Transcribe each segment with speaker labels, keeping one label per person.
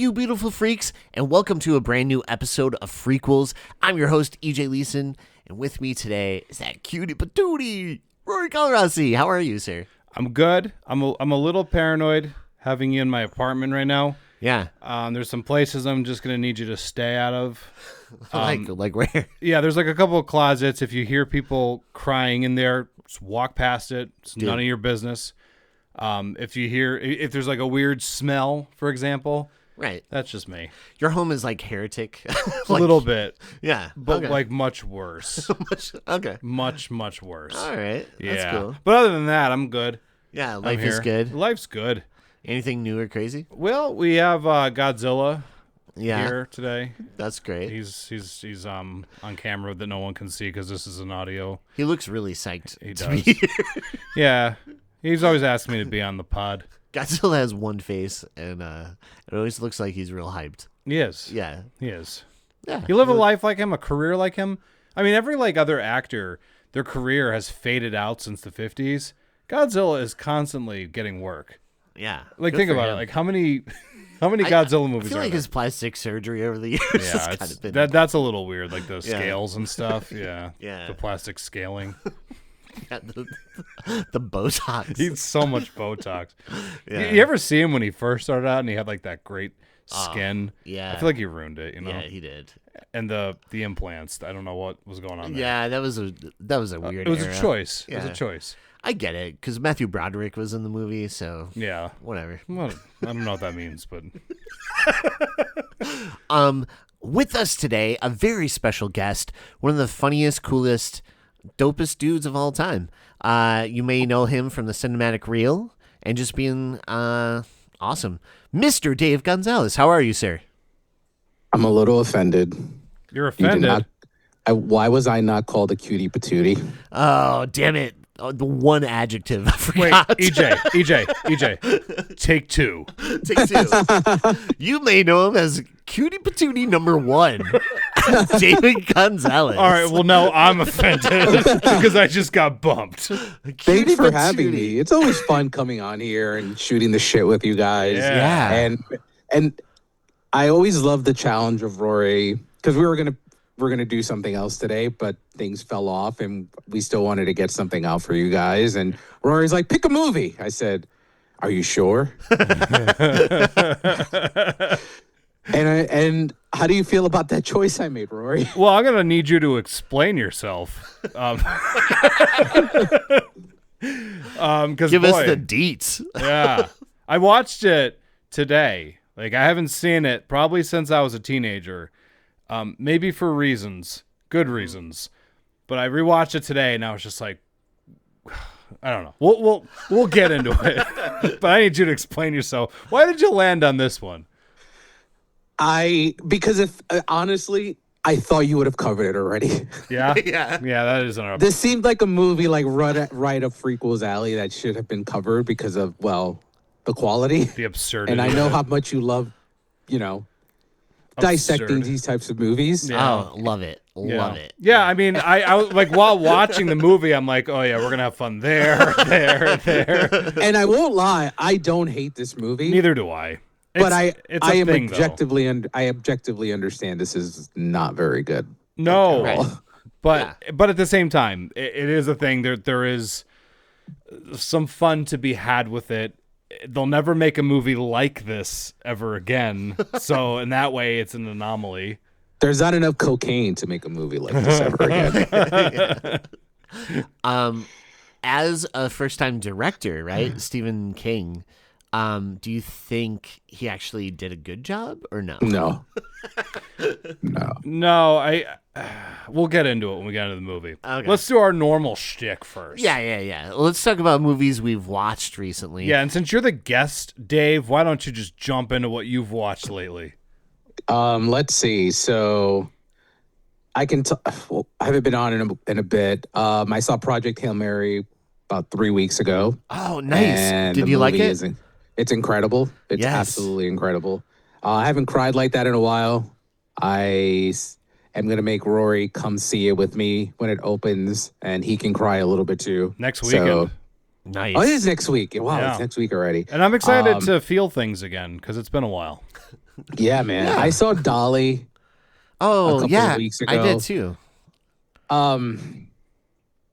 Speaker 1: you beautiful freaks, and welcome to a brand new episode of Frequels. I'm your host, EJ Leeson, and with me today is that cutie patootie, Rory Colorasi. How are you, sir?
Speaker 2: I'm good. I'm a little paranoid having you in my apartment right now.
Speaker 1: Yeah.
Speaker 2: There's some places I'm just going to need you to stay out of.
Speaker 1: Like where?
Speaker 2: Yeah, there's like a couple of closets. If you hear people crying in there, just walk past it. It's none of your business. If there's like a weird smell, for example,
Speaker 1: Right.
Speaker 2: that's just me.
Speaker 1: Your home is like heretic.
Speaker 2: A little bit.
Speaker 1: Yeah.
Speaker 2: But
Speaker 1: okay.
Speaker 2: like much worse.
Speaker 1: Okay.
Speaker 2: Much worse.
Speaker 1: All right.
Speaker 2: Yeah.
Speaker 1: That's cool.
Speaker 2: But other than that, I'm good.
Speaker 1: Yeah,
Speaker 2: I'm
Speaker 1: life is
Speaker 2: here.
Speaker 1: good.
Speaker 2: Life's good.
Speaker 1: Anything new or crazy?
Speaker 2: Well, we have Godzilla here today.
Speaker 1: That's great.
Speaker 2: He's on camera that no one can see because this is an audio.
Speaker 1: He looks really psyched.
Speaker 2: He
Speaker 1: to
Speaker 2: does.
Speaker 1: be here.
Speaker 2: Yeah, he's always asking me to be on the pod.
Speaker 1: Godzilla has one face, and it always looks like he's real hyped.
Speaker 2: He is.
Speaker 1: Yeah.
Speaker 2: He is.
Speaker 1: Yeah.
Speaker 2: You live a life like him, a career like him. I mean, every like other actor, their career has faded out since the 50s. Godzilla is constantly getting work.
Speaker 1: Yeah.
Speaker 2: Like
Speaker 1: Good
Speaker 2: think
Speaker 1: for
Speaker 2: about
Speaker 1: him.
Speaker 2: it. Like how many Godzilla movies
Speaker 1: I feel
Speaker 2: are
Speaker 1: like
Speaker 2: there?
Speaker 1: his plastic surgery over the years
Speaker 2: Yeah,
Speaker 1: has kind of been...
Speaker 2: that's a little weird, like the scales and stuff. Yeah,
Speaker 1: Yeah.
Speaker 2: the plastic scaling.
Speaker 1: Yeah, the Botox.
Speaker 2: He's so much Botox.
Speaker 1: Yeah.
Speaker 2: You ever see him when he first started out and he had like that great skin?
Speaker 1: yeah.
Speaker 2: I feel like he ruined it, you know?
Speaker 1: Yeah, he did.
Speaker 2: And the implants, I don't know what was going on there.
Speaker 1: Yeah, that was a weird
Speaker 2: It was
Speaker 1: era.
Speaker 2: a choice.
Speaker 1: Yeah.
Speaker 2: It was a choice.
Speaker 1: I get it, because Matthew Broderick was in the movie, so
Speaker 2: Yeah.
Speaker 1: whatever.
Speaker 2: Well, I don't know what that means, but
Speaker 1: With us today, a very special guest, one of the funniest, coolest, dopest dudes of all time. You may know him from the cinematic reel and just being awesome. Mr. Dave Gonzalez, how are you, sir?
Speaker 3: I'm a little offended.
Speaker 2: you're
Speaker 3: You did
Speaker 2: offended.
Speaker 3: why was I not called a cutie patootie?
Speaker 1: Oh, damn it. Oh, the one adjective I
Speaker 2: Wait,
Speaker 1: forgot.
Speaker 2: EJ, take two.
Speaker 1: Take two. You may know him as Cutie Patootie number 1, David Gonzalez.
Speaker 2: All right, well, now I'm offended because I just got bumped.
Speaker 3: Thanks
Speaker 1: Cutie
Speaker 3: for having
Speaker 1: Patootie.
Speaker 3: me. It's always fun coming on here and shooting the shit with you guys.
Speaker 2: Yeah.
Speaker 3: And I always love the challenge of Rory because we're gonna do something else today, but things fell off and we still wanted to get something out for you guys. And Rory's like, pick a movie. I said, are you sure? And how do you feel about that choice I made, Rory?
Speaker 2: Well, I'm going to need you to explain yourself. 'Cause
Speaker 1: Give us
Speaker 2: boy,
Speaker 1: the deets.
Speaker 2: Yeah. I watched it today. Like, I haven't seen it probably since I was a teenager. Maybe for good reasons. But I rewatched it today, and I was just like, I don't know. We'll get into it. But I need you to explain yourself. Why did you land on this one?
Speaker 3: Because if honestly, I thought you would have covered it already.
Speaker 2: Yeah?
Speaker 1: Yeah.
Speaker 2: Yeah, that is an
Speaker 3: This seemed like a movie like right up Frequels alley that should have been covered because of, well, the quality.
Speaker 2: the absurdity.
Speaker 3: And I know
Speaker 2: of it.
Speaker 3: how much you love, dissecting
Speaker 2: Absurd.
Speaker 3: these types of movies.
Speaker 2: Yeah.
Speaker 1: Oh, love it. Love it.
Speaker 2: Yeah, I mean, I was like, while watching the movie, I'm like, oh yeah, we're gonna have fun there.
Speaker 3: And I won't lie, I don't hate this movie.
Speaker 2: Neither do I.
Speaker 3: But
Speaker 2: It's a thing, though.
Speaker 3: I objectively understand this is not very good.
Speaker 2: No,
Speaker 1: Right.
Speaker 2: but at the same time, it is a thing. There is some fun to be had with it. They'll never make a movie like this ever again. So in that way, it's an anomaly.
Speaker 3: There's not enough cocaine to make a movie like this ever again.
Speaker 1: As a first-time director, right, Stephen King, do you think he actually did a good job or no?
Speaker 3: No.
Speaker 2: No, we'll get into it when we get into the movie.
Speaker 1: Okay.
Speaker 2: Let's do our normal shtick first.
Speaker 1: Yeah. Let's talk about movies we've watched recently.
Speaker 2: Yeah, and since you're the guest, Dave, why don't you just jump into what you've watched lately?
Speaker 3: Let's see. So I haven't been on in a bit. I saw Project Hail Mary about 3 weeks ago.
Speaker 1: Oh, nice.
Speaker 3: And
Speaker 1: Did
Speaker 3: the
Speaker 1: you like
Speaker 3: movie
Speaker 1: it?
Speaker 3: It's incredible. It's
Speaker 1: Yes.
Speaker 3: absolutely incredible. I haven't cried like that in a while. I am going to make Rory come see it with me when it opens, and he can cry a little bit too.
Speaker 2: Next weekend.
Speaker 1: Nice.
Speaker 3: Oh, it is next week. Wow,
Speaker 2: Yeah.
Speaker 3: It's next week already.
Speaker 2: And I'm excited to feel things again because it's been a while.
Speaker 3: Yeah, man. I saw Dolly a
Speaker 1: Oh
Speaker 3: couple
Speaker 1: yeah,
Speaker 3: of weeks
Speaker 1: I
Speaker 3: ago.
Speaker 1: did too.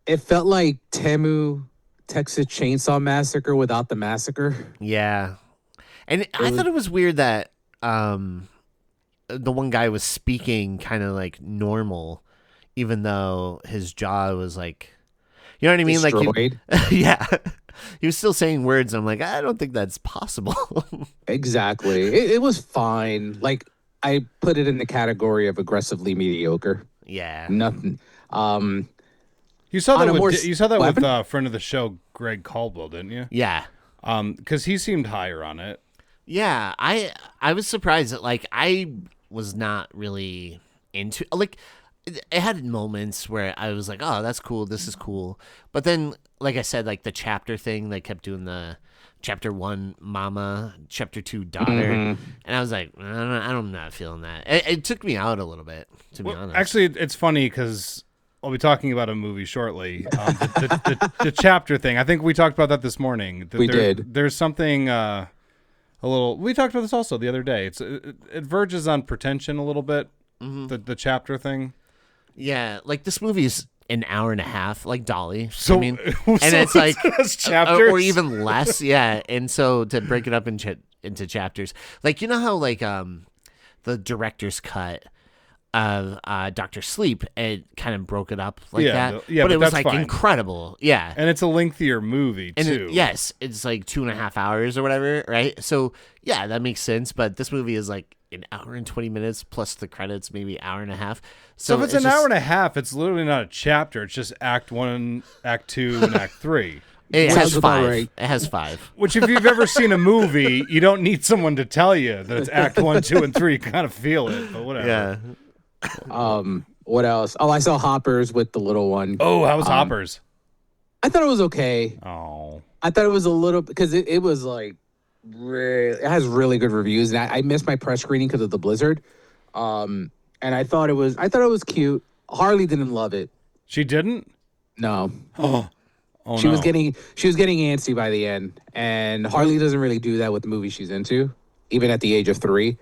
Speaker 3: It felt like Temu Texas Chainsaw Massacre without the massacre.
Speaker 1: Yeah, and I
Speaker 3: was-
Speaker 1: thought it was weird that the one guy was speaking kind of like normal, even though his jaw was like, you know what I mean? Like,
Speaker 3: Destroyed.
Speaker 1: yeah, he was still saying words. And I'm like, I don't think that's possible.
Speaker 3: Exactly. It was fine. Like I put it in the category of aggressively mediocre.
Speaker 1: Yeah,
Speaker 3: Nothing.
Speaker 2: You saw
Speaker 3: On
Speaker 2: that
Speaker 3: a more
Speaker 2: with you saw that with
Speaker 3: weapon-
Speaker 2: friend of the show Greg Caldwell, didn't you?
Speaker 1: yeah,
Speaker 2: Because he seemed higher on it.
Speaker 1: yeah. I was surprised that like I was not really into like it had moments where I was like, oh, that's cool, this is cool, but then like I said, like the chapter thing, they kept doing the chapter 1 mama, chapter 2 daughter, and I was like, I'm not feeling that. It took me out a little bit, to be honest.
Speaker 2: Actually, it's funny because I'll be talking about a movie shortly. The chapter thing. I think we talked about that this morning.
Speaker 3: We did.
Speaker 2: There's something a little. We talked about this also the other day. It verges on pretension a little bit. The chapter thing.
Speaker 1: Yeah, like this movie is an hour and a half, like Dolly.
Speaker 2: So
Speaker 1: I mean,
Speaker 2: so
Speaker 1: and it's like
Speaker 2: it's chapters
Speaker 1: or even less. Yeah, and so to break it up into chapters, like you know how like the director's cut of Doctor Sleep, it kind of broke it up like
Speaker 2: Yeah,
Speaker 1: that.
Speaker 2: yeah,
Speaker 1: but
Speaker 2: but
Speaker 1: it was
Speaker 2: that's
Speaker 1: like
Speaker 2: fine.
Speaker 1: incredible. Yeah.
Speaker 2: and it's a lengthier movie
Speaker 1: And
Speaker 2: too.
Speaker 1: yes, it's like 2.5 hours or whatever, right? So yeah, that makes sense. But this movie is like an hour and 20 minutes plus the credits, maybe hour and a half.
Speaker 2: So if it's an hour and a half, it's literally not a chapter. It's just Act 1, Act 2, and Act 3.
Speaker 1: it
Speaker 3: Sounds
Speaker 1: has
Speaker 3: about
Speaker 1: 5.
Speaker 3: right.
Speaker 1: It has 5.
Speaker 2: Which, if you've ever seen a movie, you don't need someone to tell you that it's Act 1, 2, and 3. You kind of feel it, but whatever.
Speaker 1: Yeah.
Speaker 3: What else? Oh, I saw Hoppers with the little one.
Speaker 2: Oh, how was Hoppers?
Speaker 3: I thought it was okay.
Speaker 2: Oh.
Speaker 3: I thought it was a little because it was like it has really good reviews, and I missed my press screening because of the blizzard. And I thought it was cute. Harley didn't love it.
Speaker 2: She didn't?
Speaker 3: No,
Speaker 2: Oh,
Speaker 3: she was
Speaker 2: no.
Speaker 3: getting antsy by the end, and Harley doesn't really do that with the movie she's into, even at the age of 3.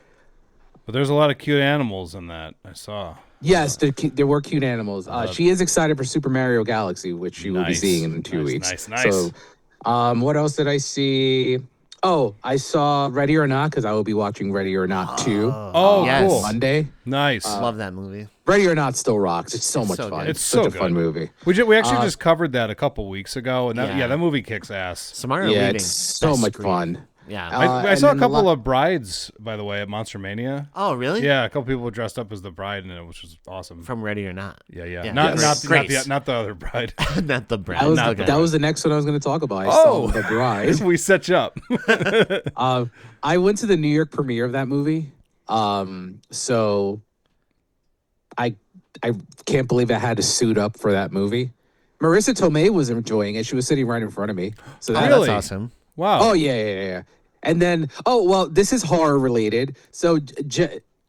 Speaker 2: But there's a lot of cute animals in that. I saw.
Speaker 3: Yes, there were cute animals. She is excited for Super Mario Galaxy, which she will be
Speaker 2: Nice.
Speaker 3: seeing in 2
Speaker 2: Nice,
Speaker 3: weeks.
Speaker 2: nice.
Speaker 3: So, what else did I see? Oh, I saw Ready or Not because I will be watching Ready or Not 2
Speaker 2: Oh,
Speaker 1: yes.
Speaker 2: cool.
Speaker 3: Monday.
Speaker 2: Nice.
Speaker 1: Love that movie.
Speaker 3: Ready or Not still rocks. It's so much
Speaker 1: so
Speaker 3: fun.
Speaker 1: good.
Speaker 2: It's
Speaker 3: such
Speaker 2: so
Speaker 3: a fun
Speaker 2: good.
Speaker 3: movie.
Speaker 2: We actually just covered that a couple weeks ago, and
Speaker 1: Yeah.
Speaker 2: that movie kicks ass.
Speaker 1: Samara
Speaker 3: Yeah,
Speaker 1: Weaving,
Speaker 3: it's so
Speaker 1: best
Speaker 3: much
Speaker 1: screen.
Speaker 3: fun.
Speaker 1: Yeah.
Speaker 2: I
Speaker 3: and
Speaker 2: saw a
Speaker 3: then the
Speaker 2: couple
Speaker 3: la-
Speaker 2: of brides, by the way, at Monster Mania.
Speaker 1: Oh, really?
Speaker 2: Yeah, a couple people dressed up as the bride in it, which was awesome.
Speaker 1: From Ready or Not.
Speaker 2: Yeah, yeah.
Speaker 1: Yeah.
Speaker 2: Not,
Speaker 3: Yes.
Speaker 1: Grace.
Speaker 2: not the other bride.
Speaker 1: Not the brand.
Speaker 3: That was the next one I was going to talk about. I
Speaker 2: Oh.
Speaker 3: saw The Bride.
Speaker 2: We set you up.
Speaker 3: I went to the New York premiere of that movie. So I can't believe I had to suit up for that movie. Marissa Tomei was enjoying it. She was sitting right in front of me. So that,
Speaker 2: Really?
Speaker 1: That's awesome.
Speaker 2: Wow.
Speaker 3: Oh yeah. And then this is horror related. So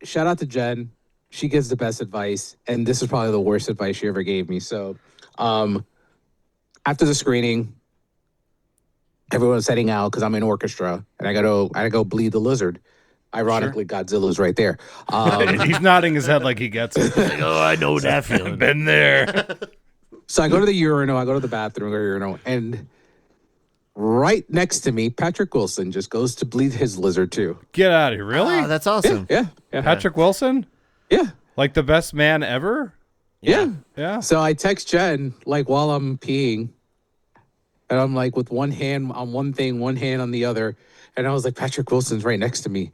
Speaker 3: shout out to Jen. She gives the best advice, and this is probably the worst advice she ever gave me. So, after the screening, everyone's heading out because I'm in orchestra, and I gotta go bleed the lizard. Ironically, Godzilla's right there.
Speaker 2: He's nodding his head like he gets it.
Speaker 1: Oh, I know that feeling.
Speaker 2: Been there.
Speaker 3: So I go to the urinal. I go to the bathroom. I go to the urinal, and right next to me, Patrick Wilson just goes to bleed his lizard too.
Speaker 2: Get out of here. Really?
Speaker 1: Oh, that's awesome.
Speaker 3: Yeah.
Speaker 2: Patrick Wilson?
Speaker 3: Yeah.
Speaker 2: Like the best man ever?
Speaker 3: Yeah.
Speaker 2: Yeah.
Speaker 3: So I text Jen like while I'm peeing, and I'm like with one hand on one thing, one hand on the other, and I was like, Patrick Wilson's right next to me.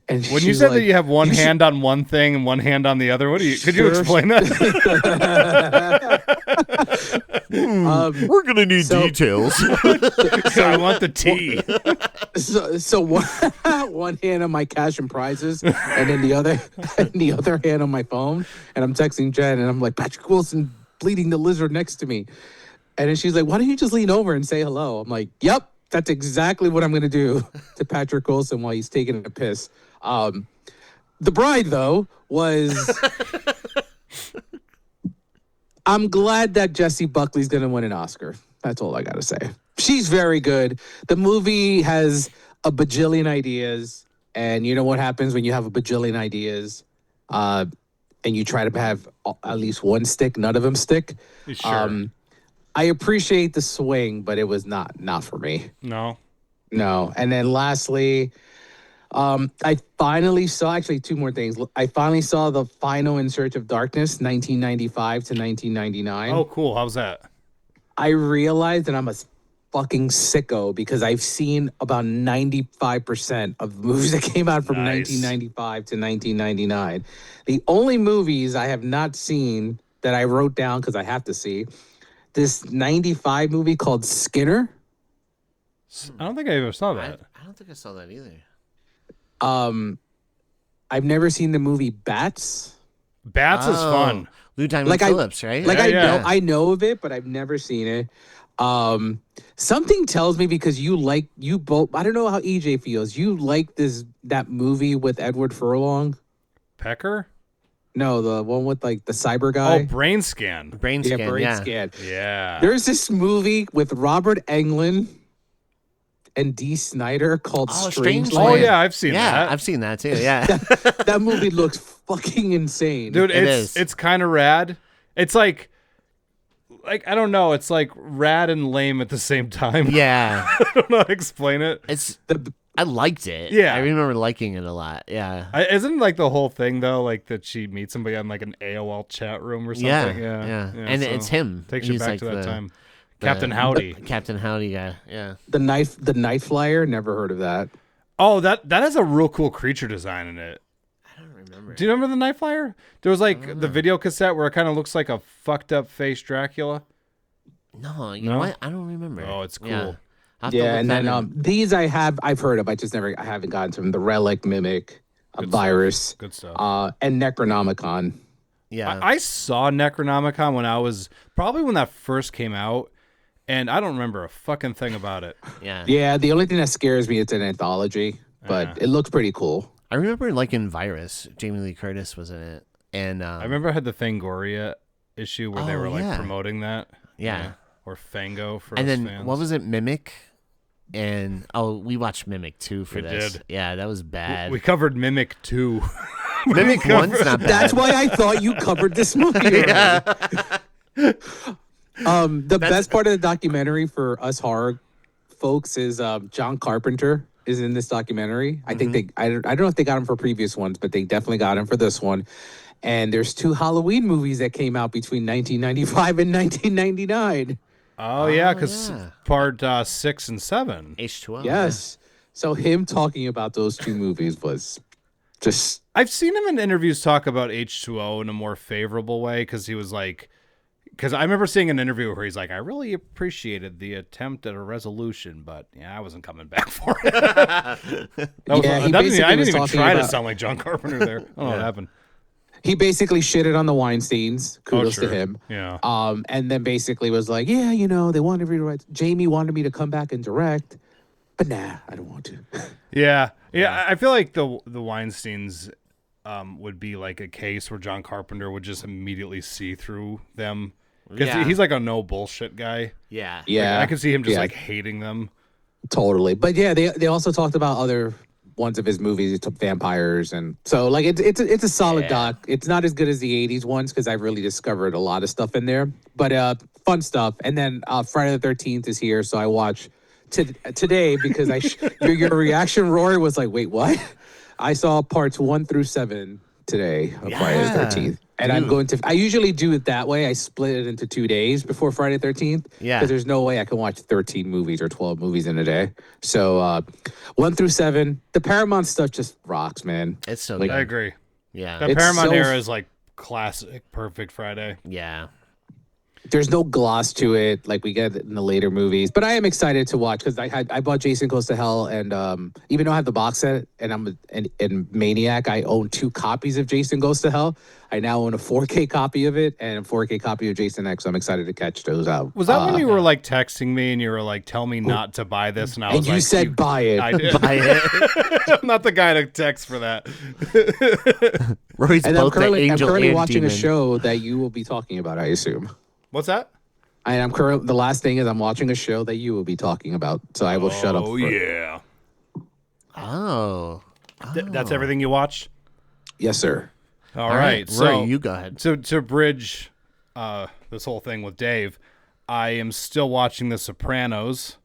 Speaker 3: And
Speaker 2: When you
Speaker 3: she's
Speaker 2: said
Speaker 3: like,
Speaker 2: that you have one
Speaker 3: "You should-"
Speaker 2: hand on one thing and one hand on the other, could you
Speaker 3: Sure.
Speaker 2: explain that?
Speaker 1: We're going to need
Speaker 3: So-
Speaker 1: details.
Speaker 2: So I want the tea.
Speaker 3: So one hand on my cash and prizes, and then the other hand on my phone, and I'm texting Jen, and I'm like, Patrick Wilson bleeding the lizard next to me, and then she's like, why don't you just lean over and say hello? I'm like, yep, that's exactly what I'm gonna do to Patrick Wilson while he's taking a piss. The Bride though was. I'm glad that Jessie Buckley's gonna win an Oscar. That's all I gotta say. She's very good. The movie has a bajillion ideas, And you know what happens when you have a bajillion ideas, and you try to have at least one stick, none of them stick.
Speaker 2: Sure.
Speaker 3: I appreciate the swing, but it was not for me.
Speaker 2: No.
Speaker 3: No. And then lastly, I finally saw actually two more things. I finally saw the final In Search of Darkness, 1995 to 1999.
Speaker 2: Oh, cool. How's that?
Speaker 3: I realized that I'm a fucking sicko because I've seen about 95% of the movies that came out from
Speaker 2: Nice.
Speaker 3: 1995 to 1999. The only movies I have not seen that I wrote down because I have to see, this 95 movie called Skinner.
Speaker 2: I don't think I ever saw that.
Speaker 1: I don't think I saw that either.
Speaker 3: I've never seen the movie Bats.
Speaker 2: Bats is fun.
Speaker 1: Lou Diamond
Speaker 3: Like
Speaker 1: Phillips, right?
Speaker 3: Like
Speaker 2: Yeah.
Speaker 3: I know of it, but I've never seen it. Something tells me because you both. I don't know how EJ feels. You like that movie with Edward Furlong?
Speaker 2: Pecker?
Speaker 3: No, the one with like the cyber
Speaker 2: Oh,
Speaker 3: guy.
Speaker 2: Brain Scan.
Speaker 1: Brain scan,
Speaker 3: Brain
Speaker 1: yeah.
Speaker 3: Scan.
Speaker 2: Yeah.
Speaker 3: There's this movie with Robert Englund and Dee Snider called
Speaker 1: Oh,
Speaker 3: Strange
Speaker 1: Strange
Speaker 2: Oh,
Speaker 1: Land.
Speaker 2: yeah, I've seen
Speaker 1: Yeah,
Speaker 2: that.
Speaker 1: I've seen that too. Yeah.
Speaker 3: That movie looks fucking insane.
Speaker 2: Dude,
Speaker 1: It
Speaker 2: it's
Speaker 1: is.
Speaker 2: it's kind of rad. It's like I don't know, it's like rad and lame at the same time.
Speaker 1: Yeah.
Speaker 2: I don't know how to explain it.
Speaker 1: I liked it.
Speaker 2: Yeah.
Speaker 1: I remember liking it a lot. Yeah.
Speaker 2: Isn't like the whole thing though, like that she meets somebody on like an AOL chat room or something?
Speaker 1: Yeah. And
Speaker 2: so
Speaker 1: it's him.
Speaker 2: Takes you
Speaker 1: He's
Speaker 2: back
Speaker 1: like
Speaker 2: to that
Speaker 1: the-
Speaker 2: time. Captain Howdy.
Speaker 1: Captain Howdy guy. Yeah.
Speaker 3: The Night Flyer. Never heard of that.
Speaker 2: Oh, that has a real cool creature design in it.
Speaker 1: I don't remember.
Speaker 2: Do you remember the Night Flyer? There was like the video cassette where it kind of looks like a fucked up face Dracula.
Speaker 1: No, you know
Speaker 2: No?
Speaker 1: what? I don't remember.
Speaker 2: Oh, it's cool.
Speaker 1: Yeah. I'll have to
Speaker 3: Yeah,
Speaker 1: look
Speaker 3: and
Speaker 1: that
Speaker 3: then
Speaker 1: up.
Speaker 3: these I've heard of. I haven't gotten to them. The Relic, Mimic, a
Speaker 2: Good
Speaker 3: Virus,
Speaker 2: Good stuff.
Speaker 3: and Necronomicon.
Speaker 1: Yeah.
Speaker 2: I saw Necronomicon when that first came out, and I don't remember a fucking thing about it.
Speaker 1: yeah.
Speaker 3: Yeah, the only thing that scares me it's an anthology, but it looks pretty cool.
Speaker 1: I remember like in Virus, Jamie Lee Curtis was in it. And
Speaker 2: I remember I had the Fangoria issue where they
Speaker 1: Oh,
Speaker 2: were like
Speaker 1: yeah.
Speaker 2: promoting that.
Speaker 1: Yeah.
Speaker 2: Or Fango for
Speaker 1: And
Speaker 2: us
Speaker 1: then
Speaker 2: fans.
Speaker 1: what was it? Mimic? And we watched Mimic 2 for
Speaker 2: We
Speaker 1: this.
Speaker 2: did.
Speaker 1: Yeah, that was bad.
Speaker 2: We covered Mimic 2.
Speaker 1: Mimic 1's not bad.
Speaker 3: That's why I thought you covered this movie. already. The best part of the documentary for us horror folks is John Carpenter is in this documentary. I think I don't know if they got him for previous ones, but they definitely got him for this one. And there's 2 Halloween movies that came out between 1995 and 1999.
Speaker 2: Oh, yeah, because
Speaker 1: yeah.
Speaker 2: part 6 and 7.
Speaker 1: H2O.
Speaker 3: Yes. So him talking about those 2 movies was just
Speaker 2: I've seen him in interviews talk about H2O in a more favorable way because he was like, because I remember seeing an interview where he's like, I really appreciated the attempt at a resolution, but yeah, I wasn't coming back for it.
Speaker 3: Yeah, he
Speaker 2: I
Speaker 3: basically
Speaker 2: didn't
Speaker 3: was
Speaker 2: even
Speaker 3: talking
Speaker 2: try to
Speaker 3: about-
Speaker 2: sound like John Carpenter there. I don't know what happened.
Speaker 3: he basically shitted on the Weinsteins. Kudos
Speaker 2: sure.
Speaker 3: to him.
Speaker 2: Yeah.
Speaker 3: And then basically was like, yeah, you know, they wanted me to write. Jamie wanted me to come back and direct, but nah, I don't want to.
Speaker 2: Yeah. I feel like the Weinsteins would be like a case where John Carpenter would just immediately see through them. Because
Speaker 1: Yeah.
Speaker 2: he's like a no bullshit guy.
Speaker 1: Yeah.
Speaker 3: Yeah,
Speaker 2: I could see him just
Speaker 3: yeah,
Speaker 2: like hating them.
Speaker 3: totally. But yeah, they also talked about other ones of his movies. He took vampires, and so like it's a solid
Speaker 1: Yeah.
Speaker 3: doc. It's not as good as the '80s ones because I've really discovered a lot of stuff in there. But fun stuff. And then Friday the 13th is here, so I watch today because your reaction, Rory, was like, wait, what? I saw parts 1 through 7 today of Friday the
Speaker 1: Yeah.
Speaker 3: 13th. And I'm going to, I usually do it that way. I split it into 2 days before Friday the 13th.
Speaker 1: Yeah.
Speaker 3: Because there's no way I can watch 13 movies or 12 movies in a day. So 1 through 7, the Paramount stuff just rocks, man.
Speaker 1: It's so
Speaker 3: Like-
Speaker 1: good.
Speaker 2: I agree.
Speaker 1: Yeah.
Speaker 2: That
Speaker 3: It's
Speaker 2: Paramount
Speaker 3: so-
Speaker 2: era is like classic, perfect Friday.
Speaker 1: Yeah.
Speaker 3: There's no gloss to it like we get in the later movies. But I am excited to watch because I bought Jason Goes to Hell, and even though I have the box set and I'm an Maniac, I own 2 copies of Jason Goes to Hell. I now own a 4K copy of it and a 4K copy of Jason X. So I'm excited to catch those out.
Speaker 2: Was that when you were like texting me and you were like, tell me not to buy this? And I was
Speaker 3: And you
Speaker 2: like,
Speaker 3: said buy it.
Speaker 2: I did.
Speaker 1: Buy it.
Speaker 2: I'm not the guy to text for that.
Speaker 1: Rory's
Speaker 3: And I'm
Speaker 1: both the
Speaker 3: currently
Speaker 1: angel
Speaker 3: watching
Speaker 1: and demon.
Speaker 3: a show that you will be talking about, I assume.
Speaker 2: What's that?
Speaker 3: And the last thing is I'm watching a show that you will be talking about. So I will shut up.
Speaker 2: Oh, yeah.
Speaker 1: Oh.
Speaker 2: That's everything you watched?
Speaker 3: Yes, sir.
Speaker 2: All right. So
Speaker 1: Rory, you go ahead.
Speaker 2: to bridge this whole thing with Dave, I am still watching The Sopranos.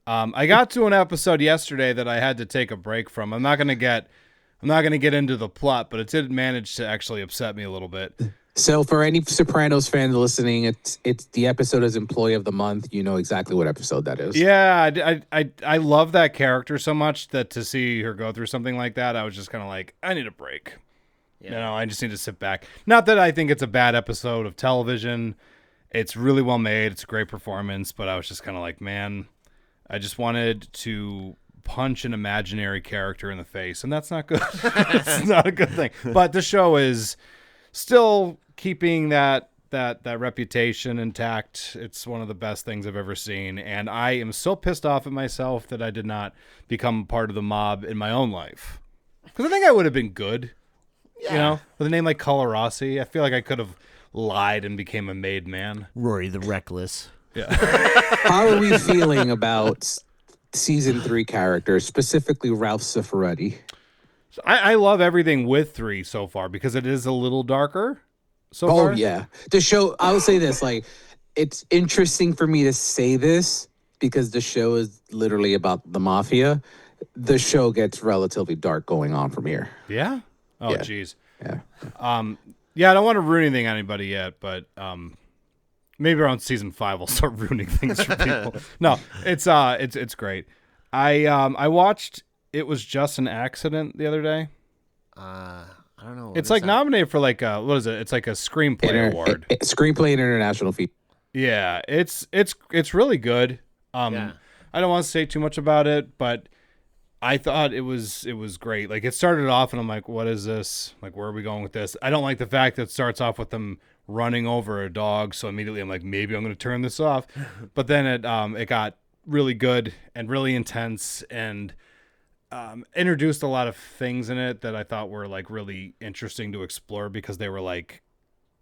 Speaker 2: I got to an episode yesterday that I had to take a break from. I'm not gonna get into the plot, but it did manage to actually upset me a little bit.
Speaker 3: So for any Sopranos fans listening, it's the episode is Employee of the Month. You know exactly what episode that is.
Speaker 2: Yeah, I love that character so much that to see her go through something like that, I was just kind of like, I need a break. Yeah. You know, I just need to sit back. Not that I think it's a bad episode of television. It's really well made. It's a great performance, but I was just kind of like, man, I just wanted to punch an imaginary character in the face, and that's not good. It's not a good thing. But the show is still keeping that reputation intact. It's one of the best things I've ever seen, and I am so pissed off at myself that I did not become part of the mob in my own life. Because I think I would have been good. Yeah. You know, with a name like Colorasi, I feel like I could have lied and became a made man.
Speaker 1: Rory the Reckless.
Speaker 2: Yeah.
Speaker 3: How are we feeling about season 3 characters, specifically Ralph Cifaretti?
Speaker 2: I love everything with 3 so far because it is a little darker so far.
Speaker 3: Oh, yeah. The show, I will say this, like, it's interesting for me to say this because the show is literally about the mafia. The show gets relatively dark going on from here.
Speaker 2: Yeah? Oh,
Speaker 3: Yeah.
Speaker 2: jeez.
Speaker 3: Yeah.
Speaker 2: Yeah, I don't want to ruin anything on anybody yet, but maybe around season 5 I'll start ruining things for people. No, it's great. I watched It Was Just an Accident the other day.
Speaker 1: I don't know.
Speaker 2: It's like nominated for like what is it? It's like a screenplay award.
Speaker 3: Screenplay and international feature.
Speaker 2: Yeah, it's really good.
Speaker 1: Yeah.
Speaker 2: I don't want to say too much about it, but I thought it was great. Like it started off and I'm like, what is this? Like where are we going with this? I don't like the fact that it starts off with them running over a dog, so immediately I'm like, maybe I'm going to turn this off. But then it got really good and really intense and introduced a lot of things in it that I thought were like really interesting to explore because they were like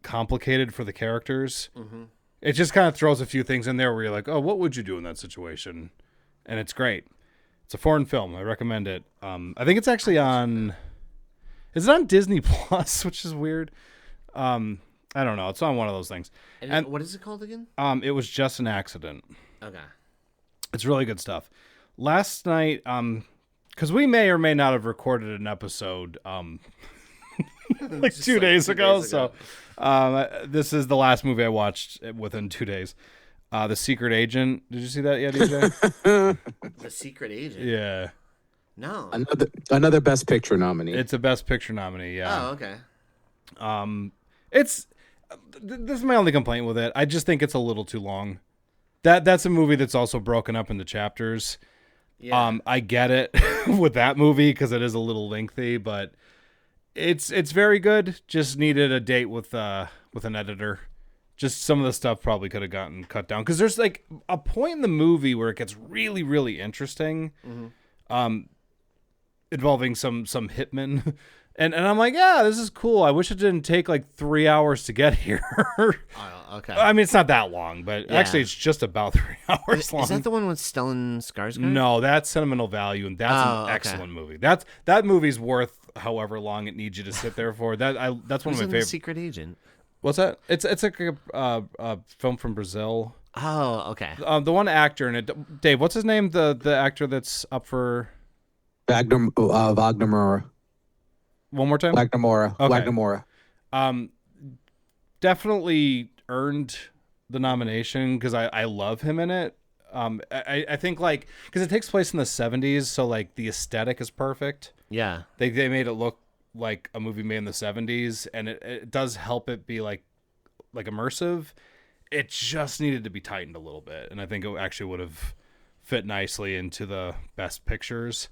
Speaker 2: complicated for the characters. Mm-hmm. It just kind of throws a few things in there where you're like, oh, what would you do in that situation? And it's great. It's a foreign film. I recommend it. I think it's actually on. Is it on Disney Plus? Which is weird. I don't know. It's on one of those things.
Speaker 1: And what is it called again?
Speaker 2: It Was Just an Accident.
Speaker 1: Okay.
Speaker 2: It's really good stuff. Last night, because we may or may not have recorded an episode, like 2 days ago. So, this is the last movie I watched within 2 days. The Secret Agent. Did you see that yet, DJ?
Speaker 1: The Secret Agent?
Speaker 2: Yeah.
Speaker 1: No.
Speaker 3: Another Best Picture nominee.
Speaker 2: It's a Best Picture nominee, yeah.
Speaker 1: Oh, okay.
Speaker 2: This is my only complaint with it. I just think it's a little too long. That's a movie that's also broken up into chapters. Yeah. I get it with that movie because it is a little lengthy, but it's very good. Just needed a date with an editor. Just some of the stuff probably could have gotten cut down because there's like a point in the movie where it gets really, really interesting, involving some hitmen, and I'm like, yeah, this is cool. I wish it didn't take like 3 hours to get here.
Speaker 1: Oh, okay.
Speaker 2: I mean, it's not that long, but actually, it's just about 3 hours long.
Speaker 1: Is that the one with Stellan Skarsgård?
Speaker 2: No, that's Sentimental Value, and that's an excellent movie. That movie's worth however long it needs you to sit there for. That's one of my favorite.
Speaker 1: Secret Agent.
Speaker 2: What's that? It's like a film from Brazil.
Speaker 1: Oh, okay.
Speaker 2: The one actor in it, Dave. What's his name? The actor that's up for
Speaker 3: Wagner Moura.
Speaker 2: One more time.
Speaker 3: Wagner Moura.
Speaker 2: Okay.
Speaker 3: Wagner Moura.
Speaker 2: Definitely earned the nomination because I love him in it. I think like because it takes place in the 70s, so like the aesthetic is perfect.
Speaker 1: Yeah.
Speaker 2: They made it look like a movie made in the 70s, and it does help it be like immersive. It just needed to be tightened a little bit, and I think it actually would have fit nicely into the best pictures.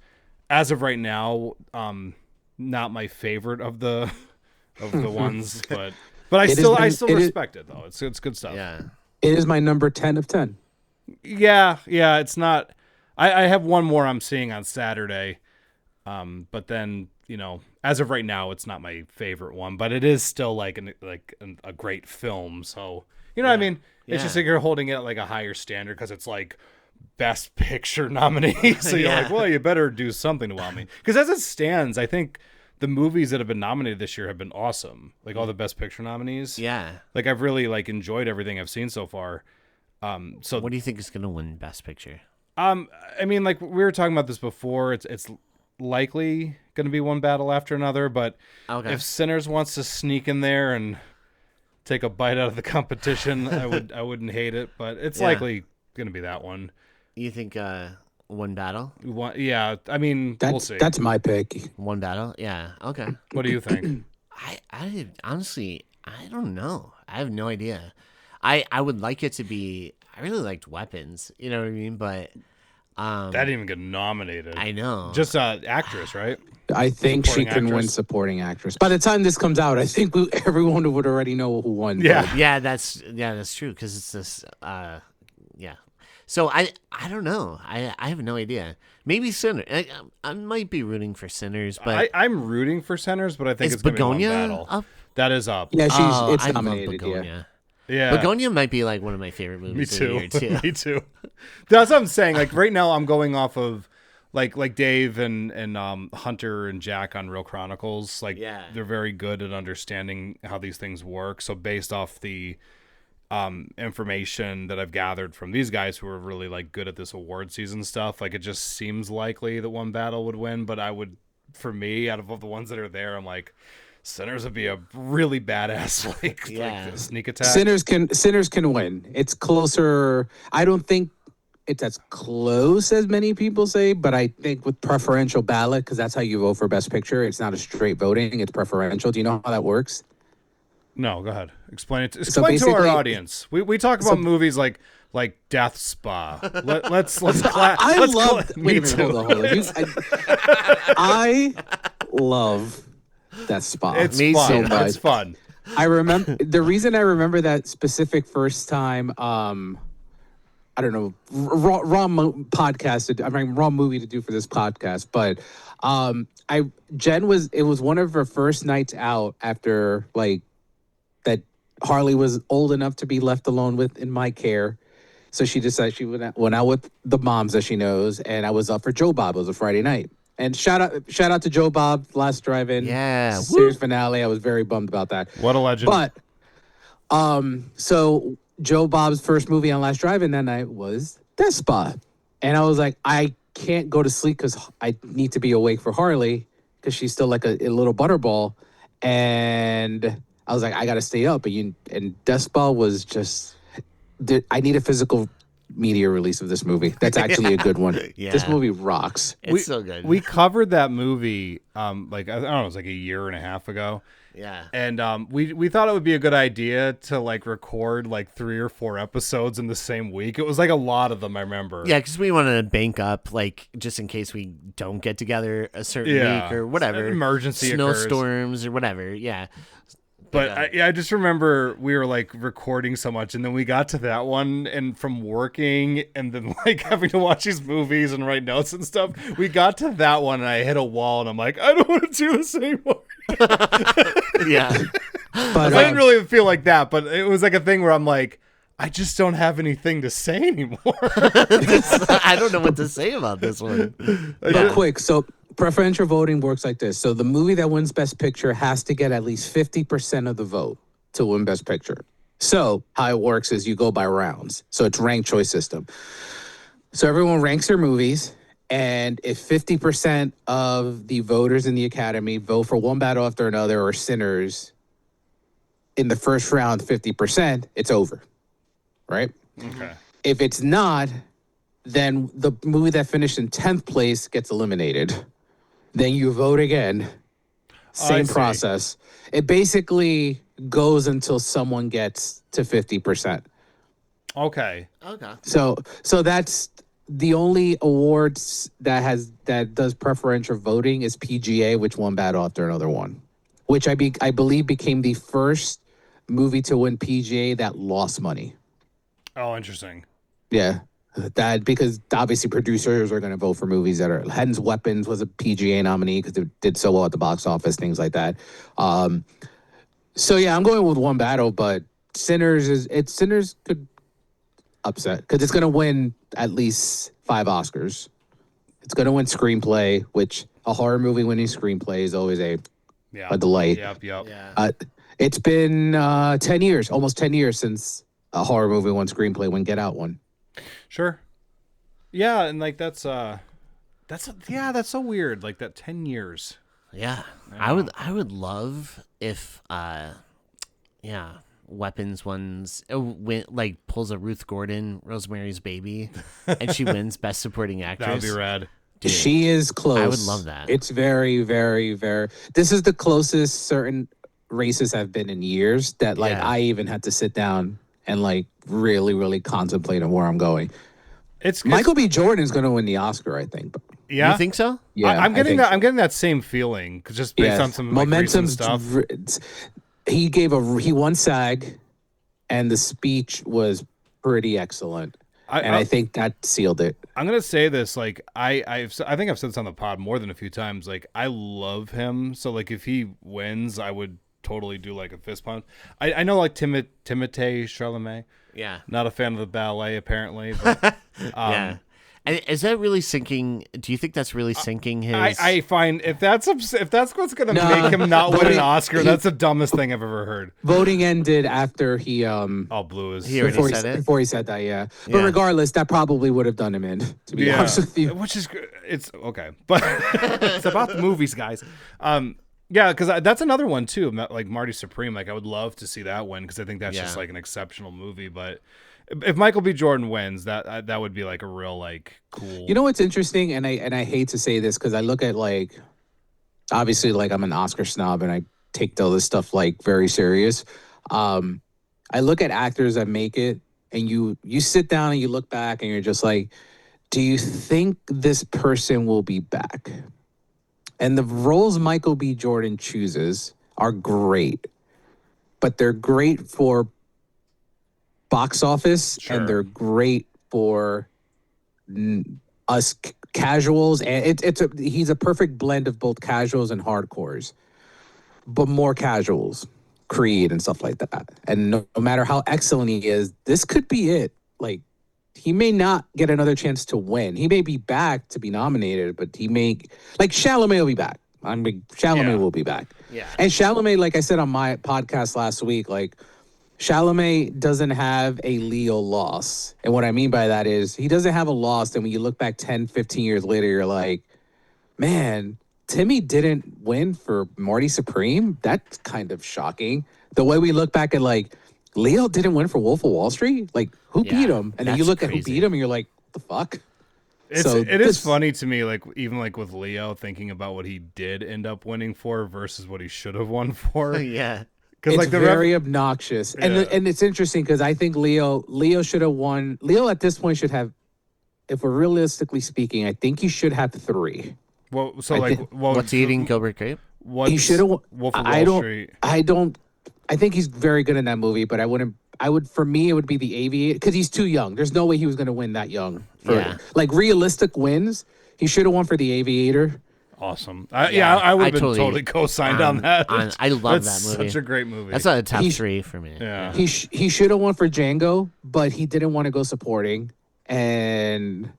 Speaker 2: As of right now, not my favorite of the ones, but I still respect it though. It's good stuff.
Speaker 1: Yeah.
Speaker 3: It is my number 10 of 10.
Speaker 2: Yeah, it's not. I have one more I'm seeing on Saturday, but then as of right now, it's not my favorite one, but it is still like a great film. So what I mean. It's just like you're holding it at like a higher standard because it's like Best Picture nominee. So you're like, well, you better do something to wow me. Because as it stands, I think the movies that have been nominated this year have been awesome. Like all the Best Picture nominees.
Speaker 1: Yeah.
Speaker 2: Like I've really like enjoyed everything I've seen so far. So
Speaker 1: what do you think is going to win Best Picture?
Speaker 2: I mean, like we were talking about this before. It's likely going to be one battle after another. But if Sinners wants to sneak in there and take a bite out of the competition, I wouldn't hate it. But it's likely going to be that one.
Speaker 1: You think one battle?
Speaker 2: Yeah, I mean, we'll see.
Speaker 3: That's my pick.
Speaker 1: One battle? Yeah. Okay.
Speaker 2: What do you think?
Speaker 1: I honestly, I don't know. I have no idea. I would like it to be. I really liked Weapons. You know what I mean? But
Speaker 2: that didn't even get nominated.
Speaker 1: I know.
Speaker 2: Just actress, right?
Speaker 3: I think she
Speaker 2: Supporting
Speaker 3: can win
Speaker 2: actress.
Speaker 3: Supporting Actress. By the time this comes out, I think everyone would already know who won.
Speaker 2: Yeah.
Speaker 1: Yeah, that's true because it's this. Yeah. So I don't know. I have no idea. Maybe Sinners. I might be rooting for Sinners, but
Speaker 2: I'm rooting for Sinners, but I think it's going to be one battle.
Speaker 1: Up?
Speaker 2: That is up.
Speaker 3: Yeah, it's
Speaker 1: I love
Speaker 3: nominated.
Speaker 1: Begonia.
Speaker 2: Yeah.
Speaker 1: Begonia might be like one of my favorite movies
Speaker 2: Me
Speaker 1: of the year too.
Speaker 2: Me too. That's what I'm saying. Like right now, I'm going off of like Dave and Hunter and Jack on Real Chronicles. Like they're very good at understanding how these things work. So based off the information that I've gathered from these guys who are really like good at this award season stuff, like it just seems likely that one battle would win. But I would, for me, out of all the ones that are there, I'm like, Sinners would be a really badass like sneak attack.
Speaker 3: Sinners can win. It's closer. I don't think it's as close as many people say, but I think with preferential ballot, because that's how you vote for Best Picture. It's not a straight voting. It's preferential. Do you know how that works?
Speaker 2: No, go ahead. Explain it. Explain to our audience. We talk about movies like Death Spa. Let's
Speaker 3: Wait a minute, hold on. I love Death Spa.
Speaker 2: It's
Speaker 1: Me
Speaker 2: fun.
Speaker 1: too.
Speaker 2: It's fun.
Speaker 3: I remember the reason I remember that specific first time. I don't know, raw podcast. I mean, raw movie to do for this podcast, but it was one of her first nights out after like that Harley was old enough to be left alone with in my care. So she decided she went out with the moms that she knows, and I was up for Joe Bob. It was a Friday night. And shout out to Joe Bob, last drive-in.
Speaker 1: Yeah.
Speaker 3: Series finale. I was very bummed about that.
Speaker 2: What a legend.
Speaker 3: But so Joe Bob's first movie on last drive-in that night was Death Spa. And I was like, I can't go to sleep because I need to be awake for Harley because she's still like a little butterball. And I was like, I got to stay up. And Death Spa was just, I need a physical media release of this movie. That's actually a good one.
Speaker 1: Yeah.
Speaker 3: This movie rocks.
Speaker 1: It's so good.
Speaker 2: We covered that movie, like I don't know, it was like a year and a half ago.
Speaker 1: Yeah.
Speaker 2: And we thought it would be a good idea to like record like 3 or 4 episodes in the same week. It was like a lot of them, I remember.
Speaker 1: Yeah, because we wanted to bank up, like, just in case we don't get together a certain week or whatever.
Speaker 2: An emergency
Speaker 1: snowstorms or whatever. Yeah.
Speaker 2: But I just remember we were like recording so much, and then we got to that one, and from working and then like having to watch these movies and write notes and stuff, we got to that one, and I hit a wall, and I'm like, I don't want to do this anymore.
Speaker 1: Yeah.
Speaker 3: But
Speaker 2: I didn't really feel like that, but it was like a thing where I'm like, I just don't have anything to say anymore.
Speaker 1: I don't know what to say about this one.
Speaker 3: But quick, so preferential voting works like this. So the movie that wins Best Picture has to get at least 50% of the vote to win Best Picture. So how it works is you go by rounds. So it's ranked choice system. So everyone ranks their movies, and if 50% of the voters in the Academy vote for one battle after another or Sinners in the first round, 50%, it's over. Right?
Speaker 2: Okay.
Speaker 3: If it's not, then the movie that finished in 10th place gets eliminated. Then you vote again. Same process. It basically goes until someone gets to 50%.
Speaker 2: Okay.
Speaker 3: So that's the only awards that does preferential voting is PGA, which won battle after another one, which I believe became the first movie to win PGA that lost money.
Speaker 2: Oh, interesting.
Speaker 3: Yeah. That because obviously producers are going to vote for movies that are. Hen's Weapons was a PGA nominee because it did so well at the box office, things like that. So yeah, I'm going with one battle, but Sinners could upset because it's going to win at least 5 Oscars. It's going to win screenplay, which a horror movie winning screenplay is always a delight.
Speaker 2: Yep.
Speaker 1: Yeah.
Speaker 3: It's been 10 years, almost 10 years since a horror movie won screenplay when Get Out won.
Speaker 2: Sure. Yeah, and like that's so weird. Like that 10 years.
Speaker 1: Yeah. I would love if Weapons pulls a Ruth Gordon, Rosemary's Baby, and she wins Best Supporting Actress.
Speaker 2: That would be rad.
Speaker 1: Dude,
Speaker 3: she is close.
Speaker 1: I would love that.
Speaker 3: It's very, very, very. This is the closest certain races have been in years that I even had to sit down and really, really contemplate on where I'm going. Michael B. Jordan is going to win the Oscar, I think.
Speaker 1: Yeah, you think so?
Speaker 2: Yeah, I'm getting that. I'm getting that same feeling just based on some
Speaker 3: momentum
Speaker 2: stuff.
Speaker 3: He won SAG, and the speech was pretty excellent. I think that sealed it.
Speaker 2: I'm gonna say this, I think I've said this on the pod more than a few times. I love him, so if he wins, I would totally do a fist pump. I know Timothée Chalamet.
Speaker 1: Yeah,
Speaker 2: not a fan of the ballet apparently. But,
Speaker 1: yeah. And is that really sinking? Do you think that's really sinking his?
Speaker 2: I find if that's what's gonna make him not win an Oscar, that's the dumbest thing I've ever heard.
Speaker 3: Voting ended after he
Speaker 2: blew his.
Speaker 1: He already said it
Speaker 3: before he said that. Yeah, but regardless, that probably would have done him in. To be honest with you,
Speaker 2: which is it's okay, but it's about the movies, guys. Yeah, because that's another one too. Marty Supreme. I would love to see that win because I think that's just an exceptional movie, but. If Michael B. Jordan wins, that would be a real cool.
Speaker 3: You know what's interesting, and I hate to say this because I look at obviously I'm an Oscar snob and I take all this stuff very serious. I look at actors that make it, and you sit down and you look back and you're just do you think this person will be back? And the roles Michael B. Jordan chooses are great, but they're great for box office, and they're great for us casuals, and he's a perfect blend of both casuals and hardcores, but more casuals, Creed and stuff like that. And no matter how excellent he is, this could be it. He may not get another chance to win. He may be back to be nominated, but he may Chalamet will be back. Chalamet will be back.
Speaker 1: Yeah,
Speaker 3: and Chalamet, like I said on my podcast last week, Chalamet doesn't have a Leo loss. And what I mean by that is he doesn't have a loss. And when you look back 10, 15 years later, you're man, Timmy didn't win for Marty Supreme? That's kind of shocking. The way we look back at Leo didn't win for Wolf of Wall Street? Who beat him? And then you look at who beat him and you're what the fuck?
Speaker 2: It is funny to me, even with Leo, thinking about what he did end up winning for versus what he should have won for.
Speaker 1: Yeah.
Speaker 3: It's very obnoxious. And and it's interesting because I think Leo should have won. Leo at this point should have, if we're realistically speaking, I think he should have 3.
Speaker 2: Well, so
Speaker 1: what's Eating Gilbert Grape?
Speaker 3: He should have.
Speaker 2: Wolf of Wall Street.
Speaker 3: I think he's very good in that movie, but for me, it would be The Aviator because he's too young. There's no way he was going to win that young. Realistic wins, he should have won for The Aviator.
Speaker 2: Awesome. I would have been totally co-signed on that.
Speaker 1: I love that movie.
Speaker 2: Such a great movie.
Speaker 1: That's a top 3 for me.
Speaker 2: Yeah.
Speaker 3: He should have won for Django, but he didn't want to go supporting, and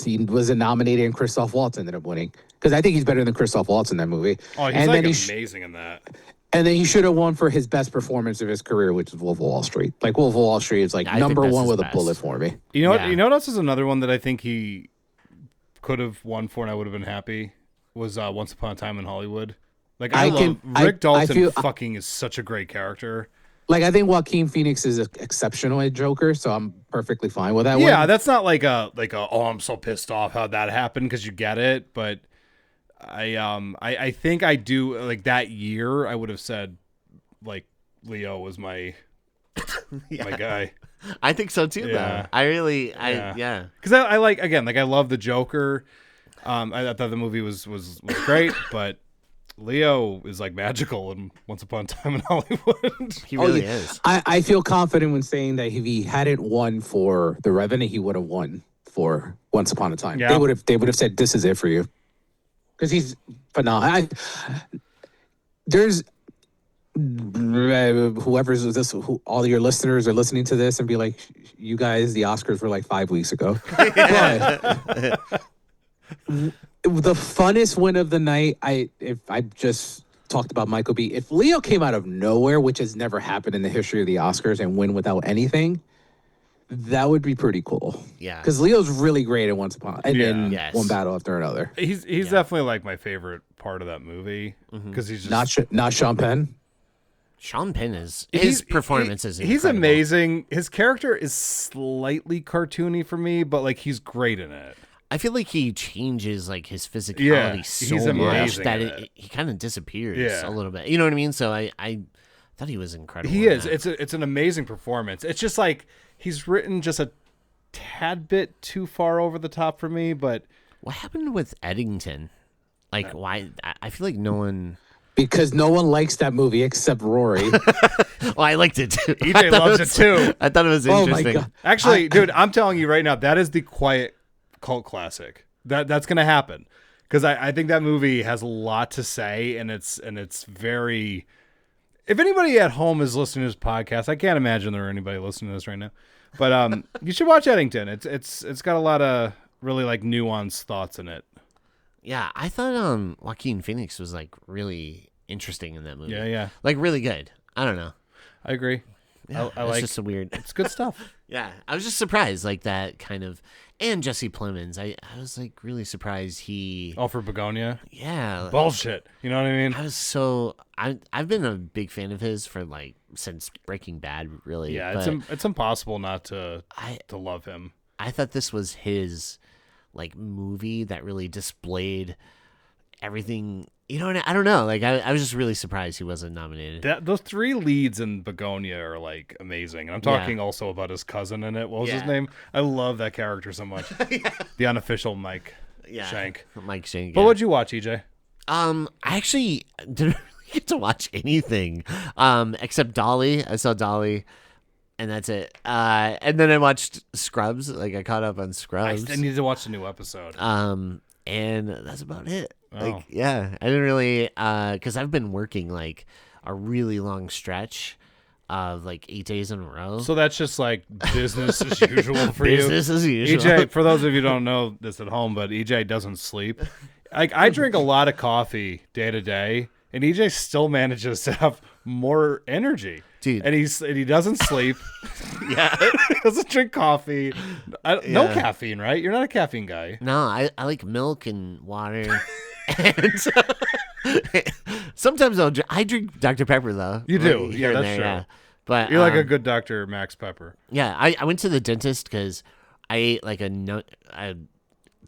Speaker 3: he was nominated, and Christoph Waltz ended up winning because I think he's better than Christoph Waltz in that movie.
Speaker 2: Oh, he's amazing in that.
Speaker 3: And then he should have won for his best performance of his career, which is Wolf of Wall Street. Wolf of Wall Street is number 1 with a bullet for me.
Speaker 2: You know what? You know what else is another one that I think he could have won for, and I would have been happy. Was Once Upon a Time in Hollywood. Rick Dalton fucking is such a great character.
Speaker 3: I think Joaquin Phoenix is exceptional at Joker, so I'm perfectly fine with that one.
Speaker 2: Yeah, that's not I'm so pissed off how that happened because you get it, but I think I do that year I would have said Leo was my my guy.
Speaker 1: I think so too though. I really
Speaker 2: because I love the Joker. I thought the movie was great, but Leo is magical in Once Upon a Time in Hollywood.
Speaker 1: He really is.
Speaker 3: I feel confident when saying that if he hadn't won for The Revenant, he would have won for Once Upon a Time. Yeah. They would have said, "This is it for you," because he's phenomenal. whoever's this, all your listeners are listening to this and be like, you guys, the Oscars were like 5 weeks ago. But the funnest win of the night, if I just talked about Michael B. If Leo came out of nowhere, which has never happened in the history of the Oscars, and win without anything, that would be pretty cool.
Speaker 1: Yeah.
Speaker 3: Because Leo's really great at Once Upon, and then
Speaker 1: Yes.
Speaker 3: one battle after another.
Speaker 2: He's definitely like my favorite part of that movie because he's just
Speaker 3: Not Sean Penn.
Speaker 1: Sean Penn is his performance is
Speaker 2: he's
Speaker 1: incredible.
Speaker 2: amazing. His character is slightly cartoony for me, but like he's great in it.
Speaker 1: I feel like he changes like his physicality so
Speaker 2: he's
Speaker 1: much
Speaker 2: amazing
Speaker 1: that
Speaker 2: in it.
Speaker 1: he kind of disappears
Speaker 2: Yeah.
Speaker 1: a little bit. You know what I mean? So I thought he was incredible.
Speaker 2: He
Speaker 1: in
Speaker 2: is.
Speaker 1: that.
Speaker 2: It's an amazing performance. It's just like he's written just a tad bit too far over the top for me, but
Speaker 1: What happened with Eddington? Like, why? I feel like no one.
Speaker 3: Because no one likes that movie except Rory.
Speaker 1: Well, I liked it too.
Speaker 2: EJ loves it too.
Speaker 1: I thought it was
Speaker 3: Oh my
Speaker 1: interesting.
Speaker 3: God.
Speaker 2: Actually, dude, I'm telling you right now, that is the quiet cult classic. That's gonna happen because I think that movie has a lot to say, and it's very. If anybody at home is listening to this podcast, I can't imagine there are anybody listening to this right now, but you should watch Eddington. It's got a lot of really like nuanced thoughts in it.
Speaker 1: Yeah, I thought Joaquin Phoenix was like really interesting in that movie.
Speaker 2: Yeah.
Speaker 1: Like really good. I don't know.
Speaker 2: I agree.
Speaker 1: Yeah,
Speaker 2: I
Speaker 1: it's
Speaker 2: like
Speaker 1: just a weird.
Speaker 2: it's good stuff.
Speaker 1: Yeah, I was just surprised, like that kind of, and Jesse Plemons. I was like really surprised he.
Speaker 2: All for Begonia.
Speaker 1: Yeah,
Speaker 2: Bullshit. You know what I mean?
Speaker 1: I was so I've been a big fan of his for like since Breaking Bad, really.
Speaker 2: Yeah,
Speaker 1: but
Speaker 2: it's impossible not to
Speaker 1: I
Speaker 2: love him.
Speaker 1: I thought this was his like movie that really displayed everything. You know, I don't know. Like I was just really surprised he wasn't nominated.
Speaker 2: Those three leads in Begonia are like amazing. And I'm talking also about his cousin in it. What was his
Speaker 1: Yeah.
Speaker 2: name? I love that character so much. The unofficial Mike Shank.
Speaker 1: Mike Shank.
Speaker 2: But
Speaker 1: yeah.
Speaker 2: what'd you watch, EJ?
Speaker 1: I actually didn't really get to watch anything except Dolly. I saw Dolly, and that's it. And then I watched Scrubs. Like I caught up on Scrubs.
Speaker 2: I need to watch the new episode.
Speaker 1: And that's about it.
Speaker 2: Oh.
Speaker 1: Like yeah, I didn't really because I've been working like a really long stretch of like 8 days in a row.
Speaker 2: So that's just like business as usual for
Speaker 1: Business as usual.
Speaker 2: EJ, for those of you who don't know this at home, but EJ doesn't sleep. Like I drink a lot of coffee day to day, and EJ still manages to have more energy.
Speaker 1: Dude.
Speaker 2: And he doesn't sleep.
Speaker 1: Yeah.
Speaker 2: He doesn't drink coffee. No
Speaker 1: Yeah.
Speaker 2: caffeine, right? You're not a caffeine guy.
Speaker 1: No, I like milk and water. And sometimes I drink Dr. Pepper though.
Speaker 2: You do.
Speaker 1: Like,
Speaker 2: Yeah,
Speaker 1: here and
Speaker 2: that's
Speaker 1: there,
Speaker 2: true.
Speaker 1: yeah. But
Speaker 2: You're like a good Dr. Max Pepper.
Speaker 1: yeah. I went to the dentist because I ate like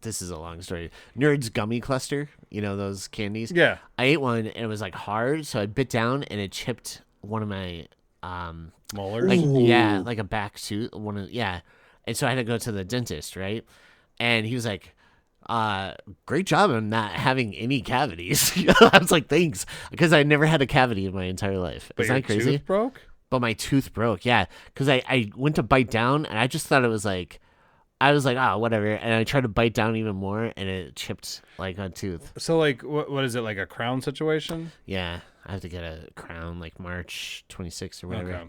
Speaker 1: this is a long story. Nerds gummy cluster. You know those candies.
Speaker 2: Yeah.
Speaker 1: I ate one and it was like hard, so I bit down and it chipped one of my
Speaker 2: Molars.
Speaker 1: like
Speaker 3: Ooh.
Speaker 1: yeah, like a back tooth. And so I had to go to the dentist, right? And he was like, great job on not having any cavities. I was like, thanks, because I never had a cavity in my entire life.
Speaker 2: But
Speaker 1: Isn't
Speaker 2: your
Speaker 1: that crazy?
Speaker 2: tooth broke?
Speaker 1: But my tooth broke, yeah, because I went to bite down and I just thought it was like, I was like, oh, whatever, and I tried to bite down even more and it chipped like a tooth.
Speaker 2: So like what is it, like a crown situation?
Speaker 1: Yeah, I have to get a crown like March 26th or whatever.
Speaker 2: Okay.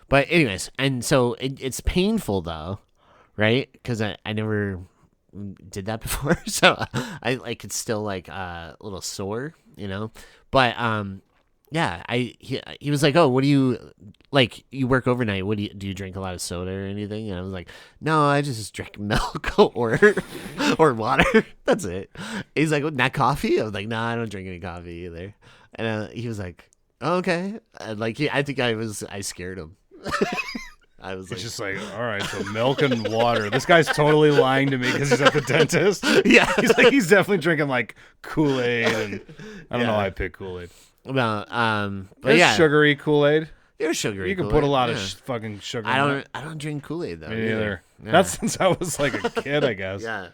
Speaker 1: But anyways, and so it's painful though, right? Because I never did that before, so I like it's still like a little sore, you know. But yeah, he was like, oh, what do you like? You work overnight. What do you drink a lot of soda or anything? And I was like, no, I just drink milk or water. That's it. He's like, not coffee. I was like, no, I don't drink any coffee either. And he was like, oh, okay. And like I think I scared him. I was like,
Speaker 2: It's just like, all right, so milk and water. This guy's totally lying to me because he's at the dentist.
Speaker 1: yeah.
Speaker 2: He's definitely drinking like Kool-Aid, and I don't know why I picked Kool-Aid.
Speaker 1: Well, but
Speaker 2: There's
Speaker 1: yeah,
Speaker 2: sugary Kool-Aid.
Speaker 1: There's sugary.
Speaker 2: You can
Speaker 1: Kool-Aid.
Speaker 2: put a lot of
Speaker 1: Yeah.
Speaker 2: fucking sugar.
Speaker 1: I
Speaker 2: in
Speaker 1: don't.
Speaker 2: it.
Speaker 1: I don't drink Kool-Aid though.
Speaker 2: Me neither.
Speaker 1: Yeah.
Speaker 2: That's since I was like a kid, I guess.
Speaker 1: Yeah.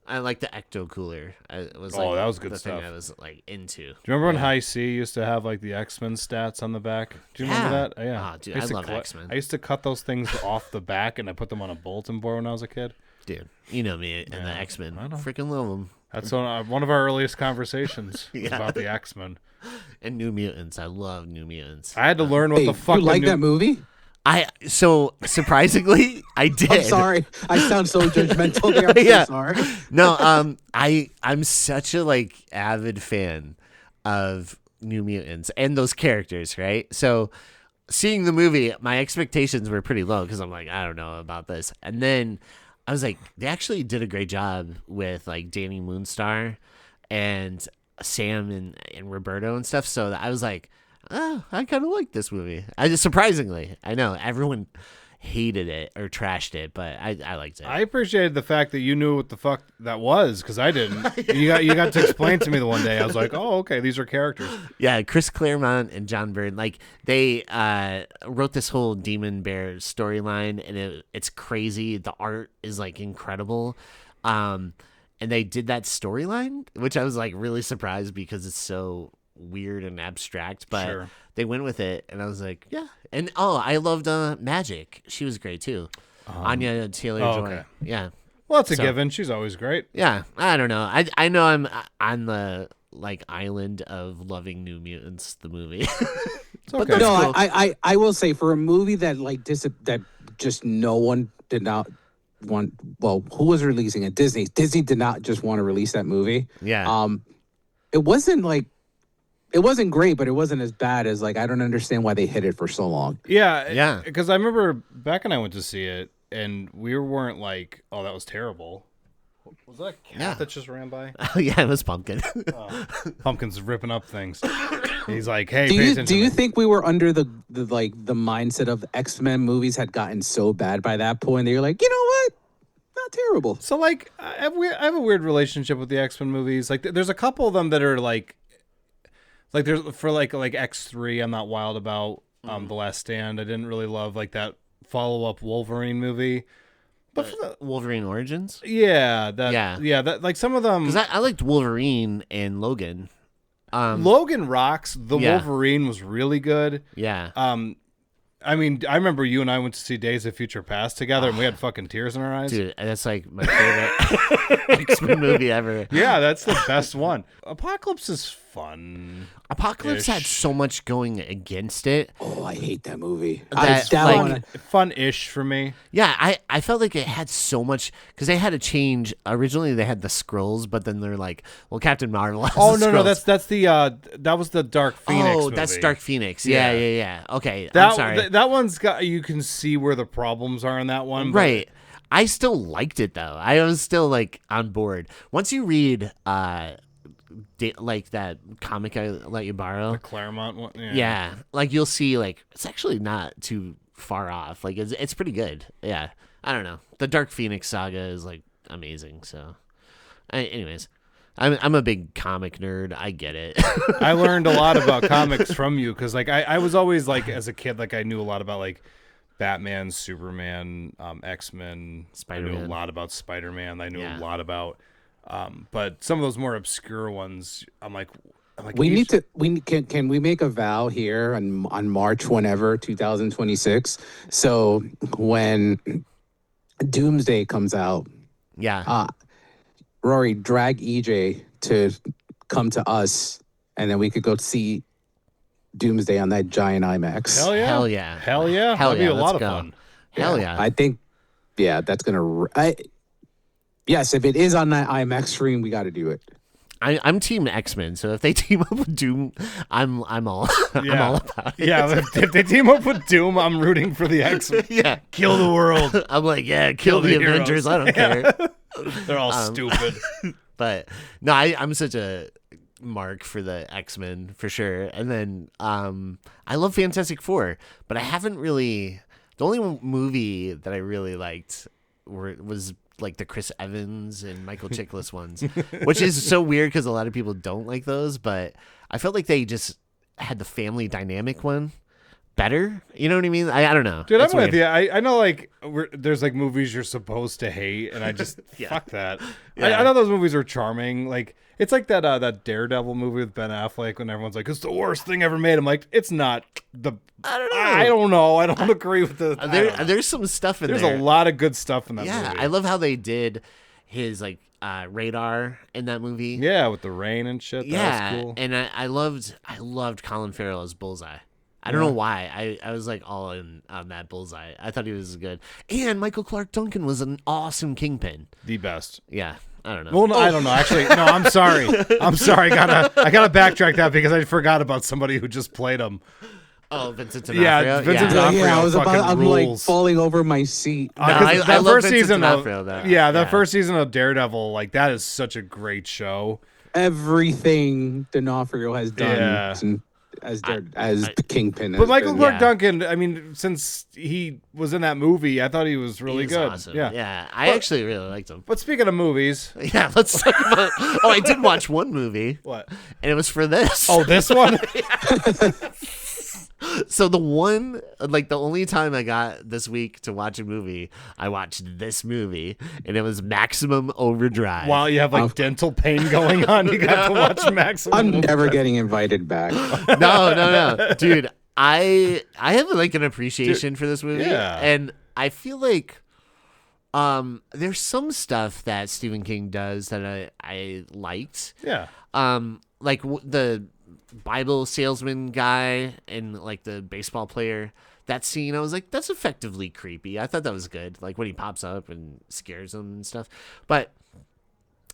Speaker 1: I like the Ecto Cooler. It was
Speaker 2: Oh,
Speaker 1: like
Speaker 2: that was good
Speaker 1: the
Speaker 2: stuff.
Speaker 1: thing I was like into.
Speaker 2: Do you remember when
Speaker 1: Yeah.
Speaker 2: High C used to have like the X-Men stats on the back? Do you remember
Speaker 1: Yeah.
Speaker 2: that? Yeah.
Speaker 1: Oh, dude,
Speaker 2: used
Speaker 1: I
Speaker 2: to
Speaker 1: love X-Men.
Speaker 2: I used to cut those things off the back and I put them on a bulletin board when I was a kid.
Speaker 1: Dude, you know me and the
Speaker 2: Yeah,
Speaker 1: X-Men.
Speaker 2: I know.
Speaker 1: Freaking love them.
Speaker 2: That's one of our earliest conversations was about the X-Men.
Speaker 1: And New Mutants. I love New Mutants.
Speaker 2: I had to learn what the fuck.
Speaker 3: You like that movie?
Speaker 1: So surprisingly, I did.
Speaker 3: I'm sorry. I sound so judgmental there. I'm
Speaker 1: Yeah.
Speaker 3: so sorry.
Speaker 1: No, I'm such a like avid fan of New Mutants and those characters, right? So seeing the movie, my expectations were pretty low because I'm like, I don't know about this. And then I was like, they actually did a great job with like Danny Moonstar and Sam and Roberto and stuff. So I was like, oh, I kind of like this movie. Surprisingly, I know everyone hated it or trashed it, but I liked it.
Speaker 2: I appreciated the fact that you knew what the fuck that was because I didn't. You got to explain to me the one day. I was like, oh, okay, these are characters.
Speaker 1: Yeah, Chris Claremont and John Byrne, like they wrote this whole Demon Bear storyline, and it's crazy. The art is like incredible, and they did that storyline, which I was like really surprised because it's so weird and abstract, but
Speaker 2: Sure.
Speaker 1: They went with it, and I was like, yeah. And I loved Magic. She was great too. Anya Taylor-Joy.
Speaker 2: Okay.
Speaker 1: Yeah.
Speaker 2: Well, that's a given. She's always great.
Speaker 1: Yeah, I don't know. I know I'm on the like island of loving New Mutants, the movie.
Speaker 2: It's
Speaker 1: But
Speaker 2: okay.
Speaker 3: No,
Speaker 1: cool.
Speaker 3: I will say for a movie that like that just no one did not want. Well, who was releasing it? Disney. Disney did not just want to release that movie.
Speaker 1: Yeah.
Speaker 3: It wasn't like. It wasn't great, but it wasn't as bad as like I don't understand why they hid it for so long.
Speaker 2: Yeah. Because I remember Beck and I went to see it, and we weren't like, oh, that was terrible. Was that a cat that just ran by?
Speaker 1: Oh yeah, it was Pumpkin.
Speaker 2: Pumpkin's ripping up things. He's like, hey,
Speaker 3: Do
Speaker 2: pay
Speaker 3: you
Speaker 2: attention.
Speaker 3: think we were under the mindset of X-Men movies had gotten so bad by that point that you're like, you know what? Not terrible.
Speaker 2: So like, I have a weird relationship with the X-Men movies. Like, there's a couple of them that are like there's for like X3. I'm not wild about The Last Stand. I didn't really love like that follow-up Wolverine movie. But for the,
Speaker 1: Wolverine Origins.
Speaker 2: yeah, that like some of them.
Speaker 1: Because I liked Wolverine and Logan.
Speaker 2: Logan rocks. The
Speaker 1: Yeah.
Speaker 2: Wolverine was really good.
Speaker 1: Yeah.
Speaker 2: I mean, I remember you and I went to see Days of Future Past together, and we had fucking tears in our eyes.
Speaker 1: Dude, that's like my favorite X-Men movie ever.
Speaker 2: Yeah, that's the best one. Apocalypse is fun.
Speaker 1: Apocalypse had so much going against it.
Speaker 3: Oh, I hate that movie.
Speaker 1: That,
Speaker 3: that
Speaker 1: like-
Speaker 3: one-
Speaker 2: Fun-ish for me.
Speaker 1: Yeah, I felt like it had so much because they had to change. Originally, they had the Skrulls, but then they're like, well, Captain Marvel. Has
Speaker 2: Oh
Speaker 1: the
Speaker 2: no,
Speaker 1: Skrulls.
Speaker 2: that's the that was the Dark Phoenix.
Speaker 1: Oh,
Speaker 2: movie.
Speaker 1: that's Dark Phoenix. Yeah.
Speaker 2: Yeah.
Speaker 1: Okay, I'm
Speaker 2: That
Speaker 1: sorry.
Speaker 2: that one's got, you can see where the problems are in that one. But
Speaker 1: Right. I still liked it though. I was still like on board. Once you read like that comic I let you borrow.
Speaker 2: The Claremont one.
Speaker 1: Yeah. Like you'll see like it's actually not too far off. Like it's pretty good. Yeah. I don't know. The Dark Phoenix saga is like amazing, so anyways, I'm a big comic nerd. I get it.
Speaker 2: I learned a lot about comics from you because like I was always like as a kid like I knew a lot about like Batman, Superman, X-Men. I knew
Speaker 1: Spider-Man.
Speaker 2: a lot about Spider-Man. I knew
Speaker 1: Yeah.
Speaker 2: a lot about but some of those more obscure ones I'm like
Speaker 3: we
Speaker 2: each-
Speaker 3: need to can we make a vow here on March whenever 2026? So when Doomsday comes out,
Speaker 1: Yeah.
Speaker 3: Rory, drag EJ to come to us, and then we could go see Doomsday on that giant IMAX.
Speaker 2: Hell yeah.
Speaker 1: Hell yeah.
Speaker 2: Hell yeah.
Speaker 1: Hell
Speaker 2: That'd
Speaker 1: yeah,
Speaker 2: be a lot
Speaker 1: let's
Speaker 2: of
Speaker 1: go.
Speaker 2: fun.
Speaker 1: Hell yeah.
Speaker 3: I think, yeah, that's gonna. Yes, if it is on that IMAX screen, we got to do it.
Speaker 1: I'm Team X-Men, so if they team up with Doom, I'm all I'm
Speaker 2: Yeah.
Speaker 1: all about it.
Speaker 2: Yeah, if they team up with Doom, I'm rooting for the X-Men.
Speaker 1: Yeah.
Speaker 2: Kill the world.
Speaker 1: I'm like, yeah, kill the
Speaker 2: heroes.
Speaker 1: Avengers. I don't care.
Speaker 2: They're all stupid.
Speaker 1: But no, I'm such a mark for the X-Men for sure. And then I love Fantastic Four, but I haven't really. The only movie that I really liked was like the Chris Evans and Michael Chiklis ones, which is so weird because a lot of people don't like those. But I felt like they just had the family dynamic one better. You know what I mean? I don't know.
Speaker 2: Dude,
Speaker 1: It's
Speaker 2: I'm with
Speaker 1: weird.
Speaker 2: you. I know, like, there's like movies you're supposed to hate, and I just fuck that.
Speaker 1: Yeah.
Speaker 2: I know those movies are charming. Like, it's like that Daredevil movie with Ben Affleck when everyone's like, "It's the worst thing ever made." I'm like, it's not.
Speaker 1: I don't know.
Speaker 2: I don't know. I don't agree with the.
Speaker 1: There's some stuff in
Speaker 2: There's
Speaker 1: there.
Speaker 2: a lot of good stuff in that
Speaker 1: Yeah,
Speaker 2: movie.
Speaker 1: I love how they did his like radar in that movie.
Speaker 2: Yeah, with the rain and shit. That was cool.
Speaker 1: And I loved Colin Farrell as Bullseye. I don't know why. I was like all in on that Bullseye. I thought he was good. And Michael Clark Duncan was an awesome Kingpin.
Speaker 2: The best.
Speaker 1: Yeah. I don't know.
Speaker 2: Well, no, I don't know. Actually, no. I'm sorry. I gotta backtrack that because I forgot about somebody who just played him.
Speaker 1: Oh, Vincent D'Onofrio.
Speaker 2: Yeah, Vincent D'Onofrio.
Speaker 3: I'm like
Speaker 2: rules.
Speaker 3: falling over my seat.
Speaker 1: I love Vincent D'Onofrio, though.
Speaker 2: The first season of Daredevil, like that is such a great show.
Speaker 3: Everything D'Onofrio has done as the Kingpin.
Speaker 2: But Michael Clark Duncan, I mean, since he was in that movie, I thought he was really good.
Speaker 1: Awesome.
Speaker 2: Yeah,
Speaker 1: yeah. I actually really liked him.
Speaker 2: But speaking of movies,
Speaker 1: yeah, let's talk about. Oh, I did watch one movie.
Speaker 2: What?
Speaker 1: And it was for this.
Speaker 2: Oh, this one.
Speaker 1: So the only time I got this week to watch a movie, I watched this movie, and it was Maximum Overdrive.
Speaker 2: While you have like dental pain going on, you got to watch Maximum.
Speaker 3: I'm never getting invited back.
Speaker 1: No, dude. I have like an appreciation for this movie, and I feel like there's some stuff that Stephen King does that I liked.
Speaker 2: Yeah.
Speaker 1: Like the Bible salesman guy and like the baseball player, that scene, I was like, that's effectively creepy. I thought that was good, like when he pops up and scares them and stuff. But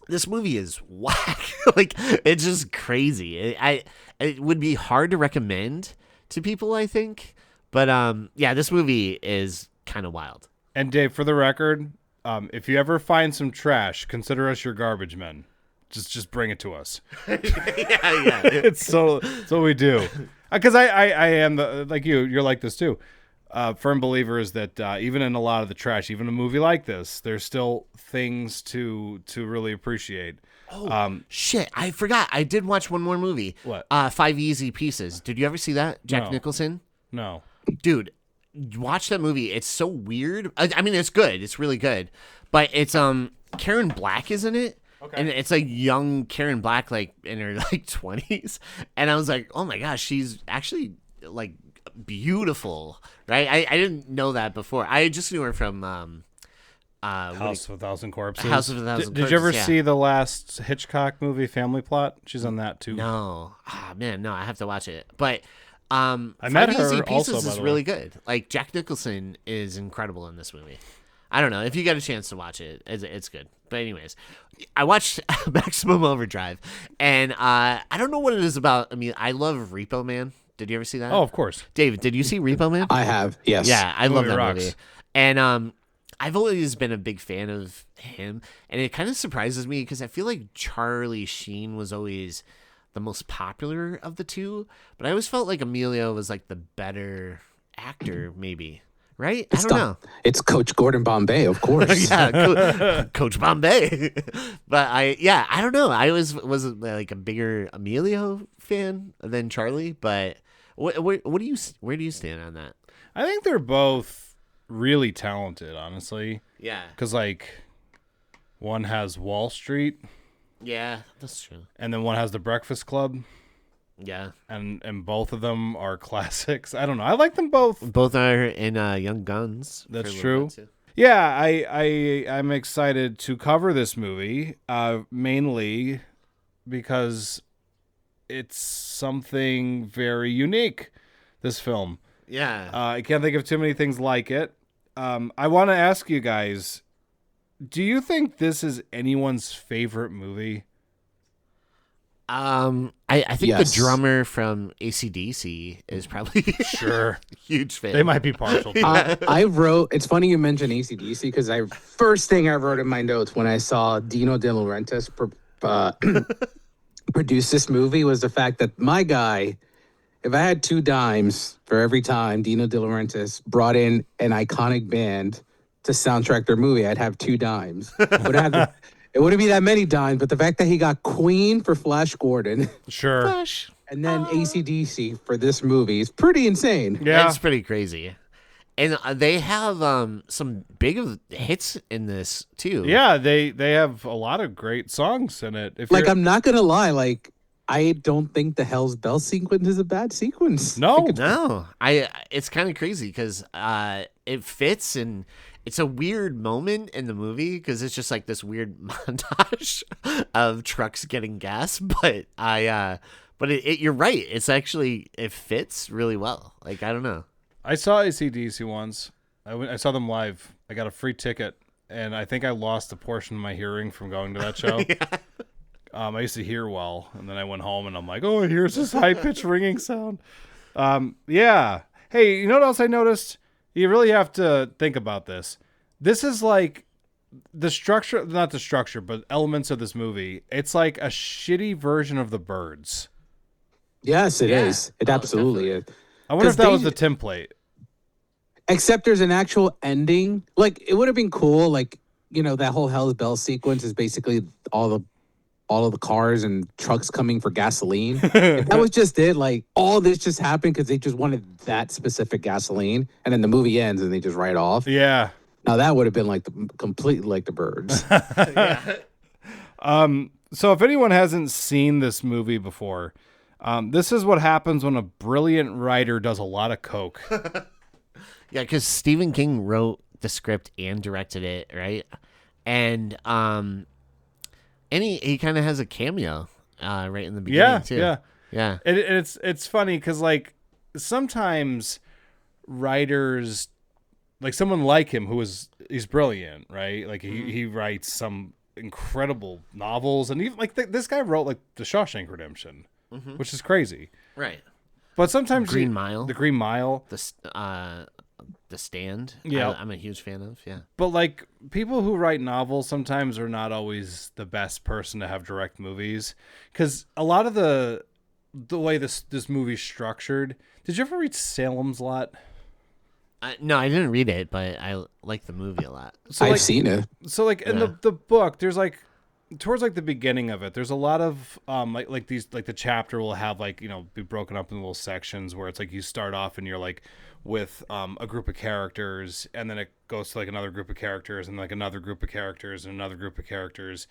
Speaker 1: this movie is whack. Like, it's just crazy. It would be hard to recommend to people, I think. But yeah, this movie is kind of wild.
Speaker 2: And Dave, for the record, if you ever find some trash, consider us your garbage men. Just bring it to us.
Speaker 1: yeah.
Speaker 2: It's what we do. Because I am like you're like this too. Firm believer is that even in a lot of the trash, even a movie like this, there's still things to really appreciate.
Speaker 1: Oh, shit. I forgot. I did watch one more movie.
Speaker 2: What?
Speaker 1: 5 Easy Pieces. Did you ever see that? Jack Nicholson?
Speaker 2: No.
Speaker 1: Dude, watch that movie. It's so weird. I mean, it's good. It's really good. But it's Karen Black is in it. Okay. And it's like young Karen Black, like in her like 20s. And I was like, oh my gosh, she's actually like beautiful, right? I didn't know that before. I just knew her from
Speaker 2: House of a Thousand Corpses.
Speaker 1: House of a Thousand Corpses.
Speaker 2: Did you ever see the last Hitchcock movie, Family Plot? She's on that too.
Speaker 1: No. Man, no, I have to watch it. But
Speaker 2: I met her
Speaker 1: Easy
Speaker 2: also,
Speaker 1: Pieces
Speaker 2: by
Speaker 1: is
Speaker 2: the
Speaker 1: really
Speaker 2: way.
Speaker 1: good. Like Jack Nicholson is incredible in this movie. I don't know if you get a chance to watch it. It's good. But anyways, I watched Maximum Overdrive, and I don't know what it is about. I mean, I love Repo Man. Did you ever see that?
Speaker 2: Oh, of course.
Speaker 1: David, did you see Repo Man?
Speaker 3: I have, yes.
Speaker 1: Yeah, I love that
Speaker 2: rocks.
Speaker 1: movie. And I've always been a big fan of him, and it kind of surprises me because I feel like Charlie Sheen was always the most popular of the two, but I always felt like Emilio was like the better actor, maybe. Right? I don't know.
Speaker 3: It's Coach Gordon Bombay, of course.
Speaker 1: Yeah, Coach Bombay. But I don't know. I always was like a bigger Emilio fan than Charlie. But what do you where do you stand on that?
Speaker 2: I think they're both really talented, honestly.
Speaker 1: Yeah.
Speaker 2: Because like one has Wall Street.
Speaker 1: Yeah, that's true.
Speaker 2: And then one has The Breakfast Club.
Speaker 1: Yeah.
Speaker 2: And both of them are classics. I don't know. I like them both.
Speaker 1: Both are in Young Guns.
Speaker 2: That's true. Yeah, I'm excited to cover this movie, mainly because it's something very unique, this film.
Speaker 1: Yeah.
Speaker 2: I can't think of too many things like it. I want to ask you guys, do you think this is anyone's favorite movie?
Speaker 1: I think
Speaker 3: Yes.
Speaker 1: the drummer from AC/DC is probably
Speaker 2: Sure.
Speaker 1: huge fan.
Speaker 2: They might be partial to it.
Speaker 3: I wrote, it's funny you mentioned AC/DC because first thing I wrote in my notes when I saw Dino De Laurentiis produce this movie was the fact that my guy, if I had 2 dimes for every time Dino De Laurentiis brought in an iconic band to soundtrack their movie, I'd have 2 dimes. It wouldn't be that many dimes, but the fact that he got Queen for Flash Gordon
Speaker 2: Sure.
Speaker 1: Flash.
Speaker 3: and then AC/DC for this movie is pretty insane.
Speaker 2: Yeah.
Speaker 1: It's pretty crazy. And they have some big hits in this too.
Speaker 2: Yeah, they have a lot of great songs in it.
Speaker 3: Like, I'm not going to lie, like, I don't think the Hell's Bell sequence is a bad sequence.
Speaker 2: No.
Speaker 1: No, it's kind of crazy because it fits and it's a weird moment in the movie because it's just like this weird montage of trucks getting gas. But you're right. It's actually it fits really well. Like I don't know.
Speaker 2: I saw AC/DC once. I saw them live. I got a free ticket, and I think I lost a portion of my hearing from going to that show.
Speaker 1: Yeah.
Speaker 2: I used to hear well, and then I went home, and I'm like, oh, here's this high-pitched ringing sound. Yeah. Hey, you know what else I noticed? You really have to think about this. This is like the structure, not the structure, but elements of this movie. It's like a shitty version of The Birds.
Speaker 3: Yes, it is. It
Speaker 1: Oh,
Speaker 3: absolutely is.
Speaker 2: I wonder if that
Speaker 3: they-
Speaker 2: was the template.
Speaker 3: Except there's an actual ending. Like it would have been cool. Like that whole Hell's Bell sequence is basically all of the cars and trucks coming for gasoline. If that was just it. Like all this just happened because they just wanted that specific gasoline, and then the movie ends and they just write off.
Speaker 2: Yeah.
Speaker 3: Now that would have been like completely like The Birds.
Speaker 2: So if anyone hasn't seen this movie before, this is what happens when a brilliant writer does a lot of coke.
Speaker 1: Yeah, because Stephen King wrote the script and directed it, right? And he kind of has a cameo right in the beginning too.
Speaker 2: Yeah. And it's funny because like sometimes writers, like someone like him he's brilliant, right? Like he writes some incredible novels, and even like this guy wrote like The Shawshank Redemption, which is crazy,
Speaker 1: Right.
Speaker 2: but sometimes
Speaker 1: The Green Mile.
Speaker 2: the Green Mile,
Speaker 1: The Stand.
Speaker 2: Yeah.
Speaker 1: I'm a huge fan of. Yeah.
Speaker 2: but like people who write novels sometimes are not always the best person to have direct movies, because a lot of the way this movie's structured. Did you ever read Salem's Lot?
Speaker 1: No, I didn't read it, but I like the movie a lot.
Speaker 2: So
Speaker 3: I've
Speaker 2: like,
Speaker 3: seen it.
Speaker 2: So like in the book, there's like towards like the beginning of it, there's a lot of like these like the chapter will have like be broken up in little sections where it's like you start off and you're like with a group of characters, and then it goes to like another group of characters and like another group of characters and another group of characters,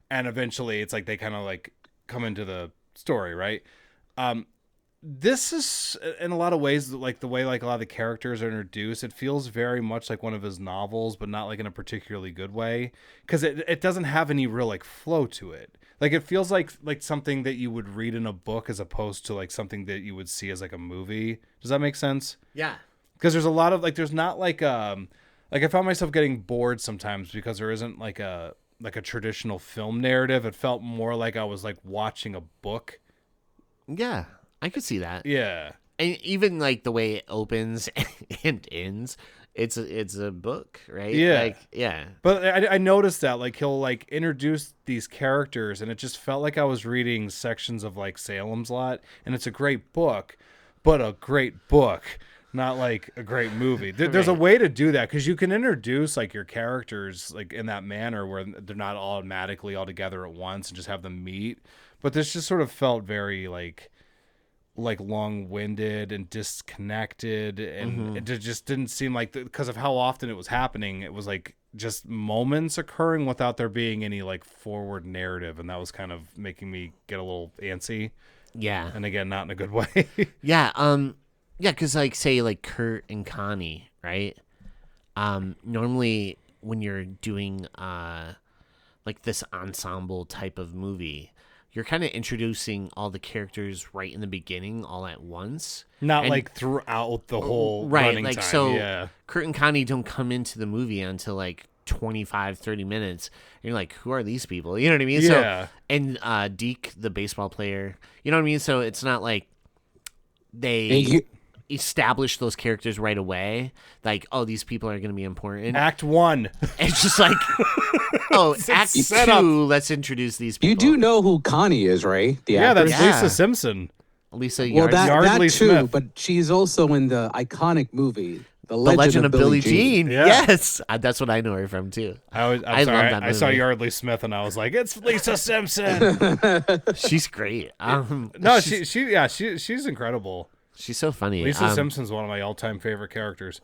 Speaker 2: and eventually it's like they kind of like come into the story, right? This is in a lot of ways like the way like a lot of the characters are introduced. It feels very much like one of his novels, but not like in a particularly good way, because it doesn't have any real like flow to it. Like it feels like something that you would read in a book as opposed to like something that you would see as like a movie. Does that make sense?
Speaker 1: Yeah.
Speaker 2: Because there's a lot of like there's not like I found myself getting bored sometimes because there isn't like a traditional film narrative. It felt more like I was like watching a book.
Speaker 1: Yeah. I could see that.
Speaker 2: Yeah.
Speaker 1: And even like the way it opens and ends, it's a book, right?
Speaker 2: Yeah.
Speaker 1: Like, yeah.
Speaker 2: But I noticed that like he'll like introduce these characters, and it just felt like I was reading sections of like Salem's Lot, and it's a great book, but a great book, not like a great movie. There's a way to do that, because you can introduce like your characters like in that manner where they're not automatically all together at once and just have them meet. But this just sort of felt very like long-winded and disconnected, and it just didn't seem like, because of how often it was happening, it was like just moments occurring without there being any like forward narrative, and that was kind of making me get a little antsy,
Speaker 1: Yeah.
Speaker 2: and again, not in a good way.
Speaker 1: Yeah. Yeah, because like say like Kurt and Connie, right? Normally when you're doing like this ensemble type of movie, you're kind of introducing all the characters right in the beginning all at once.
Speaker 2: Not
Speaker 1: And-
Speaker 2: like throughout the whole
Speaker 1: right,
Speaker 2: running
Speaker 1: like
Speaker 2: time.
Speaker 1: so
Speaker 2: Yeah.
Speaker 1: Kurt and Connie don't come into the movie until like 25-30 minutes. And you're like, who are these people? You know what I mean?
Speaker 2: Yeah.
Speaker 1: So, and Deke, the baseball player, you know what I mean? So it's not like they establish those characters right away. Like, oh, these people are going to be important.
Speaker 2: Act 1.
Speaker 1: It's just like, oh, act
Speaker 2: setup.
Speaker 1: 2, let's introduce these people.
Speaker 3: You do know who Connie is, right? The
Speaker 2: Yeah,
Speaker 3: actress?
Speaker 2: that's
Speaker 1: Yeah.
Speaker 2: Lisa Simpson.
Speaker 1: Lisa
Speaker 3: Well,
Speaker 1: Yard.
Speaker 3: that
Speaker 2: Yardley
Speaker 3: too,
Speaker 2: Smith.
Speaker 3: but she's also in the iconic movie, The
Speaker 1: The Legend of Billie
Speaker 3: Jean.
Speaker 1: Jean.
Speaker 2: Yeah.
Speaker 1: Yes. That's what I know her from, too.
Speaker 2: I'm
Speaker 1: I
Speaker 2: sorry,
Speaker 1: love that
Speaker 2: I saw
Speaker 1: movie.
Speaker 2: Yardley Smith and I was like, it's Lisa Simpson.
Speaker 1: She's great.
Speaker 2: No, she's incredible.
Speaker 1: She's so funny.
Speaker 2: Lisa Simpson's one of my all-time favorite characters.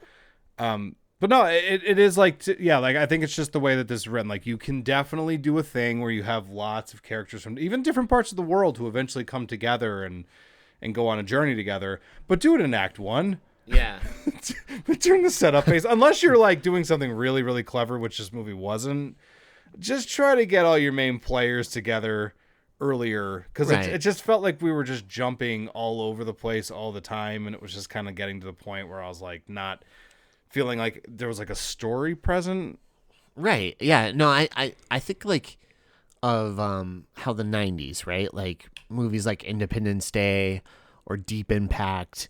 Speaker 2: But no, it is like, yeah, like I think it's just the way that this is written. Like you can definitely do a thing where you have lots of characters from even different parts of the world who eventually come together and go on a journey together, but do it in Act 1.
Speaker 1: Yeah.
Speaker 2: But during the setup phase, unless you're like doing something really, really clever, which this movie wasn't, just try to get all your main players together earlier, because it just felt like we were just jumping all over the place all the time, and it was just kind of getting to the point where I was like not feeling like there was like a story present.
Speaker 1: Right. Yeah. No, I think like of how the 90s, right? Like movies like Independence Day or Deep Impact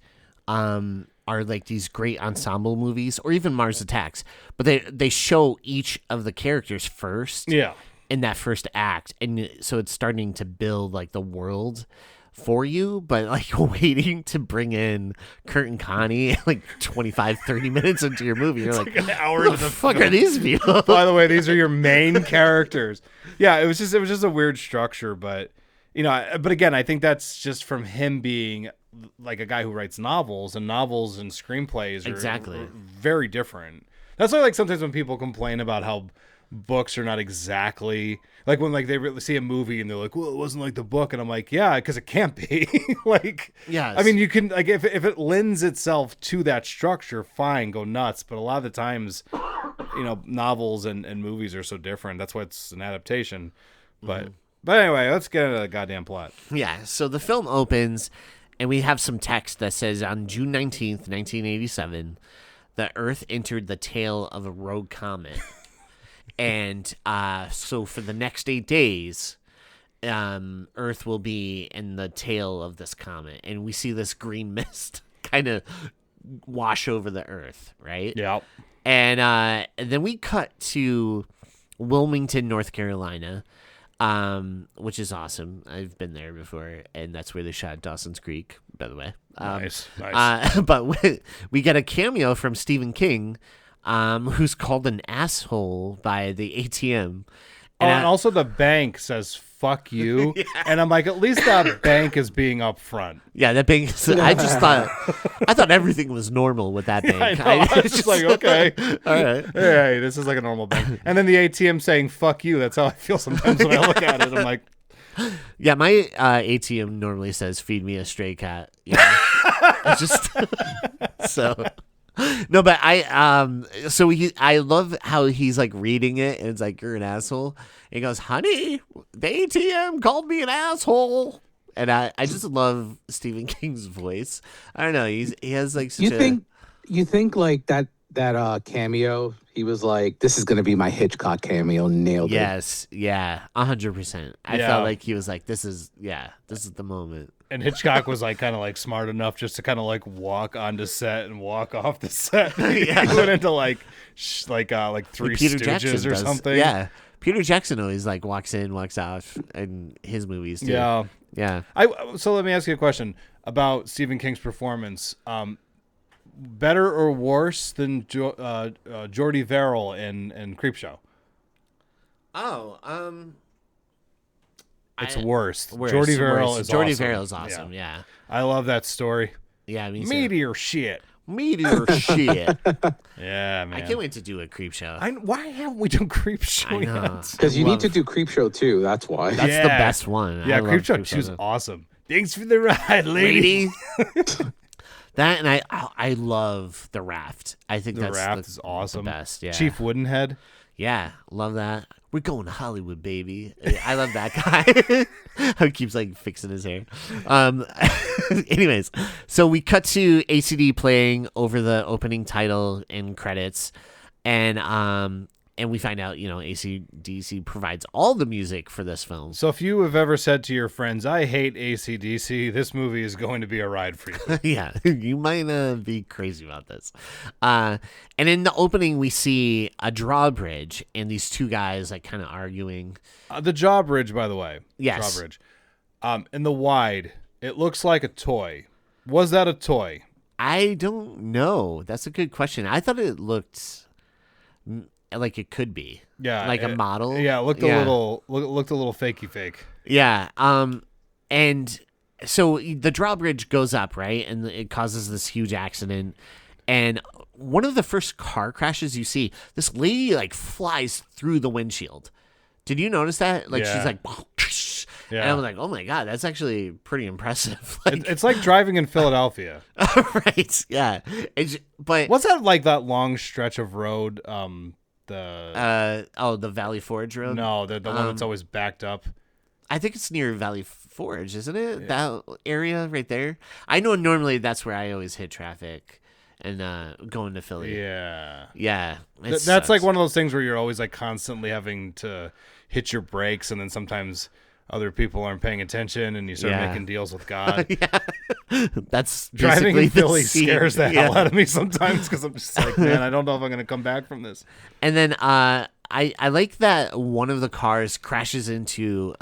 Speaker 1: are like these great ensemble movies, or even Mars Attacks, but they show each of the characters first.
Speaker 2: Yeah.
Speaker 1: In that first act, and so it's starting to build like the world for you, but like waiting to bring in Kurt and Connie like 25-30 minutes into your movie, you're like
Speaker 2: an hour
Speaker 1: who
Speaker 2: into
Speaker 1: the
Speaker 2: the
Speaker 1: fuck
Speaker 2: film.
Speaker 1: are these people?
Speaker 2: By the way, these are your main characters. Yeah, it was just a weird structure, but but again, I think that's just from him being like a guy who writes novels, and screenplays are very different. That's why, like, sometimes when people complain about how books are not exactly like when like they see a movie and they're like, well, it wasn't like the book, and I'm like, yeah, because it can't be. Like,
Speaker 1: yes.
Speaker 2: I mean, you can like if it lends itself to that structure, fine, go nuts, but a lot of the times novels and movies are so different. That's why it's an adaptation. But anyway, let's get into the goddamn plot.
Speaker 1: Yeah, so the film opens and we have some text that says on June 19th, 1987, the Earth entered the tail of a rogue comet. And so for the next 8 days, Earth will be in the tail of this comet. And we see this green mist kind of wash over the Earth, right?
Speaker 2: Yeah.
Speaker 1: And then we cut to Wilmington, North Carolina, which is awesome. I've been there before, and that's where they shot Dawson's Creek, by the way.
Speaker 2: Nice.
Speaker 1: But we get a cameo from Stephen King, who's called an asshole by the ATM.
Speaker 2: And also the bank says "fuck you," and I'm like, at least that bank is being upfront.
Speaker 1: Yeah, that bank. I thought everything was normal with that bank.
Speaker 2: I was just like, okay,
Speaker 1: all right,
Speaker 2: hey, this is like a normal bank. And then the ATM saying "fuck you." That's how I feel sometimes when I look at it. I'm like,
Speaker 1: yeah, my ATM normally says "feed me a stray cat." Yeah, just so. No, but I love how he's like reading it, and it's like, you're an asshole. And he goes, honey, the ATM called me an asshole. And I just love Stephen King's voice. I don't know. He has like such
Speaker 3: you think like that cameo, he was like, this is going to be my Hitchcock cameo, nailed it.
Speaker 1: Yes. Yeah. 100%. I felt like he was like, this is the moment.
Speaker 2: and Hitchcock was like kind of like smart enough just to kind of like walk onto set and walk off the set. He went into like Three
Speaker 1: Peter
Speaker 2: Stooges
Speaker 1: Jackson
Speaker 2: or
Speaker 1: does.
Speaker 2: something.
Speaker 1: Yeah. Peter Jackson always like walks in, walks out in his movies too.
Speaker 2: Yeah.
Speaker 1: Yeah.
Speaker 2: So let me ask you a question about Stephen King's performance. Better or worse than Jordy Verrill in Creepshow?
Speaker 1: Oh,
Speaker 2: It's worse.
Speaker 1: worse.
Speaker 2: Jordy Verrill
Speaker 1: worse.
Speaker 2: is
Speaker 1: Jordy
Speaker 2: awesome.
Speaker 1: Verrill is awesome. Yeah.
Speaker 2: I love that story.
Speaker 1: Yeah. Me too.
Speaker 2: Meteor shit.
Speaker 1: Meteor shit.
Speaker 2: Yeah, man.
Speaker 1: I can't wait to do a Creepshow.
Speaker 2: Why haven't we done Creepshow
Speaker 1: I know.
Speaker 2: yet?
Speaker 3: Because you need to do Creepshow too. That's why.
Speaker 1: That's the best one.
Speaker 2: Yeah,
Speaker 1: I love
Speaker 2: Creepshow 2's awesome. Thanks for the ride, lady.
Speaker 1: That and I love The Raft. I think
Speaker 2: The Raft is awesome.
Speaker 1: The best. Yeah.
Speaker 2: Chief Woodenhead.
Speaker 1: Yeah, love that. We're going to Hollywood, baby. I love that guy. Who keeps like fixing his hair. Anyways, so we cut to ACD playing over the opening title and credits, and we find out, AC/DC provides all the music for this film.
Speaker 2: So if you have ever said to your friends, I hate AC/DC, this movie is going to be a ride for you.
Speaker 1: Yeah, you might be crazy about this. And in the opening, we see a drawbridge and these two guys like kind of arguing.
Speaker 2: The drawbridge, by the way.
Speaker 1: Yes.
Speaker 2: Drawbridge. In the wide, it looks like a toy. Was that a toy?
Speaker 1: I don't know. That's a good question. I thought it looked like it could be.
Speaker 2: Yeah.
Speaker 1: Like a model.
Speaker 2: Yeah, it looked a little fakey fake.
Speaker 1: Yeah. And so the drawbridge goes up, right? And it causes this huge accident. And one of the first car crashes you see, this lady like flies through the windshield. Did you notice that? Like she's like, and I was like, oh my God, that's actually pretty impressive. Like,
Speaker 2: it's like driving in Philadelphia.
Speaker 1: Right? Yeah. But
Speaker 2: what's that like that long stretch of road? The
Speaker 1: Valley Forge Road.
Speaker 2: No, the one that's always backed up.
Speaker 1: I think it's near Valley Forge, isn't it? Yeah. That area right there. I know normally that's where I always hit traffic and going to Philly.
Speaker 2: Yeah.
Speaker 1: Yeah.
Speaker 2: That's like one of those things where you're always like constantly having to hit your brakes, and then sometimes other people aren't paying attention and you start making deals with God.
Speaker 1: That's
Speaker 2: driving in Philly
Speaker 1: scene.
Speaker 2: Scares the hell out of me sometimes because I'm just like, man, I don't know if I'm going to come back from this.
Speaker 1: And then I like that one of the cars crashes into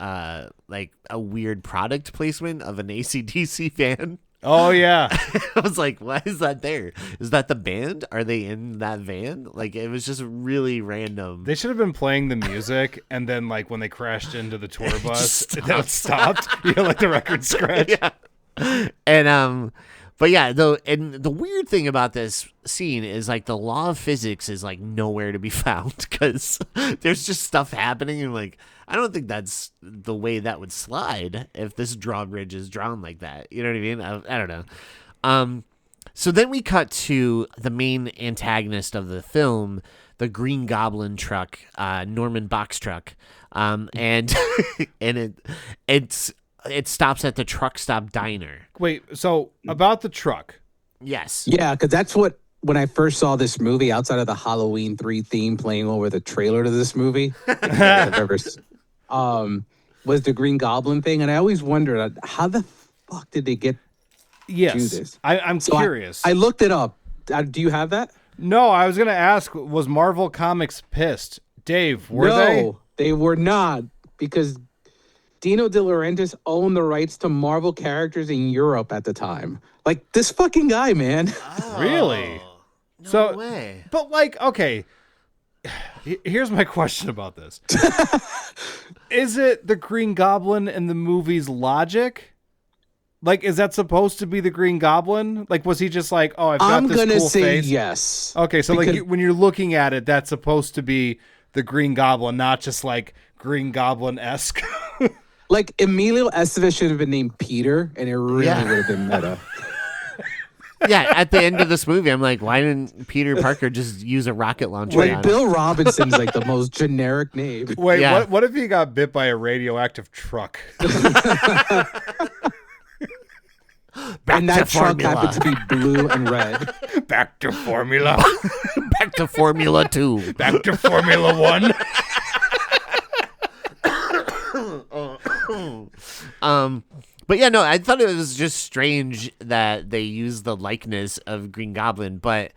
Speaker 1: like a weird product placement of an AC/DC van.
Speaker 2: Oh, yeah.
Speaker 1: I was like, why is that there? Is that the band? Are they in that van? Like, it was just really random.
Speaker 2: They should have been playing the music, and then, like, when they crashed into the tour bus, that stopped. Like the record scratch.
Speaker 1: Yeah. And, but yeah, though, and the weird thing about this scene is, like, the law of physics is, like, nowhere to be found because there's just stuff happening, and, like, I don't think that's the way that would slide if this drawbridge is drawn like that. You know what I mean? I don't know. So then we cut to the main antagonist of the film, the Green Goblin truck, Norman Box truck, and and it stops at the truck stop diner.
Speaker 2: Wait, so about the truck?
Speaker 1: Yes.
Speaker 3: Yeah, because that's what, when I first saw this movie, outside of the Halloween 3 theme playing over the trailer to this movie, I've ever, was the Green Goblin thing. And I always wondered, how the fuck did they get do this?
Speaker 2: I'm curious.
Speaker 3: I looked it up. Do you have that?
Speaker 2: No, I was going to ask, was Marvel Comics pissed? Dave, were they?
Speaker 3: No, they were not, because Dino De Laurentiis owned the rights to Marvel characters in Europe at the time. Like, this fucking guy, man.
Speaker 1: Oh,
Speaker 2: really?
Speaker 1: No way.
Speaker 2: But, like, okay, here's my question about this. Is it the Green Goblin in the movie's logic? Like, is that supposed to be the Green Goblin? Like, was he just like, oh, I've got this cool face? I'm going to say
Speaker 3: yes.
Speaker 2: Okay, so because, like, when you're looking at it, that's supposed to be the Green Goblin, not just, like, Green Goblin-esque.
Speaker 3: Like, Emilio Estevez should have been named Peter, and it really would have been meta.
Speaker 1: Yeah, at the end of this movie, I'm like, why didn't Peter Parker just use a rocket launcher?
Speaker 3: Like, Bill Robinson's like the most generic name.
Speaker 2: Wait, what if he got bit by a radioactive truck?
Speaker 3: And that truck happened to be blue and red.
Speaker 2: Back to Formula.
Speaker 1: Back to Formula 2.
Speaker 2: Back to Formula 1.
Speaker 1: But yeah, no, I thought it was just strange that they used the likeness of Green Goblin, but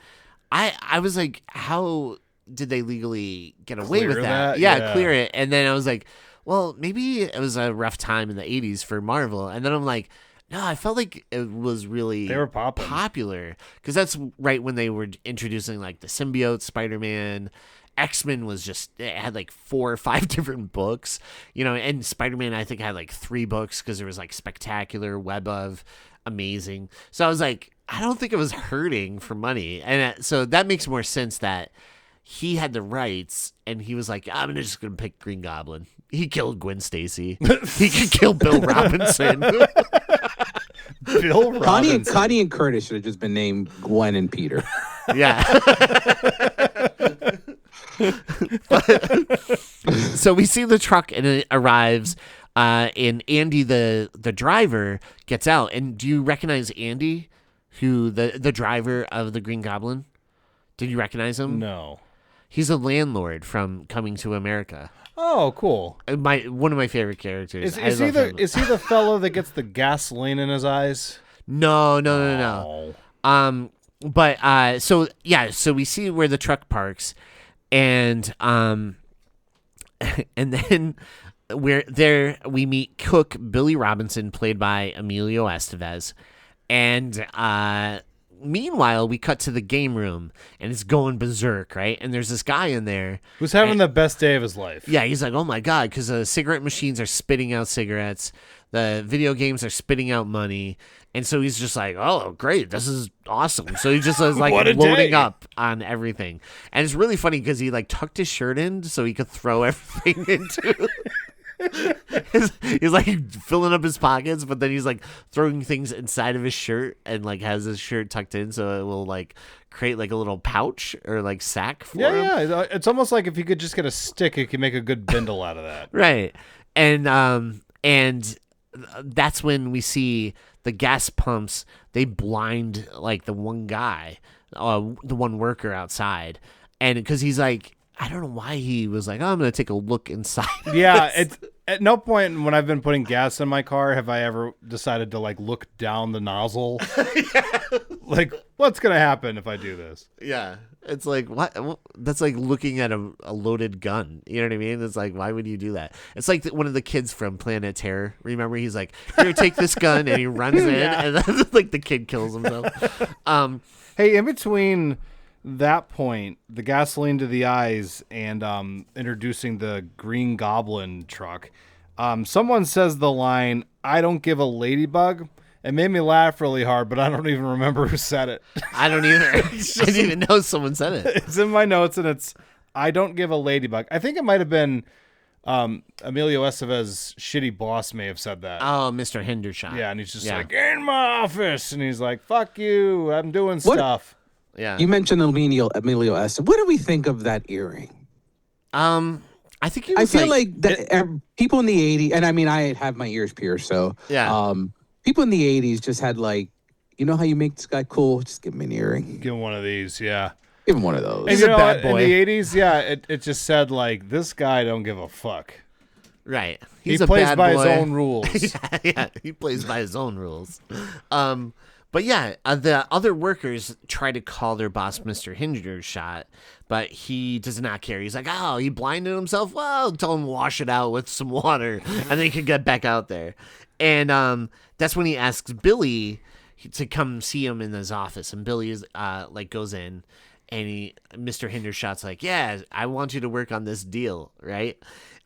Speaker 1: I was like, how did they legally get away with that? Yeah, clear it. And then I was like, well, maybe it was a rough time in the 80s for Marvel. And then I'm like, no, I felt like it was really
Speaker 2: they were
Speaker 1: popular because that's right when they were introducing like the symbiote Spider-Man. X-Men was just, it had like 4 or 5 different books, you know, and Spider-Man I think had like 3 books because there was like Spectacular, Web of, Amazing. So I was like, I don't think it was hurting for money. And so that makes more sense that he had the rights and he was like, I'm just going to pick Green Goblin. He killed Gwen Stacy. He could kill Bill Robinson.
Speaker 2: Bill Robinson.
Speaker 3: Connie and Curtis should have just been named Gwen and Peter.
Speaker 1: Yeah. So we see the truck and it arrives, and Andy, the driver, gets out. And do you recognize Andy, who the driver of the Green Goblin? Did you recognize him?
Speaker 2: No.
Speaker 1: He's a landlord from Coming to America.
Speaker 2: Oh, cool.
Speaker 1: One of my favorite characters.
Speaker 2: Is he the fellow that gets the gasoline in his eyes?
Speaker 1: No.
Speaker 2: Oh.
Speaker 1: So we see where the truck parks, and then we meet Cook Billy Robinson, played by Emilio Estevez, and meanwhile, we cut to the game room, and it's going berserk, right? And there's this guy in there
Speaker 2: Who's having the best day of his life.
Speaker 1: Yeah, he's like, oh my God, because the cigarette machines are spitting out cigarettes. The video games are spitting out money. And so he's just like, oh, great, this is awesome. So he just was like
Speaker 2: What a
Speaker 1: loading
Speaker 2: day.
Speaker 1: up on everything. And it's really funny because he like tucked his shirt in so he could throw everything into he's like filling up his pockets, but then he's like throwing things inside of his shirt and like has his shirt tucked in so it will like create like a little pouch or like sack for him.
Speaker 2: Yeah. It's almost like if you could just get a stick, he could make a good bindle out of that.
Speaker 1: Right. And that's when we see the gas pumps, they blind like the one guy, the one worker outside. And because he's like, I don't know why he was like, oh, I'm going to take a look inside.
Speaker 2: Yeah,
Speaker 1: this.
Speaker 2: it's at no point when I've been putting gas in my car have I ever decided to like look down the nozzle. Like, what's gonna happen if I do this?
Speaker 1: Yeah. It's like, what? That's like looking at a loaded gun. You know what I mean? It's like, why would you do that? It's like one of the kids from Planet Terror. Remember, he's like, here, take this gun, and he runs in, and then like the kid kills himself.
Speaker 2: Hey, in between that point, the gasoline to the eyes, and introducing the Green Goblin truck, someone says the line, "I don't give a ladybug." It made me laugh really hard, but I don't even remember who said it.
Speaker 1: I don't either. I didn't even know someone said it.
Speaker 2: It's in my notes, and it's, "I don't give a ladybug." I think it might have been Emilio Estevez's shitty boss may have said that.
Speaker 1: Oh, Mr. Hendershot.
Speaker 2: Yeah, and he's just like, "In my office," and he's like, "Fuck you, I'm doing
Speaker 3: What?
Speaker 2: stuff."
Speaker 1: Yeah.
Speaker 3: You mentioned Emilio Estevez. What do we think of that earring?
Speaker 1: I think he
Speaker 3: I
Speaker 1: was
Speaker 3: feel like that people in the 80s, and I mean, I have my ears pierced, so
Speaker 1: Yeah.
Speaker 3: people in the 80s just had like, you know how you make this guy cool? Just give him an earring.
Speaker 2: Give him one of these, yeah.
Speaker 3: Give him one of those.
Speaker 2: And
Speaker 1: He's
Speaker 2: you
Speaker 1: a
Speaker 2: know
Speaker 1: bad
Speaker 2: what?
Speaker 1: boy.
Speaker 2: In the 80s, yeah, it just said like, this guy don't give a fuck.
Speaker 1: right.
Speaker 2: He
Speaker 1: He's a
Speaker 2: plays
Speaker 1: bad
Speaker 2: by
Speaker 1: boy.
Speaker 2: his own rules.
Speaker 1: Yeah, he plays by his own rules. But yeah, the other workers try to call their boss Mr. Hendershot, but he does not care. He's like, oh, he blinded himself? Well, tell him to wash it out with some water, and then he can get back out there. And that's when he asks Billy to come see him in his office, and Billy is like goes in, and Mr. Hendershot's like, yeah, I want you to work on this deal, right?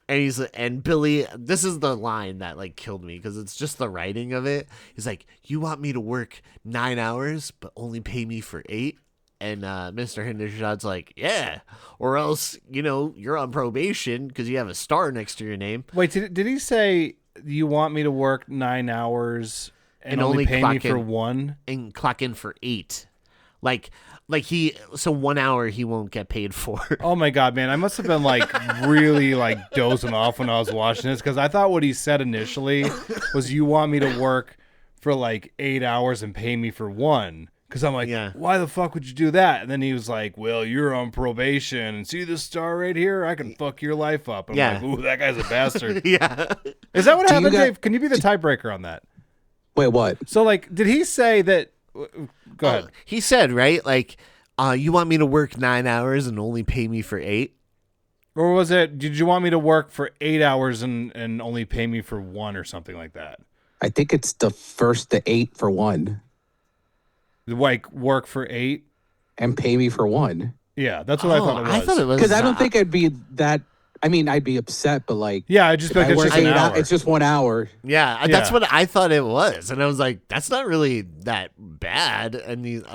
Speaker 1: And Billy, this is the line that like killed me because it's just the writing of it. He's like, you want me to work 9 hours but only pay me for 8? And Mr. Hendershot's like, yeah, or else, you're on probation because you have a star next to your name.
Speaker 2: Wait, did he say, you want me to work 9 hours and only pay me for 1?
Speaker 1: And clock in for 8. So 1 hour he won't get paid for.
Speaker 2: Oh my God, man. I must have been like really like dozing off when I was watching this because I thought what he said initially was, you want me to work for like 8 hours and pay me for 1. Because I'm like, why the fuck would you do that? And then he was like, well, you're on probation. And see this star right here? I can fuck your life up. I'm like, ooh, that guy's a bastard.
Speaker 1: Yeah.
Speaker 2: Is that what happened, Dave? Can you be the tiebreaker on that?
Speaker 3: Wait, what?
Speaker 2: So, like, did he say that? Go ahead.
Speaker 1: He said, right? Like, you want me to work 9 hours and only pay me for 8?
Speaker 2: Or was it, did you want me to work for 8 hours and only pay me for 1 or something like that?
Speaker 3: I think it's the 8 for 1
Speaker 2: Like, work for 8?
Speaker 3: and pay me for 1.
Speaker 2: Yeah, that's what I thought it was.
Speaker 1: I thought it was.
Speaker 3: Because I don't think I'd be that. I mean, I'd be upset, but like,
Speaker 2: Yeah, I just
Speaker 3: if
Speaker 2: like
Speaker 3: I
Speaker 2: it's
Speaker 3: work
Speaker 2: just an
Speaker 3: 8
Speaker 2: hour.
Speaker 3: it's just 1 hour.
Speaker 1: Yeah, that's
Speaker 2: Yeah.
Speaker 1: what I thought it was, and I was like, "That's not really that bad."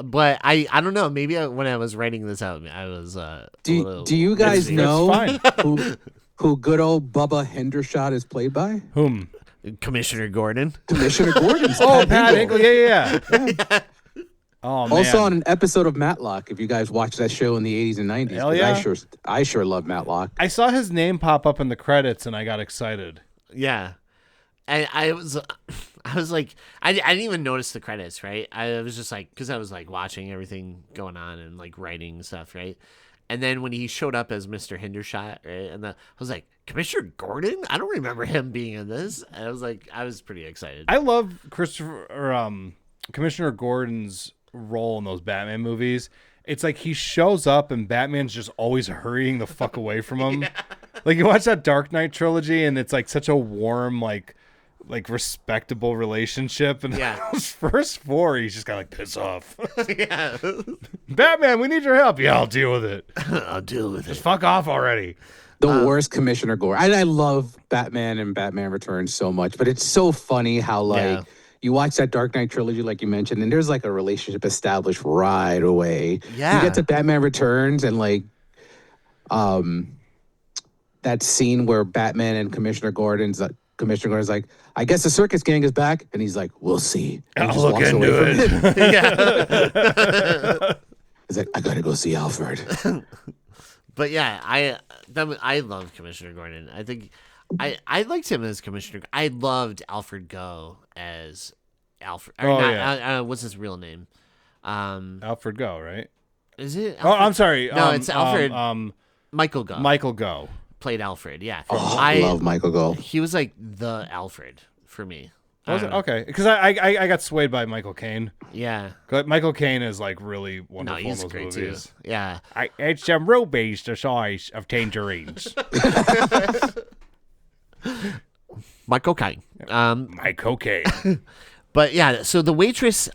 Speaker 1: But I don't know. Maybe when I was writing this out, I was.
Speaker 3: Do you guys know
Speaker 2: fine.
Speaker 3: who good old Bubba Hendershot is played by?
Speaker 2: Whom?
Speaker 1: Commissioner Gordon.
Speaker 3: Commissioner Gordon's
Speaker 2: Oh, Pat
Speaker 3: Hinkle.
Speaker 2: Hinkle. Yeah. Oh, man.
Speaker 3: Also on an episode of Matlock, if you guys watched that show in the 80s and 90s.
Speaker 2: Hell
Speaker 3: 'cause
Speaker 2: yeah.
Speaker 3: I sure love Matlock.
Speaker 2: I saw his name pop up in the credits and I got excited.
Speaker 1: Yeah, and I was like, I didn't even notice the credits, right? I was just like, because I was like watching everything going on and like writing stuff, right? And then when he showed up as Mr. Hendershot, right? And I was like, Commissioner Gordon? I don't remember him being in this. And I was like, I was pretty excited.
Speaker 2: I love Commissioner Gordon's role in those Batman movies. It's like he shows up and Batman's just always hurrying the fuck away from him. Like, you watch that Dark Knight trilogy and it's like such a warm, like like respectable relationship, and
Speaker 1: Yeah.
Speaker 2: those first 4, he's just got like piss off.
Speaker 1: Yeah.
Speaker 2: Batman, we need your help. Yeah, I'll deal with it.
Speaker 1: I'll deal with
Speaker 2: Just
Speaker 1: it.
Speaker 2: fuck off already.
Speaker 3: The worst Commissioner Gordon. I love Batman and Batman Returns so much, but it's so funny how
Speaker 1: Yeah.
Speaker 3: you watch that Dark Knight trilogy, like you mentioned, and there's like a relationship established right away.
Speaker 1: Yeah.
Speaker 3: You get to Batman Returns and that scene where Batman and Commissioner Gordon's like, I guess the circus gang is back, and he's like, we'll see. And he
Speaker 2: I'll
Speaker 3: just
Speaker 2: look
Speaker 3: walks away
Speaker 2: into
Speaker 3: from
Speaker 2: it.
Speaker 1: Yeah.
Speaker 3: He's like, I gotta go see Alfred.
Speaker 1: But yeah, I love Commissioner Gordon. I think I liked him as Commissioner. I loved Alfred Go as Alfred. Or
Speaker 2: Oh,
Speaker 1: not,
Speaker 2: yeah.
Speaker 1: what's his real name?
Speaker 2: Alfred Go, right?
Speaker 1: Is it?
Speaker 2: Oh, I'm sorry.
Speaker 1: No, it's Alfred.
Speaker 2: Michael
Speaker 1: Michael Go
Speaker 2: Go.
Speaker 1: played Alfred. Yeah.
Speaker 3: Oh, I love Michael Gold.
Speaker 1: He was like the Alfred for me.
Speaker 2: Was it? Okay, because I got swayed by Michael Caine.
Speaker 1: Yeah.
Speaker 2: Michael Caine is like really
Speaker 1: No,
Speaker 2: wonderful in
Speaker 1: he's
Speaker 2: those
Speaker 1: great
Speaker 2: movies.
Speaker 1: too. Yeah.
Speaker 2: I ate some rubies the size of tangerines.
Speaker 1: Michael Caine.
Speaker 2: Michael Caine.
Speaker 1: But yeah, so the waitress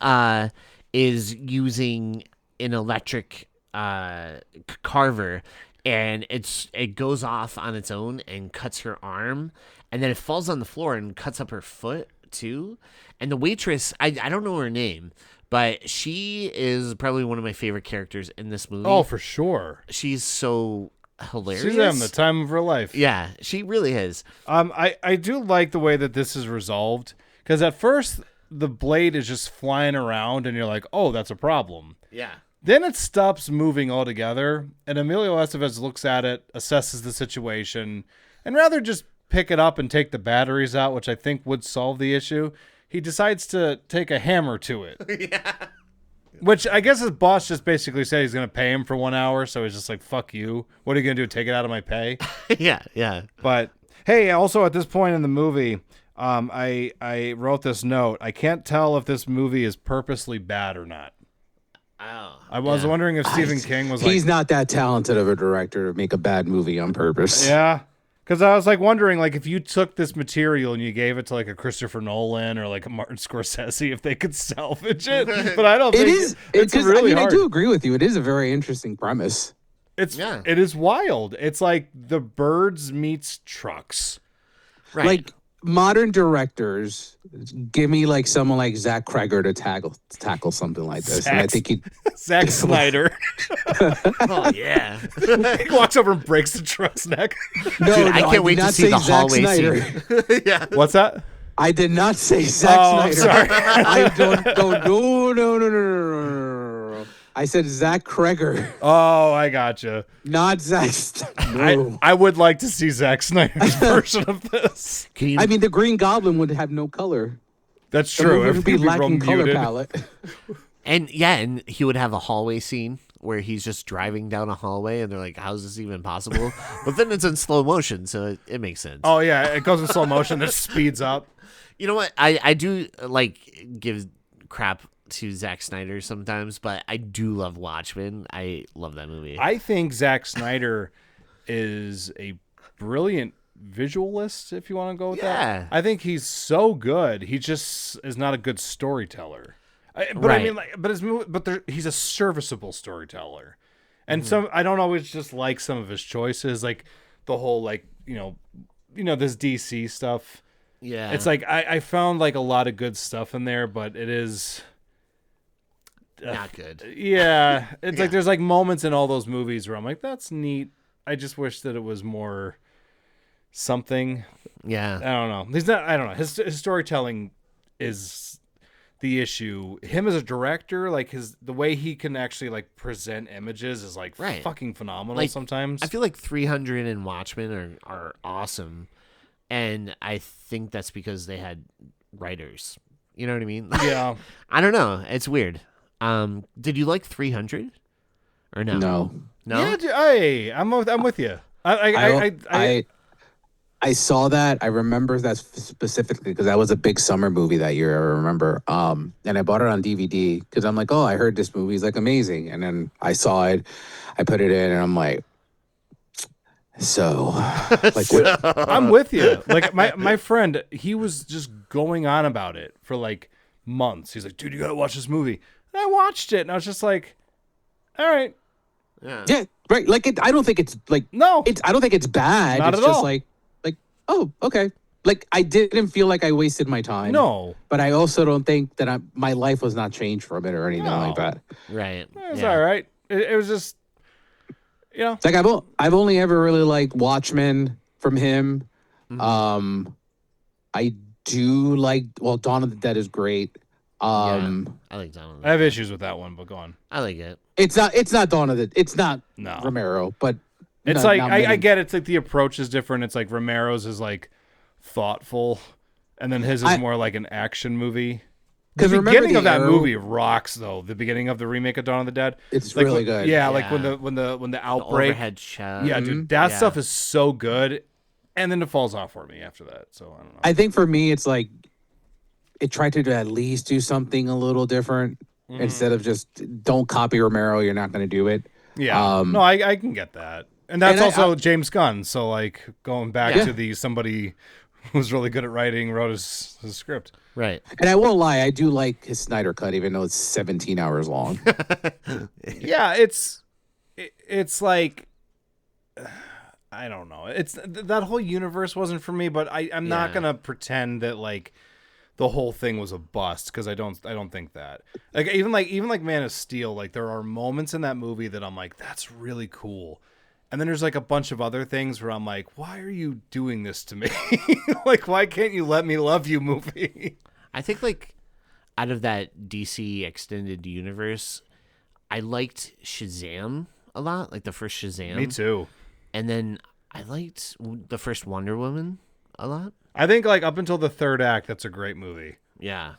Speaker 1: is using an electric carver, and it goes off on its own and cuts her arm, and then it falls on the floor and cuts up her foot too. And the waitress, I don't know her name, but she is probably one of my favorite characters in this movie.
Speaker 2: Oh, for sure.
Speaker 1: She's so hilarious.
Speaker 2: She's having the time of her life.
Speaker 1: Yeah, she really is.
Speaker 2: I do like the way that this is resolved, because at first the blade is just flying around and you're like, oh, that's a problem.
Speaker 1: Yeah.
Speaker 2: Then it stops moving altogether, and Emilio Estevez looks at it, assesses the situation, and rather just pick it up and take the batteries out, which I think would solve the issue, he decides to take a hammer to it.
Speaker 1: Yeah.
Speaker 2: Which I guess his boss just basically said he's going to pay him for 1 hour, so he's just like, fuck you. What are you going to do, take it out of my pay?
Speaker 1: Yeah, yeah.
Speaker 2: But, hey, also at this point in the movie, I wrote this note. I can't tell if this movie is purposely bad or not.
Speaker 1: Oh.
Speaker 2: I was wondering if Stephen King was like...
Speaker 3: He's not that talented of a director to make a bad movie on purpose.
Speaker 2: Yeah. Because I was like wondering, like, if you took this material and you gave it to like a Christopher Nolan or like a Martin Scorsese, if they could salvage it. But I don't
Speaker 3: It
Speaker 2: think
Speaker 3: is.
Speaker 2: it's really hard.
Speaker 3: I do agree with you. It is a very interesting premise.
Speaker 2: It is wild. It's like The Birds meets trucks.
Speaker 1: Right.
Speaker 3: Like modern directors, give me like someone like Zach Kreger to tackle something like this, and I think he.
Speaker 2: Zack Snyder.
Speaker 1: Oh yeah.
Speaker 2: He walks over and breaks the truck's neck.
Speaker 3: No,
Speaker 1: Dude,
Speaker 3: no,
Speaker 1: I can't
Speaker 3: did
Speaker 1: wait to
Speaker 3: not
Speaker 1: see
Speaker 3: say
Speaker 1: the
Speaker 3: Zack
Speaker 1: hallway
Speaker 3: Snyder.
Speaker 1: scene. Yeah.
Speaker 2: What's that?
Speaker 3: I did not say Zack
Speaker 2: I'm
Speaker 3: Snyder.
Speaker 2: sorry.
Speaker 3: I don't. No. I said Zach Kreger,
Speaker 2: Oh, I gotcha.
Speaker 3: not Zack. No.
Speaker 2: I would like to see Zack Snyder's version of this.
Speaker 1: Can you,
Speaker 3: I mean, the Green Goblin would have no color.
Speaker 2: That's
Speaker 3: The
Speaker 2: true.
Speaker 3: movie would be
Speaker 2: Everything
Speaker 3: lacking
Speaker 2: would be
Speaker 3: color
Speaker 2: muted.
Speaker 3: palette.
Speaker 1: and he would have a hallway scene where he's just driving down a hallway, and they're like, "How is this even possible?" But then it's in slow motion, so it makes sense.
Speaker 2: Oh yeah, it goes in slow motion. It speeds up.
Speaker 1: You know what? I do like give crap to Zack Snyder sometimes, but I do love Watchmen. I love that movie.
Speaker 2: I think Zack Snyder is a brilliant visualist, if you want to go with
Speaker 1: Yeah.
Speaker 2: that. I think he's so good. He just is not a good storyteller. I
Speaker 1: Right.
Speaker 2: mean, like, he's a serviceable storyteller. And
Speaker 1: Mm-hmm.
Speaker 2: I don't always just like some of his choices, like the whole like this DC stuff.
Speaker 1: yeah,
Speaker 2: It's like I found like a lot of good stuff in there, but it is.
Speaker 1: not good.
Speaker 2: Yeah, it's like there's like moments in all those movies where I'm like, that's neat. I just wish that it was more something.
Speaker 1: Yeah,
Speaker 2: I don't know. He's not. I don't know. His storytelling is the issue. Him as a director, like the way he can actually like present images is like
Speaker 1: Right.
Speaker 2: fucking phenomenal.
Speaker 1: Like,
Speaker 2: sometimes
Speaker 1: I feel like 300 and Watchmen are awesome, and I think that's because they had writers. You know what I mean?
Speaker 2: yeah.
Speaker 1: I don't know. It's weird. Did you like 300 or no?
Speaker 3: No.
Speaker 1: No.
Speaker 2: Yeah, hey, I'm with you.
Speaker 3: I saw that. I remember that specifically because that was a big summer movie that year. I remember. And I bought it on DVD because I'm like, oh, I heard this movie is like amazing. And then I saw it. I put it in, and I'm like, So, like, what,
Speaker 2: I'm with you. Like my friend, he was just going on about it for like months. He's like, dude, you gotta watch this movie. And I watched it, and I was just like, all right,
Speaker 3: yeah, right. Like, I don't think it's like,
Speaker 2: no,
Speaker 3: I don't think it's bad.
Speaker 2: Not
Speaker 3: It's
Speaker 2: at
Speaker 3: just
Speaker 2: all.
Speaker 3: like, oh, okay. Like, I didn't feel like I wasted my time.
Speaker 2: no,
Speaker 3: But I also don't think that my life was not changed from it or anything like
Speaker 2: No.
Speaker 3: that.
Speaker 1: Right.
Speaker 2: it was all right. It was just, you know,
Speaker 3: It's like I've only ever really liked Watchmen from him. I do like Dawn of the Dead is great.
Speaker 1: I like Donald.
Speaker 2: I have issues with that one, but go on.
Speaker 1: I like it.
Speaker 3: It's not Dawn of the it's not
Speaker 2: No.
Speaker 3: Romero, but
Speaker 2: It's
Speaker 3: not-
Speaker 2: like
Speaker 3: not
Speaker 2: I
Speaker 3: many-
Speaker 2: get it's like the approach is different. It's like Romero's is like thoughtful, and then his is more like an action movie. The
Speaker 3: 'Cause remember
Speaker 2: beginning
Speaker 3: the
Speaker 2: of that
Speaker 3: arrow-
Speaker 2: movie rocks though. The beginning of the remake of Dawn of the Dead,
Speaker 3: It's
Speaker 2: like,
Speaker 3: really good.
Speaker 2: Yeah, like when
Speaker 1: Yeah.
Speaker 2: the outbreak.
Speaker 1: Overhead shot.
Speaker 2: Yeah, dude, that
Speaker 1: Yeah.
Speaker 2: stuff is so good, and then it falls off for me after that. So I don't know.
Speaker 3: I think for me it's like it tried to at least do something a little different instead of just don't copy Romero, you're not going to do it.
Speaker 2: Yeah, no, I can get that, and that's
Speaker 3: And
Speaker 2: also James Gunn. So like going back
Speaker 1: Yeah.
Speaker 2: to the somebody who's really good at writing wrote his script.
Speaker 1: Right.
Speaker 3: And I won't lie, I do like his Snyder cut even though it's 17 hours long.
Speaker 2: Yeah, it's like I don't know. It's that whole universe wasn't for me, but I'm not
Speaker 1: Yeah.
Speaker 2: gonna pretend that like the whole thing was a bust because I don't think that. Like even like Man of Steel, like there are moments in that movie that I'm like that's really cool. And then there's like a bunch of other things where I'm like, why are you doing this to me? Like, why can't you let me love you movie?
Speaker 1: I think like out of that DC extended universe, I liked Shazam a lot, like the first Shazam.
Speaker 2: Me too.
Speaker 1: And then I liked the first Wonder Woman a lot.
Speaker 2: I think like up until the third act, that's a great movie.
Speaker 1: Yeah.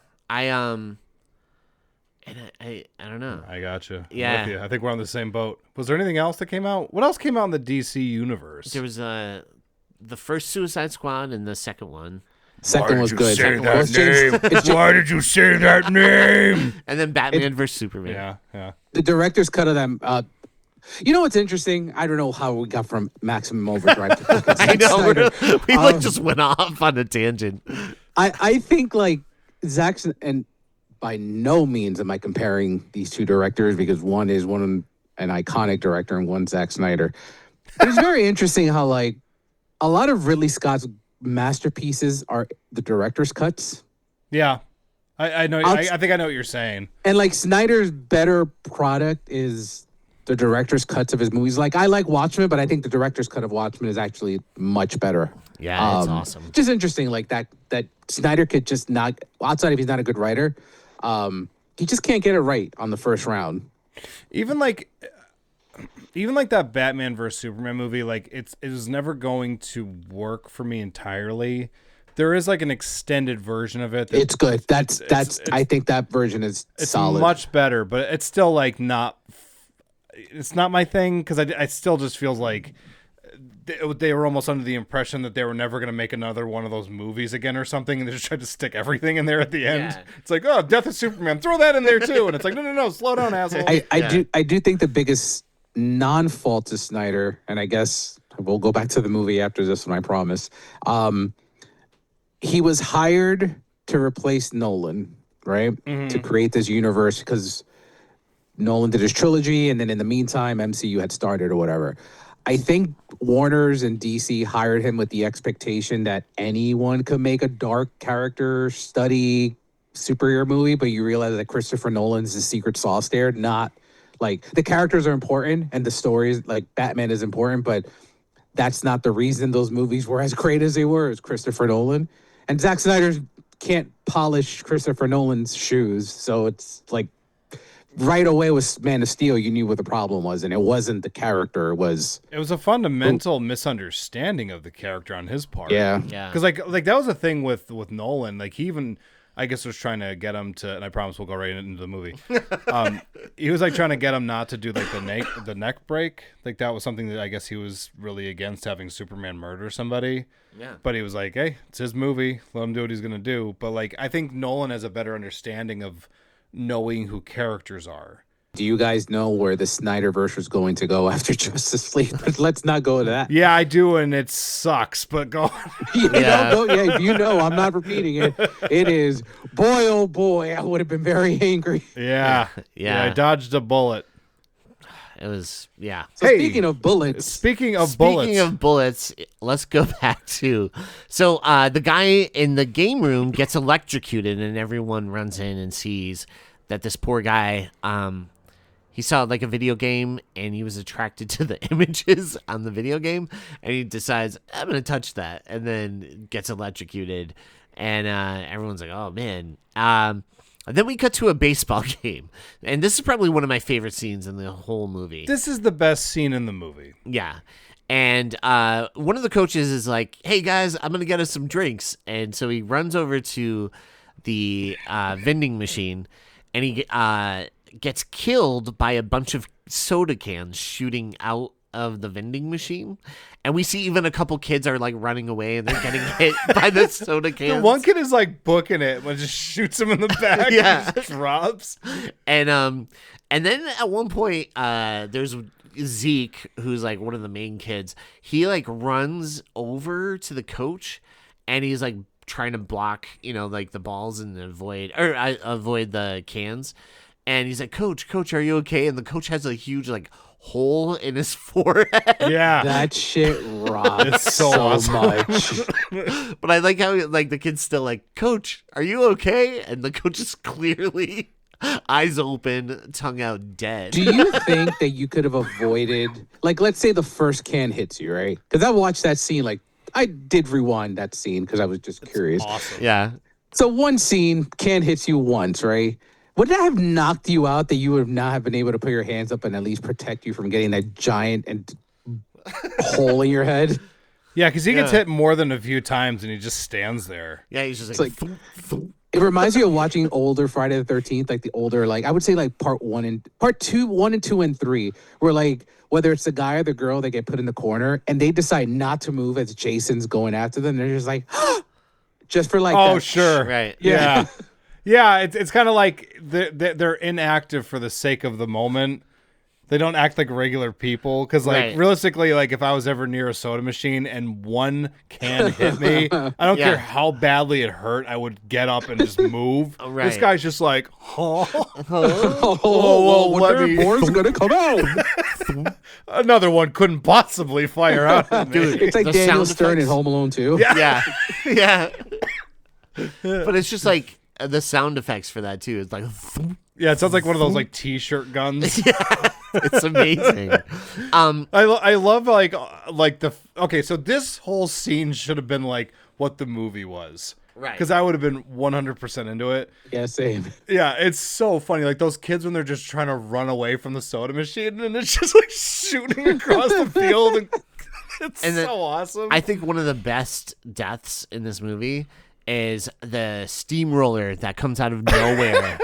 Speaker 1: And I don't know.
Speaker 2: I gotcha. I'm
Speaker 1: Yeah.
Speaker 2: with you. I think we're on the same boat. Was there anything else that came out? What else came out in the DC universe?
Speaker 1: There was the first Suicide Squad and the second one.
Speaker 3: Second was good. Second
Speaker 2: that
Speaker 3: was James-
Speaker 2: Why did you say that name?
Speaker 1: And then Batman vs Superman.
Speaker 2: Yeah.
Speaker 3: the director's cut of them. You know what's interesting? I don't know how we got from Maximum Overdrive to fucking
Speaker 1: I
Speaker 3: Zack
Speaker 1: know.
Speaker 3: Snyder.
Speaker 1: We like just went off on a tangent.
Speaker 3: I think like Zack's, and by no means am I comparing these two directors because one is an iconic director and one's Zack Snyder. But it's very interesting how like a lot of Ridley Scott's masterpieces are the director's cuts.
Speaker 2: Yeah. I know. I think I know what you're saying.
Speaker 3: And like Snyder's better product is the director's cuts of his movies. Like I like Watchmen, but I think the director's cut of Watchmen is actually much better.
Speaker 1: Yeah, it's awesome.
Speaker 3: Just interesting, like that Snyder could just not, outside if he's not a good writer, he just can't get it right on the first round.
Speaker 2: Even like that Batman vs Superman movie, like it was never going to work for me entirely. There is like an extended version of it.
Speaker 3: It's good. That's I think that version is
Speaker 2: it's
Speaker 3: solid.
Speaker 2: much better, but it's still like not. It's not my thing because I still just feels like they were almost under the impression that they were never going to make another one of those movies again or something, and they just tried to stick everything in there at the end.
Speaker 1: Yeah.
Speaker 2: It's like, oh, Death of Superman, throw that in there too, and it's like, no, slow down, asshole.
Speaker 3: I do think the biggest non-fault to Snyder, and I guess we'll go back to the movie after this one, I promise. He was hired to replace Nolan, right? To create this universe because Nolan did his trilogy, and then in the meantime, MCU had started or whatever. I think Warner's and DC hired him with the expectation that anyone could make a dark character study superhero movie, but you realize that Christopher Nolan's the secret sauce there. Not like the characters are important and the stories, like Batman is important, but that's not the reason those movies were as great as they were. It's Christopher Nolan, and Zack Snyder can't polish Christopher Nolan's shoes, so it's like. Right away with Man of Steel, you knew what the problem was, and it wasn't the character. It was
Speaker 2: a fundamental misunderstanding of the character on his part.
Speaker 1: Yeah.
Speaker 2: Because like that was a thing with Nolan. Like he even, I guess, was trying to get him to, and I promise we'll go right into the movie. He was like trying to get him not to do like the neck break. Like that was something that I guess he was really against, having Superman murder somebody.
Speaker 1: Yeah.
Speaker 2: But he was like, hey, it's his movie. Let him do what he's gonna do. But like I think Nolan has a better understanding of knowing who characters are.
Speaker 3: Do you guys know where the Snyderverse was going to go after Justice League? But let's not go to that.
Speaker 2: Yeah, I do, and it sucks. But go on.
Speaker 3: If you know, I'm not repeating it. It is, boy, oh boy, I would have been very angry.
Speaker 2: Yeah. I dodged a bullet.
Speaker 1: It was, yeah.
Speaker 3: So speaking of bullets.
Speaker 2: Speaking of bullets,
Speaker 1: let's go back to, so the guy in the game room gets electrocuted and everyone runs in and sees that this poor guy, he saw like a video game and he was attracted to the images on the video game and he decides, I'm going to touch that, and then gets electrocuted and everyone's like, oh man. Then we cut to a baseball game, and this is probably one of my favorite scenes in the whole movie.
Speaker 2: This is the best scene in the movie.
Speaker 1: Yeah. And one of the coaches is like, hey, guys, I'm going to get us some drinks. And so he runs over to the vending machine, and he gets killed by a bunch of soda cans shooting out of the vending machine. And we see even a couple kids are like running away and they're getting hit by the soda cans.
Speaker 2: The one kid is like booking it, but just shoots him in the back.
Speaker 1: Yeah.
Speaker 2: And just drops.
Speaker 1: And then at one point, there's Zeke, who's like one of the main kids. He like runs over to the coach and he's like trying to block, like the balls and avoid the cans. And he's like, Coach, are you okay? And the coach has a huge like hole in his forehead.
Speaker 2: Yeah.
Speaker 3: That shit rocks.
Speaker 2: It's so awesome.
Speaker 3: much.
Speaker 1: But I like how like the kid's still like, Coach, are you okay? And the coach is clearly eyes open, tongue out, dead.
Speaker 3: Do you think that you could have avoided, like, let's say the first can hits you, right? Because I watched that scene, like, I did rewind that scene because I was just curious.
Speaker 2: Awesome.
Speaker 1: Yeah.
Speaker 3: So one scene, can hits you once, right? Would that have knocked you out that you would not have been able to put your hands up and at least protect you from getting that giant and hole in your head?
Speaker 2: Yeah, because he gets hit more than a few times and he just stands there.
Speaker 1: Yeah, he's just
Speaker 3: like
Speaker 1: thump, thump.
Speaker 3: It reminds me of watching older Friday the 13th, like the older, like I would say like part 1 and 2 and 3, where like whether it's the guy or the girl, they get put in the corner and they decide not to move as Jason's going after them. They're just like, just for like,
Speaker 2: oh,
Speaker 3: that.
Speaker 2: sure.
Speaker 1: Right.
Speaker 2: Yeah. Yeah, it's kind of like they're inactive for the sake of the moment. They don't act like regular people because, like, realistically, like if I was ever near a soda machine and one can hit me, I don't care how badly it hurt. I would get up and just move.
Speaker 1: Right.
Speaker 2: This guy's just like,
Speaker 3: more's gonna come out.
Speaker 2: Another one couldn't possibly fire out. At me.
Speaker 1: Dude,
Speaker 3: It's like
Speaker 1: the
Speaker 3: Daniel
Speaker 1: sound
Speaker 3: Stern in
Speaker 1: effects.
Speaker 3: Home Alone 2.
Speaker 1: Yeah. Yeah. But it's just like the sound effects for that too. It's like,
Speaker 2: Yeah, it sounds like one of those like T-shirt guns.
Speaker 1: it's amazing.
Speaker 2: I love like the okay. So this whole scene should have been like what the movie was,
Speaker 1: Right.
Speaker 2: Because I would have been 100% into it.
Speaker 3: Yeah, same.
Speaker 2: Yeah, it's so funny. Like those kids when they're just trying to run away from the soda machine and it's just like shooting across the field. And it's
Speaker 1: And then
Speaker 2: so awesome.
Speaker 1: I think one of the best deaths in this movie is the steamroller that comes out of nowhere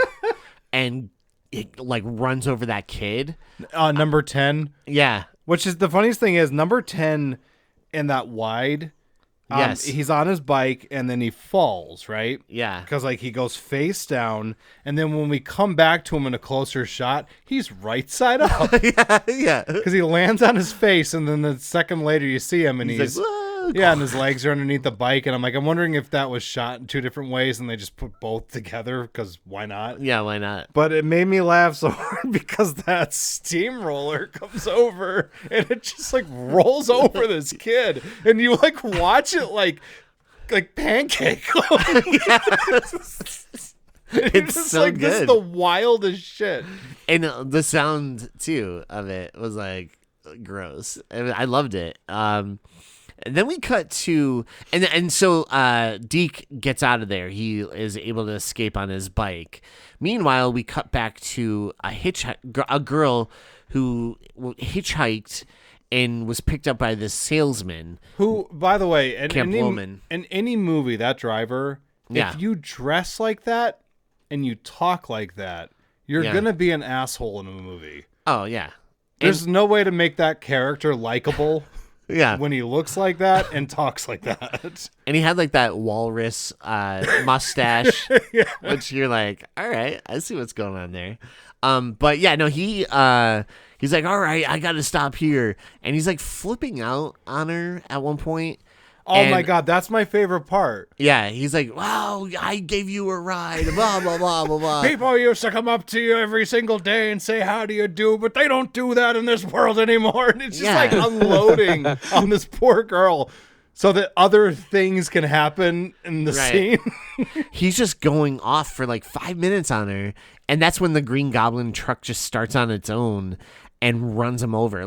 Speaker 1: and it like runs over that kid.
Speaker 2: Number 10.
Speaker 1: Yeah.
Speaker 2: Which is the funniest thing is number 10 in that wide.
Speaker 1: Yes.
Speaker 2: He's on his bike and then he falls, right?
Speaker 1: Yeah.
Speaker 2: Because like he goes face down, and then when we come back to him in a closer shot, he's right side up
Speaker 1: Yeah.
Speaker 2: because he lands on his face, and then the second later you see him and he's
Speaker 1: like, "Whoa."
Speaker 2: yeah, and his legs are underneath the bike, and I'm wondering if that was shot in two different ways and they just put both together because why not?
Speaker 1: Yeah, why not?
Speaker 2: But it made me laugh so hard because that steamroller comes over and it just like rolls over this kid, and you like watch it like pancake.
Speaker 1: It's
Speaker 2: just
Speaker 1: so
Speaker 2: like
Speaker 1: good.
Speaker 2: this is the wildest shit.
Speaker 1: And the sound too of it was like gross. I loved it. And then we cut to and so Deke gets out of there. He is able to escape on his bike. Meanwhile, we cut back to a girl who hitchhiked and was picked up by this salesman.
Speaker 2: Who, by the way, in any movie, that driver,
Speaker 1: Yeah.
Speaker 2: if you dress like that and you talk like that, you're gonna be an asshole in a movie.
Speaker 1: Oh yeah.
Speaker 2: There's no way to make that character likable.
Speaker 1: Yeah.
Speaker 2: when he looks like that and talks like that.
Speaker 1: And he had like that walrus mustache, which you're like, all right, I see what's going on there. But yeah, no, he's like, all right, I got to stop here. And he's like flipping out on her at one point.
Speaker 2: Oh my God, that's my favorite part.
Speaker 1: Yeah, he's like, wow, I gave you a ride, blah, blah, blah, blah, blah.
Speaker 2: People used to come up to you every single day and say, how do you do? But they don't do that in this world anymore. And it's just like unloading on this poor girl so that other things can happen in the scene.
Speaker 1: He's just going off for like 5 minutes on her. And that's when the Green Goblin truck just starts on its own and runs him over.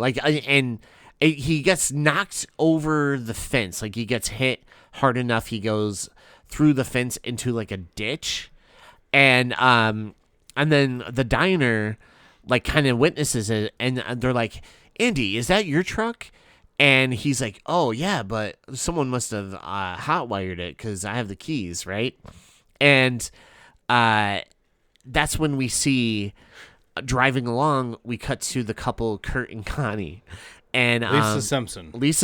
Speaker 1: He gets knocked over the fence. Like, he gets hit hard enough. He goes through the fence into like a ditch. And then the diner like kind of witnesses it. And they're like, Andy, is that your truck? And he's like, oh yeah, but someone must have hotwired it because I have the keys, right? And that's when we see driving along, we cut to the couple, Kurt and Connie. And
Speaker 2: Lisa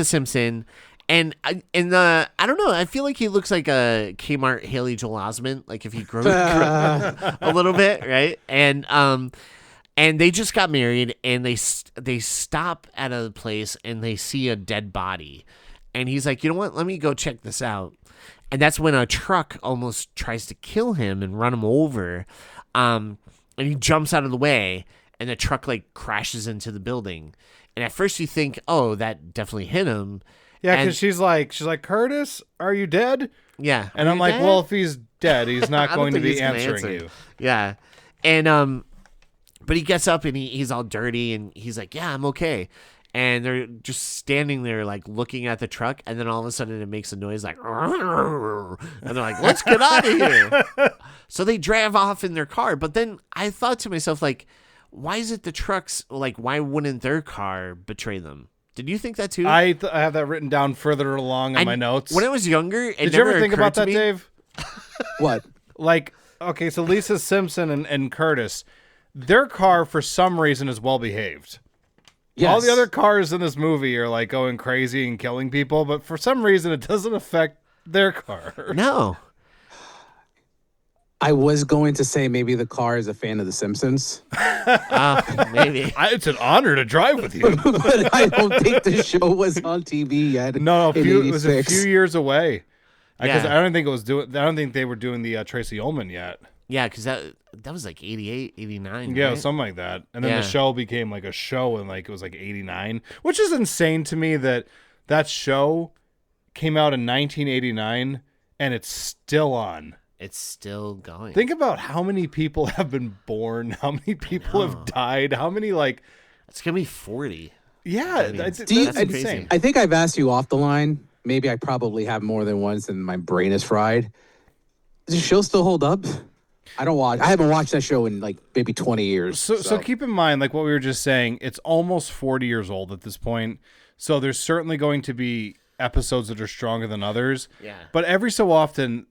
Speaker 2: Simpson, and I don't know. I feel like he looks like a Kmart Haley Joel Osment, like if he grew a little bit, right? And they just got married, and they stop at a place, and they see a dead body, and he's like, you know what? Let me go check this out. And that's when a truck almost tries to kill him and run him over, and he jumps out of the way, and the truck like crashes into the building. And at first you think, oh, that definitely hit him. Yeah, because she's like, Curtis, are you dead?
Speaker 1: Yeah.
Speaker 2: And I'm like, dead? Well, if he's dead, he's not going to be answering you.
Speaker 1: Yeah. And but he gets up and he's all dirty and he's like, yeah, I'm okay. And they're just standing there like looking at the truck, and then all of a sudden it makes a noise like, and they're like, let's get out of here. So they drive off in their car. But then I thought to myself, like, why is it the trucks, like, why wouldn't their car betray them? Did you think that too?
Speaker 2: I have that written down further along in my notes.
Speaker 1: When I was younger,
Speaker 2: did you ever think about that, Dave?
Speaker 3: What?
Speaker 2: Like, okay, so Lisa Simpson and Curtis, their car for some reason is well behaved. Yes. All the other cars in this movie are like going crazy and killing people, but for some reason it doesn't affect their car.
Speaker 1: No.
Speaker 3: I was going to say maybe the car is a fan of The Simpsons.
Speaker 1: Maybe.
Speaker 2: It's an honor to drive with you.
Speaker 3: But I don't think the show was on TV yet.
Speaker 2: No, it was a few years away. Because
Speaker 1: Yeah.
Speaker 2: I don't think they were doing the Tracy Ullman yet.
Speaker 1: Yeah, because that was like 88, 89.
Speaker 2: Yeah,
Speaker 1: right?
Speaker 2: something like that. And then the show became like a show, and like it was like 89, which is insane to me that show came out in 1989 and it's still on.
Speaker 1: It's still going.
Speaker 2: Think about how many people have been born, how many people have died, how many like...
Speaker 1: It's going to be 40.
Speaker 2: Yeah,
Speaker 1: I mean,
Speaker 2: that's
Speaker 1: crazy.
Speaker 2: insane.
Speaker 3: I think I've asked you off the line. Maybe I probably have more than once and my brain is fried. Does the show still hold up? I haven't watched that show in like maybe 20 years.
Speaker 2: So keep in mind, like what we were just saying, it's almost 40 years old at this point. So there's certainly going to be episodes that are stronger than others.
Speaker 1: Yeah.
Speaker 2: But every so often,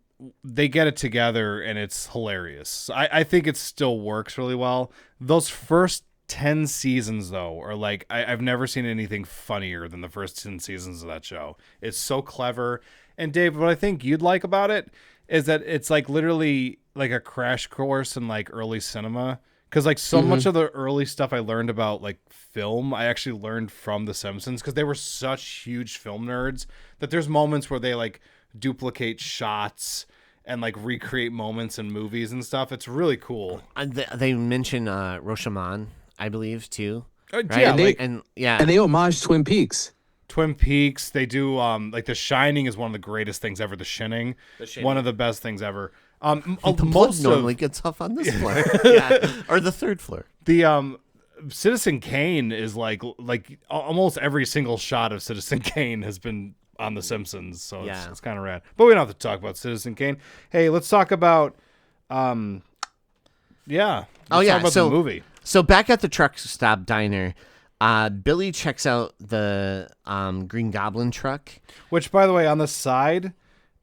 Speaker 2: they get it together and it's hilarious. I think it still works really well. Those first 10 seasons, though, are like, I've never seen anything funnier than the first 10 seasons of that show. It's so clever. And Dave, what I think you'd like about it is that it's like literally like a crash course in like early cinema. Because like so much of the early stuff I learned about like film, I actually learned from The Simpsons, because they were such huge film nerds that there's moments where they like duplicate shots and like recreate moments in movies and stuff. It's really cool.
Speaker 1: They mention Rashomon, I believe, too. Right?
Speaker 2: Yeah,
Speaker 3: and they homage Twin Peaks.
Speaker 2: Twin Peaks. They do like The Shining is one of the greatest things ever. The Shining. One of the best things ever.
Speaker 1: The most normally gets off on this floor, or the third floor.
Speaker 2: The Citizen Kane is like almost every single shot of Citizen Kane has been on The Simpsons, so it's kind of rad. But we don't have to talk about Citizen Kane. Hey, let's talk about talk about the movie.
Speaker 1: So back at the truck stop diner, Billy checks out the Green Goblin truck,
Speaker 2: which, by the way, on the side,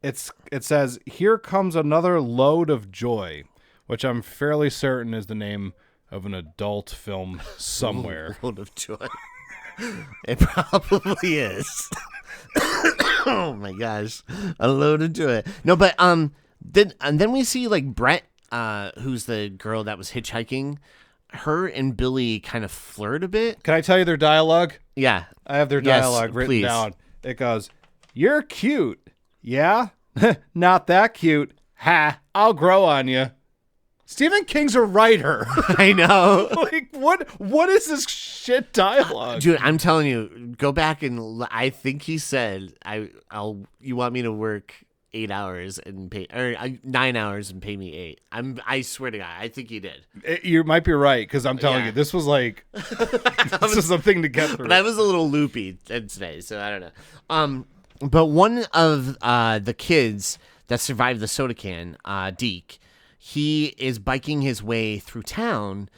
Speaker 2: it says, "Here comes another load of joy," which I'm fairly certain is the name of an adult film somewhere.
Speaker 1: Load of joy. It probably is. Oh my gosh, unloaded to it. No, but then we see like Brett, who's the girl that was hitchhiking. Her and Billy kind of flirt a bit.
Speaker 2: Can I tell you their dialogue?
Speaker 1: Yeah,
Speaker 2: I have their
Speaker 1: Yes,
Speaker 2: dialogue written
Speaker 1: please.
Speaker 2: down. It goes, "You're cute. Yeah? Not that cute. Ha, I'll grow on you." Stephen King's a writer.
Speaker 1: I know.
Speaker 2: Like, what is this shit dialogue?
Speaker 1: Dude, I'm telling you, go back and I think he said, you want me to work 8 hours and pay, or 9 hours and pay me 8. I swear to God, I think he did.
Speaker 2: You might be right, because I'm telling
Speaker 1: Yeah.
Speaker 2: you, this was like, this is something to get through.
Speaker 1: But I was a little loopy today, so I don't know. But one of the kids that survived the soda can, Deke, he is biking his way through town,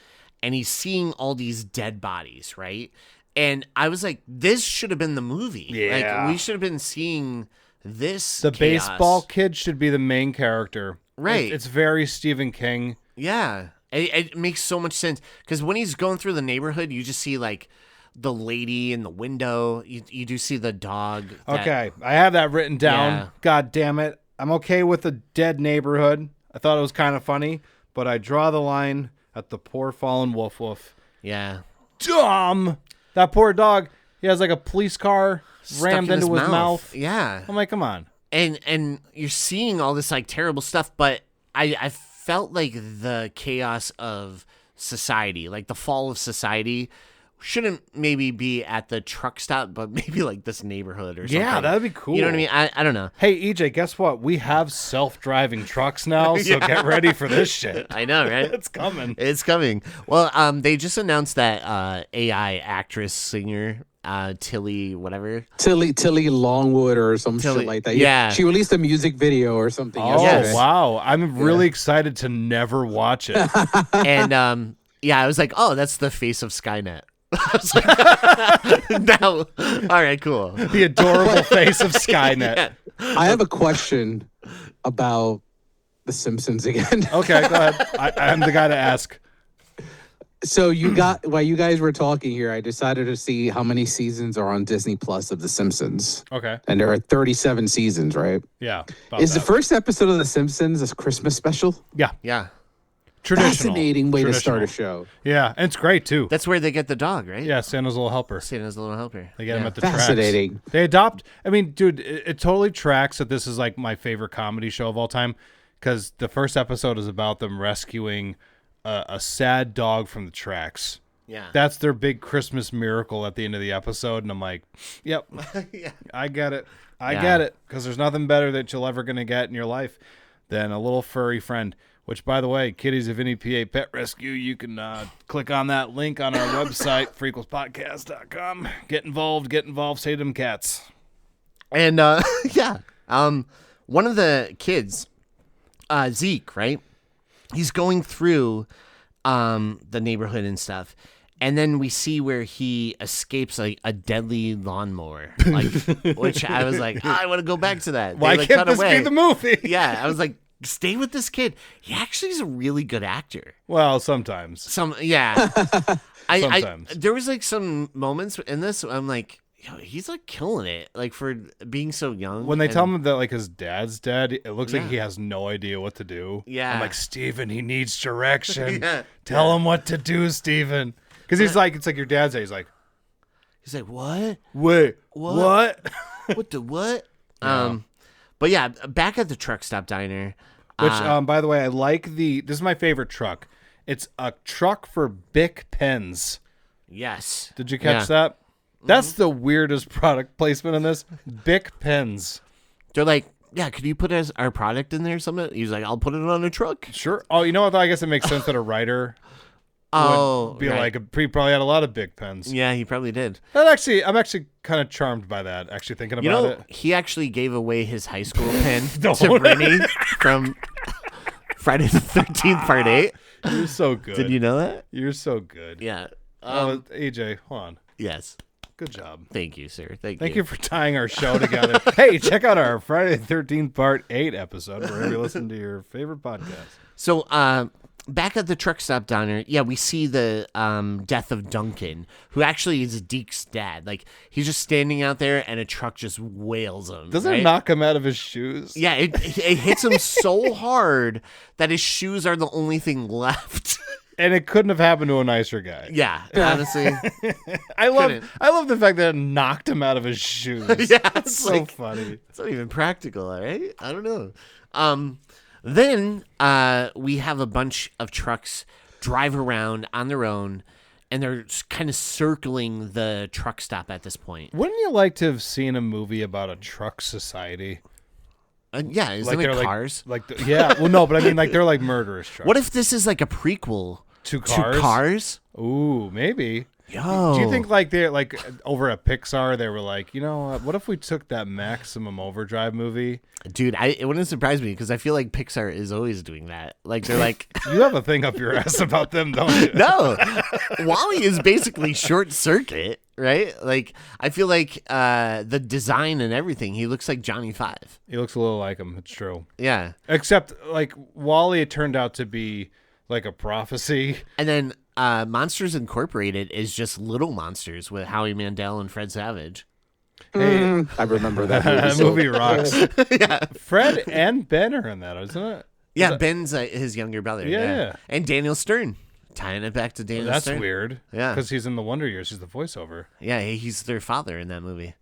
Speaker 1: and he's seeing all these dead bodies, right? And I was like, this should have been the movie.
Speaker 2: Yeah.
Speaker 1: Like, we should have been seeing this
Speaker 2: The
Speaker 1: chaos.
Speaker 2: baseball kid should be the main character.
Speaker 1: Right.
Speaker 2: It's very Stephen King.
Speaker 1: Yeah. It makes so much sense. Because when he's going through the neighborhood, you just see, like, the lady in the window. You do see the dog.
Speaker 2: Okay, I have that written down.
Speaker 1: Yeah.
Speaker 2: God damn it. I'm okay with the dead neighborhood. I thought it was kind of funny, but I draw the line at the poor fallen woof woof.
Speaker 1: Yeah.
Speaker 2: Dumb. That poor dog. He has like a police car rammed
Speaker 1: Stuck in
Speaker 2: into his mouth.
Speaker 1: Yeah.
Speaker 2: I'm like, come on.
Speaker 1: And you're seeing all this like terrible stuff, but I felt like the chaos of society, like the fall of society, shouldn't maybe be at the truck stop, but maybe like this neighborhood or something.
Speaker 2: Yeah, that'd be cool.
Speaker 1: You know what I mean? I don't know.
Speaker 2: Hey, EJ, guess what? We have self-driving trucks now, so get ready for this shit.
Speaker 1: I know, right?
Speaker 2: It's coming.
Speaker 1: It's coming. Well, they just announced that AI actress singer Tilly whatever.
Speaker 3: Tilly Longwood or some
Speaker 1: Tilly-
Speaker 3: shit like that.
Speaker 1: yeah.
Speaker 3: She released a music video or something
Speaker 2: Oh,
Speaker 3: yesterday.
Speaker 2: wow. I'm really excited to never watch it.
Speaker 1: And yeah, I was like, oh, that's the face of Skynet. I was like, no. All right, cool.
Speaker 2: The adorable face of Skynet.
Speaker 1: Yeah.
Speaker 3: I have a question about The Simpsons again.
Speaker 2: Okay, go ahead. I'm the guy to ask.
Speaker 3: So while you guys were talking here, I decided to see how many seasons are on Disney Plus of The Simpsons.
Speaker 2: Okay.
Speaker 3: And there are 37 seasons, right?
Speaker 2: Yeah.
Speaker 3: Is the first episode of The Simpsons a Christmas special?
Speaker 2: Yeah.
Speaker 1: Yeah.
Speaker 2: Traditional.
Speaker 3: Fascinating way to
Speaker 2: Traditional.
Speaker 3: start a show.
Speaker 2: Yeah, and it's great too.
Speaker 1: That's where they get the dog, right?
Speaker 2: Yeah, Santa's little helper.
Speaker 1: Santa's little helper.
Speaker 2: They get him
Speaker 1: Yeah.
Speaker 2: at the tracks.
Speaker 3: Fascinating.
Speaker 2: They adopt. I mean, dude, it totally tracks that this is like my favorite comedy show of all time, because the first episode is about them rescuing a sad dog from the tracks.
Speaker 1: Yeah.
Speaker 2: That's their big Christmas miracle at the end of the episode, and I'm like, yep,
Speaker 1: Yeah.
Speaker 2: I get it. I
Speaker 1: Yeah.
Speaker 2: get it, because there's nothing better that you'll ever gonna get in your life than a little furry friend. Which, by the way, Kitties of Vinny PA Pet Rescue, you can click on that link on our website, frequelspodcast.com. Get involved, save them cats.
Speaker 1: And yeah. One of the kids, Zeke, right? He's going through the neighborhood and stuff. And then we see where he escapes like a deadly lawnmower, like, which I was like, I want to go back to that.
Speaker 2: Why
Speaker 1: They, like,
Speaker 2: can't
Speaker 1: cut
Speaker 2: this
Speaker 1: away.
Speaker 2: be the movie?
Speaker 1: Yeah, I was like, stay with this kid. He actually is a really good actor.
Speaker 2: Well, sometimes.
Speaker 1: Yeah.
Speaker 2: Sometimes.
Speaker 1: There was like some moments in this. I'm like, yo, he's like killing it, like for being so young.
Speaker 2: When they
Speaker 1: and-
Speaker 2: tell him that like his dad's dead, it looks
Speaker 1: Yeah.
Speaker 2: like he has no idea what to do.
Speaker 1: Yeah.
Speaker 2: I'm like, Steven, he needs direction.
Speaker 1: Yeah.
Speaker 2: Tell him what to do, Steven. Because he's like, it's like your dad's age. He's like,
Speaker 1: what?
Speaker 2: wait,
Speaker 1: What?
Speaker 2: what?
Speaker 1: What the what?
Speaker 2: Yeah.
Speaker 1: But yeah, back at the truck stop diner.
Speaker 2: Which, by the way, I like this is my favorite truck. It's a truck for Bic pens.
Speaker 1: Yes.
Speaker 2: Did you catch
Speaker 1: Yeah.
Speaker 2: that? That's the weirdest product placement in this. Bic pens.
Speaker 1: They're like, yeah, could you put our product in there or something? He's like, I'll put it on a truck.
Speaker 2: Sure. Oh, you know what? I guess it makes sense that a writer
Speaker 1: Oh,
Speaker 2: would be
Speaker 1: right.
Speaker 2: like, he probably had a lot of Bic pens.
Speaker 1: Yeah, he probably did.
Speaker 2: I'm actually kind of charmed by that, actually thinking about
Speaker 1: You know,
Speaker 2: it.
Speaker 1: he actually gave away his high school pen
Speaker 2: Don't.
Speaker 1: to Brittany from Friday the 13th, Part 8.
Speaker 2: You're so good.
Speaker 1: Did you know that?
Speaker 2: You're so good.
Speaker 1: Yeah.
Speaker 2: AJ, hold on.
Speaker 1: Yes.
Speaker 2: Good job.
Speaker 1: Thank you, sir.
Speaker 2: Thank you for tying our show together. Hey, check out our Friday the 13th Part 8 episode wherever you listen to your favorite podcast.
Speaker 1: So, back at the truck stop diner, yeah, we see the death of Duncan, who actually is Deke's dad. Like, he's just standing out there, and a truck just wails him.
Speaker 2: Doesn't
Speaker 1: right?
Speaker 2: it knock him out of his shoes?
Speaker 1: Yeah, it hits him so hard that his shoes are the only thing left.
Speaker 2: And it couldn't have happened to a nicer guy.
Speaker 1: Yeah, honestly.
Speaker 2: I love the fact that it knocked him out of his shoes.
Speaker 1: Yeah,
Speaker 2: That's so funny.
Speaker 1: It's not even practical, all right? I don't know. Then we have a bunch of trucks drive around on their own, and they're kind of circling the truck stop at this point.
Speaker 2: Wouldn't you like to have seen a movie about a truck society?
Speaker 1: Yeah, isn't it Cars?
Speaker 2: Yeah, well, no, but I mean, like, they're like murderous trucks.
Speaker 1: What if this is like a prequel
Speaker 2: to Cars?
Speaker 1: To Cars?
Speaker 2: Ooh, maybe.
Speaker 1: Yo.
Speaker 2: Do you think like they're like over at Pixar they were like, you know, what if we took that Maximum Overdrive movie?
Speaker 1: Dude, it wouldn't surprise me because I feel like Pixar is always doing that. Like they're like,
Speaker 2: you have a thing up your ass about them, don't you?
Speaker 1: No, Wall-E is basically Short Circuit, right? Like I feel like the design and everything, he looks like Johnny Five.
Speaker 2: He looks a little like him. It's true.
Speaker 1: Yeah,
Speaker 2: except like Wall-E, it turned out to be like a prophecy,
Speaker 1: and then Monsters Incorporated is just Little Monsters with Howie Mandel and Fred Savage.
Speaker 3: Hey, I remember that movie.
Speaker 2: That movie rocks.
Speaker 1: Yeah.
Speaker 2: Fred and Ben are in that, isn't it?
Speaker 1: Yeah, Ben's his younger brother.
Speaker 2: Yeah.
Speaker 1: And Daniel Stern, tying it back to Daniel Stern.
Speaker 2: That's weird.
Speaker 1: Yeah.
Speaker 2: Because he's in the Wonder Years. He's the voiceover.
Speaker 1: Yeah, he's their father in that movie.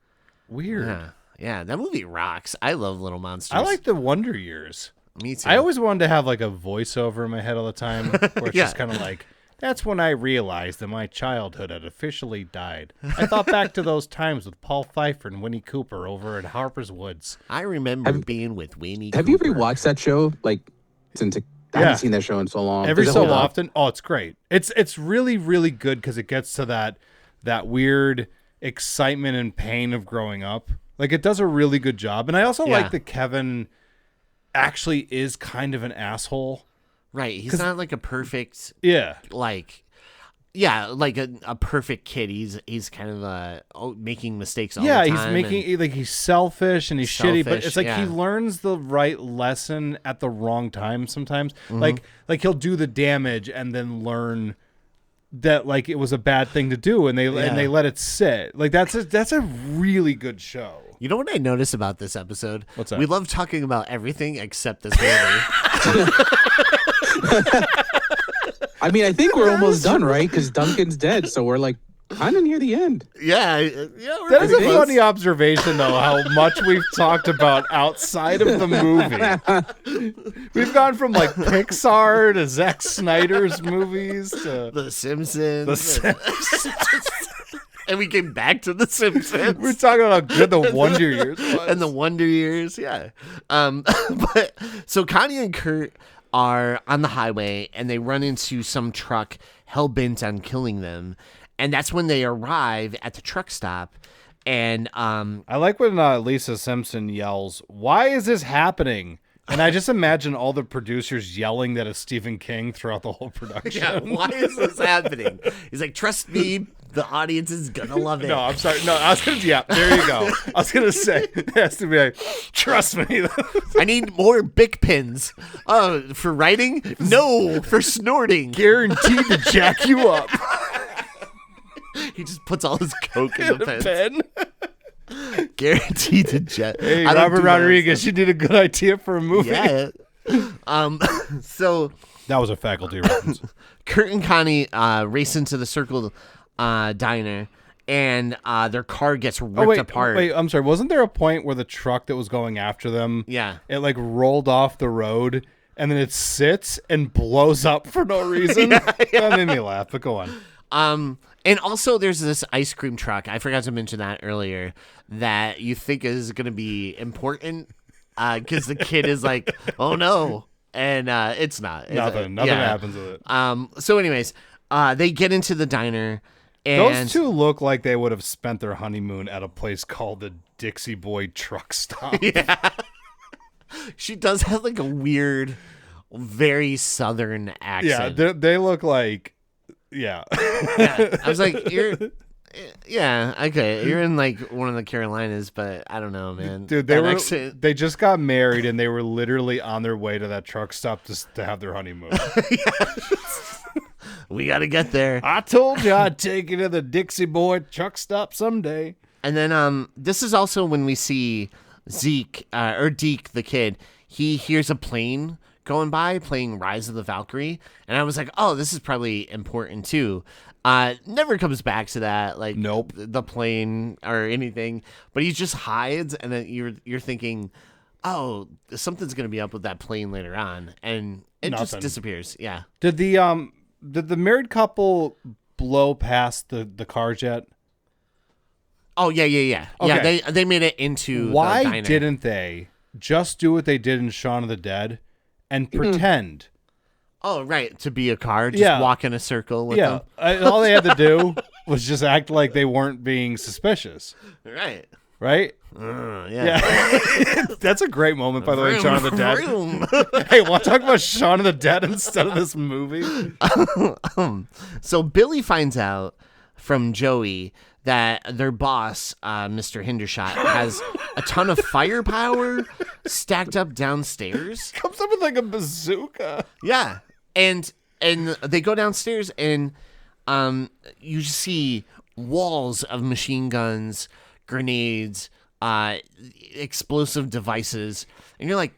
Speaker 2: Weird.
Speaker 1: Yeah, that movie rocks. I love Little Monsters.
Speaker 2: I like the Wonder Years.
Speaker 1: Me too.
Speaker 2: I always wanted to have like a voiceover in my head all the time where it's just kind of like, that's when I realized that my childhood had officially died. I thought back to those times with Paul Pfeiffer and Winnie Cooper over at Harper's Woods.
Speaker 1: I remember being with Winnie
Speaker 3: Have
Speaker 1: Cooper.
Speaker 3: you ever watched that show? Like, since I haven't seen that show in so long.
Speaker 2: Every so often. Oh, it's great. It's really, really good because it gets to that weird excitement and pain of growing up. Like, it does a really good job. And I also like that Kevin actually is kind of an asshole.
Speaker 1: Right. He's not like a perfect, like a perfect kid. He's kind of making mistakes all the time.
Speaker 2: Yeah, he's selfish and he's shitty, but it's like he learns the right lesson at the wrong time sometimes. Mm-hmm. Like he'll do the damage and then learn that like it was a bad thing to do, and they let it sit. Like that's a really good show.
Speaker 1: You know what I noticed about this episode?
Speaker 2: What's that?
Speaker 1: We love talking about everything except this movie.
Speaker 3: I mean, I think we're almost done, right? Because Duncan's dead, so we're like kind of near the end.
Speaker 1: Yeah.
Speaker 2: That is a funny observation, though, how much we've talked about outside of the movie. We've gone from like Pixar to Zack Snyder's movies to
Speaker 1: The Simpsons. And we came back to The Simpsons.
Speaker 2: We're talking about how good the Wonder Years was.
Speaker 1: And the Wonder Years, yeah. But so Connie and Kurt are on the highway, and they run into some truck hell-bent on killing them. And that's when they arrive at the truck stop. And
Speaker 2: I like when Lisa Simpson yells, "Why is this happening?" And I just imagine all the producers yelling that it's Stephen King throughout the whole production.
Speaker 1: Yeah, why is this happening? He's like, trust me, the audience is gonna love it.
Speaker 2: No, I'm sorry. No, I was gonna. Yeah, there you go. I was gonna say it has to be like, trust me.
Speaker 1: I need more Bic pins. For writing? No, for snorting.
Speaker 2: Guaranteed to jack you up.
Speaker 1: He just puts all his coke in the
Speaker 2: pen.
Speaker 1: Guaranteed to jet.
Speaker 2: Hey, Robert Rodriguez, you did a good idea for a movie.
Speaker 1: Yeah. So
Speaker 2: that was a faculty reference.
Speaker 1: Kurt and Connie race into the Circle diner, and their car gets ripped apart.
Speaker 2: Wait, I'm sorry. Wasn't there a point where the truck that was going after them, it like rolled off the road, and then it sits and blows up for no reason? That made me laugh, but go on.
Speaker 1: And also there's this ice cream truck. I forgot to mention that earlier, that you think is going to be important because the kid is like, oh no. And it's not.
Speaker 2: Nothing happens with it.
Speaker 1: So anyways, they get into the diner. And
Speaker 2: those two look like they would have spent their honeymoon at a place called the Dixie Boy Truck Stop.
Speaker 1: Yeah. She does have like a weird, very southern accent.
Speaker 2: Yeah, they look like... Yeah.
Speaker 1: I was like, Yeah, okay. You're in like one of the Carolinas, but I don't know, man.
Speaker 2: Dude, they just got married and they were literally on their way to that truck stop to have their honeymoon.
Speaker 1: We got to get there.
Speaker 2: I told you I'd take you to the Dixie Boy truck stop someday.
Speaker 1: And then this is also when we see Deke, the kid. He hears a plane going by playing Rise of the Valkyrie, and I was like, oh, this is probably important too. Never comes back to that, like
Speaker 2: nope,
Speaker 1: the plane or anything, but he just hides, and then you're thinking, oh, something's gonna be up with that plane later on, and it just disappears. Yeah.
Speaker 2: Did the married couple blow past the cars yet?
Speaker 1: Oh yeah.
Speaker 2: Okay.
Speaker 1: Yeah, they made it into
Speaker 2: Why
Speaker 1: the diner.
Speaker 2: didn't they just do what they did in Shaun of the Dead and pretend?
Speaker 1: Oh, right, to be a car, just walk in a circle with them.
Speaker 2: All they had to do was just act like they weren't being suspicious.
Speaker 1: Right.
Speaker 2: Yeah. That's a great moment, by the way, Shaun of the Dead. Hey, want to talk about Shaun of the Dead instead of this movie?
Speaker 1: So Billy finds out from Joey that their boss, Mr. Hendershot, has a ton of firepower stacked up downstairs.
Speaker 2: Comes up with like a bazooka.
Speaker 1: Yeah. And they go downstairs and you see walls of machine guns, grenades, explosive devices. And you're like,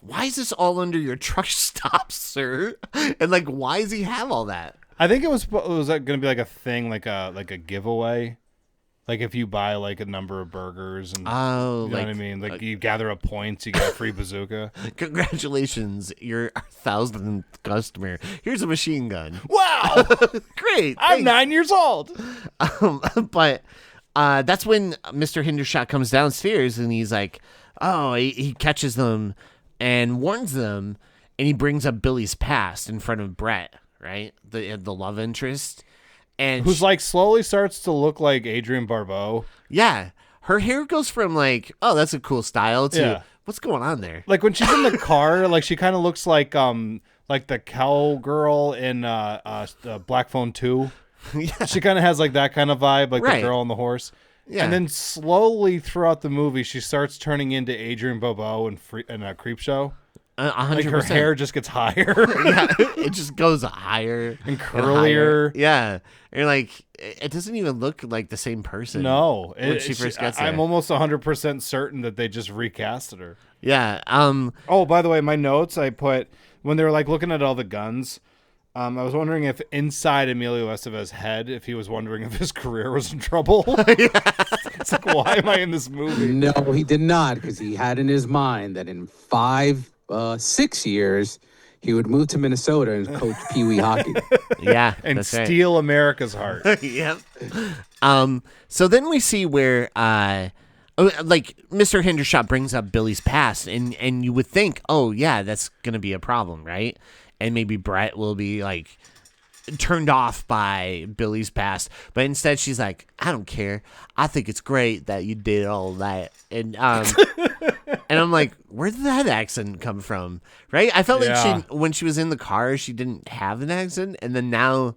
Speaker 1: why is this all under your truck stop, sir? And like, why does he have all that?
Speaker 2: I think it was going to be like a thing, like a giveaway. Like if you buy like a number of burgers and you know what I mean? Like you gather up points, you get a free bazooka.
Speaker 1: Congratulations, you're our 1,000th customer. Here's a machine gun.
Speaker 2: Wow.
Speaker 1: Great.
Speaker 2: I'm 9 years old.
Speaker 1: But that's when Mr. Hendershot comes downstairs and he's like, oh, he catches them and warns them, and he brings up Billy's past in front of Brett, right? The love interest. And
Speaker 2: who's like slowly starts to look like Adrienne Barbeau.
Speaker 1: Yeah. Her hair goes from like, oh, that's a cool style to what's going on there?
Speaker 2: Like when she's in the car, like she kind of looks like the cowgirl in Black Phone 2. Yeah. She kind of has like that kind of vibe, like the girl on the horse. Yeah. And then slowly throughout the movie, she starts turning into Adrienne Barbeau in Creepshow.
Speaker 1: 100%.
Speaker 2: Like her hair just gets higher.
Speaker 1: Yeah, it just goes higher
Speaker 2: and curlier.
Speaker 1: And yeah, and you're like, it doesn't even look like the same person.
Speaker 2: No,
Speaker 1: when she first gets there.
Speaker 2: I'm almost 100% certain that they just recasted her.
Speaker 1: Yeah.
Speaker 2: Oh, by the way, my notes I put when they were like looking at all the guns. I was wondering if inside Emilio Estevez's head, if he was wondering if his career was in trouble. It's like, why am I in this movie?
Speaker 3: No, he did not, because he had in his mind that in 6 years, he would move to Minnesota and coach Pee Wee hockey.
Speaker 1: Yeah,
Speaker 2: and steal America's heart.
Speaker 1: Yep. So then we see where, like Mr. Hendershot brings up Billy's past, and you would think, oh yeah, that's gonna be a problem, right? And maybe Brett will be like turned off by Billy's past, but instead she's like, I don't care. I think it's great that you did all that, and and I'm like, where did that accent come from? Right? I felt like when she was in the car, she didn't have an accent, and then now,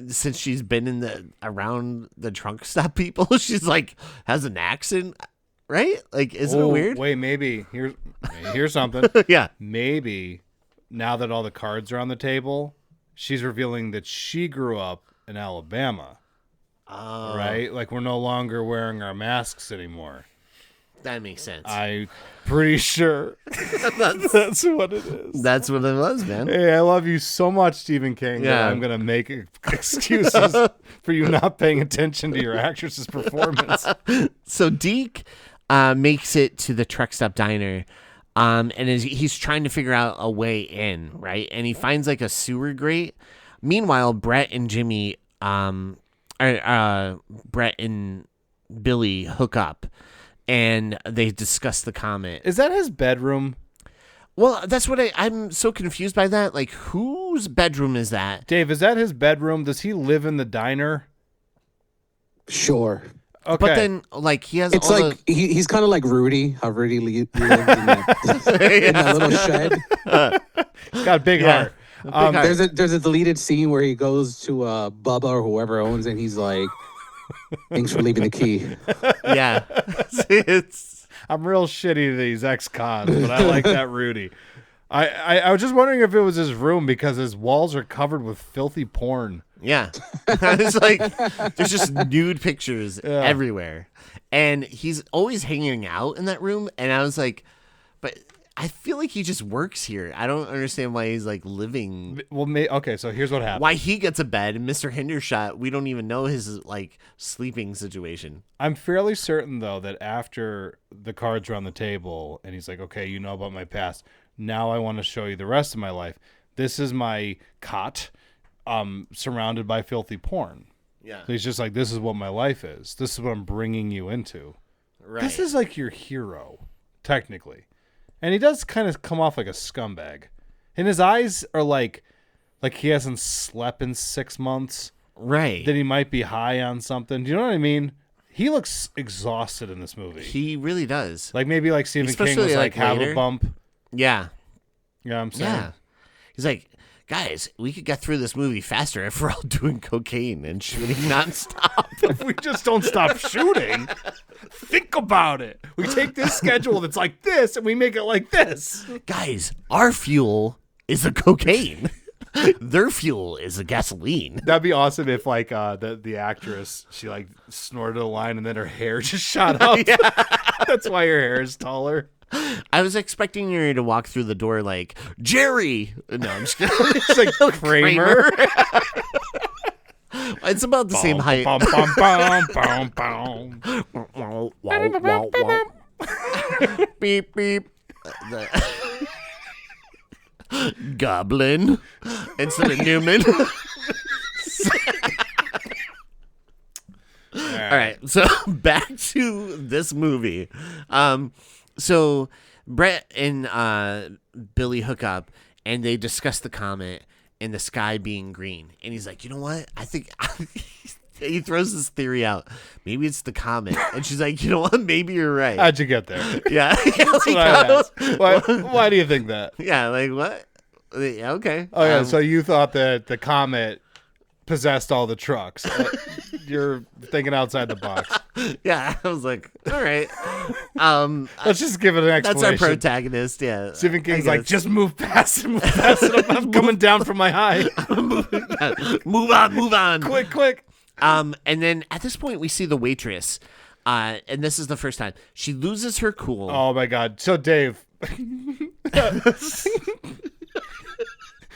Speaker 1: since she's been around the trunk stop people, she's like has an accent, right? Like, isn't it weird?
Speaker 2: Wait, maybe here's something.
Speaker 1: Yeah,
Speaker 2: maybe now that all the cards are on the table, she's revealing that she grew up in Alabama.
Speaker 1: Oh,
Speaker 2: right? Like we're no longer wearing our masks anymore.
Speaker 1: That makes sense.
Speaker 2: I'm pretty sure that's what it is.
Speaker 1: That's what it was, man.
Speaker 2: Hey, I love you so much, Stephen King, that I'm going to make excuses for you not paying attention to your actress's performance.
Speaker 1: So Deke makes it to the truck stop diner, and he's trying to figure out a way in, right? And he finds like a sewer grate. Meanwhile, Brett and Jimmy, Brett and Billy hook up. And they discuss the comet.
Speaker 2: Is that his bedroom?
Speaker 1: Well, that's what I'm so confused by that. Like, whose bedroom is that?
Speaker 2: Dave, is that his bedroom? Does he live in the diner?
Speaker 3: Sure.
Speaker 2: Okay.
Speaker 1: But then, like, he has.
Speaker 3: It's
Speaker 1: all
Speaker 3: like he's kind of like Rudy. How Rudy lived in that little shed.
Speaker 2: He's got a big heart.
Speaker 3: There's a deleted scene where he goes to Bubba or whoever owns it, and he's like, Thanks for leaving the key.
Speaker 1: Yeah. It's
Speaker 2: I'm real shitty to these ex-cons, but I like that Rudy. I was just wondering if it was his room because his walls are covered with filthy porn.
Speaker 1: yeah. It's like there's just nude pictures everywhere. And he's always hanging out in that room. And I was like, but I feel like he just works here. I don't understand why he's like living.
Speaker 2: Well, okay, so here's what happened.
Speaker 1: Why he gets a bed and Mr. Hendershot, we don't even know his like sleeping situation.
Speaker 2: I'm fairly certain though that after the cards are on the table and he's like, okay, you know about my past. Now I want to show you the rest of my life. This is my cot, surrounded by filthy porn.
Speaker 1: Yeah.
Speaker 2: So he's just like, this is what my life is. This is what I'm bringing you into.
Speaker 1: Right.
Speaker 2: This is like your hero, technically. And he does kind of come off like a scumbag. And his eyes are like he hasn't slept in 6 months.
Speaker 1: Right.
Speaker 2: That he might be high on something. Do you know what I mean? He looks exhausted in this movie.
Speaker 1: He really does.
Speaker 2: Like maybe like Stephen King
Speaker 1: Especially,
Speaker 2: was
Speaker 1: like,
Speaker 2: have
Speaker 1: later.
Speaker 2: a bump.
Speaker 1: Yeah.
Speaker 2: You know what I'm saying?
Speaker 1: Yeah. He's like, guys, we could get through this movie faster if we're all doing cocaine and shooting nonstop.
Speaker 2: If we just don't stop shooting, think about it. We take this schedule that's like this and we make it like this.
Speaker 1: Guys, our fuel is a cocaine. Their fuel is a gasoline.
Speaker 2: That'd be awesome if like the actress, she like snorted a line and then her hair just shot up. That's why her hair is taller.
Speaker 1: I was expecting you to walk through the door like, Jerry. No, I'm just kidding.
Speaker 2: It's like Kramer.
Speaker 1: It's about the same height.
Speaker 2: Bum, bum, bum, bum, bum.
Speaker 1: Wow, wow, wow. Beep, beep. Goblin instead of Newman. All right, so back to this movie. So Brett and Billy hook up, and they discuss the comet and the sky being green. And he's like, you know what? I think he throws this theory out. Maybe it's the comet. And she's like, you know what? Maybe you're right.
Speaker 2: How'd you get there?
Speaker 1: Yeah.
Speaker 2: That's what I asked. Why do you think that?
Speaker 1: Yeah, like what? Yeah, okay.
Speaker 2: Oh yeah, so you thought that the comet possessed all the trucks. You're thinking outside the box.
Speaker 1: Yeah, I was like, all right.
Speaker 2: Let's just give it an
Speaker 1: That's
Speaker 2: explanation.
Speaker 1: our protagonist. Yeah,
Speaker 2: Stephen King's
Speaker 1: I
Speaker 2: like,
Speaker 1: guess.
Speaker 2: just move past it, move past it. I'm coming down from my high.
Speaker 1: Move on.
Speaker 2: Quick.
Speaker 1: And then at this point, we see the waitress, and this is the first time she loses her cool.
Speaker 2: Oh my God. So Dave,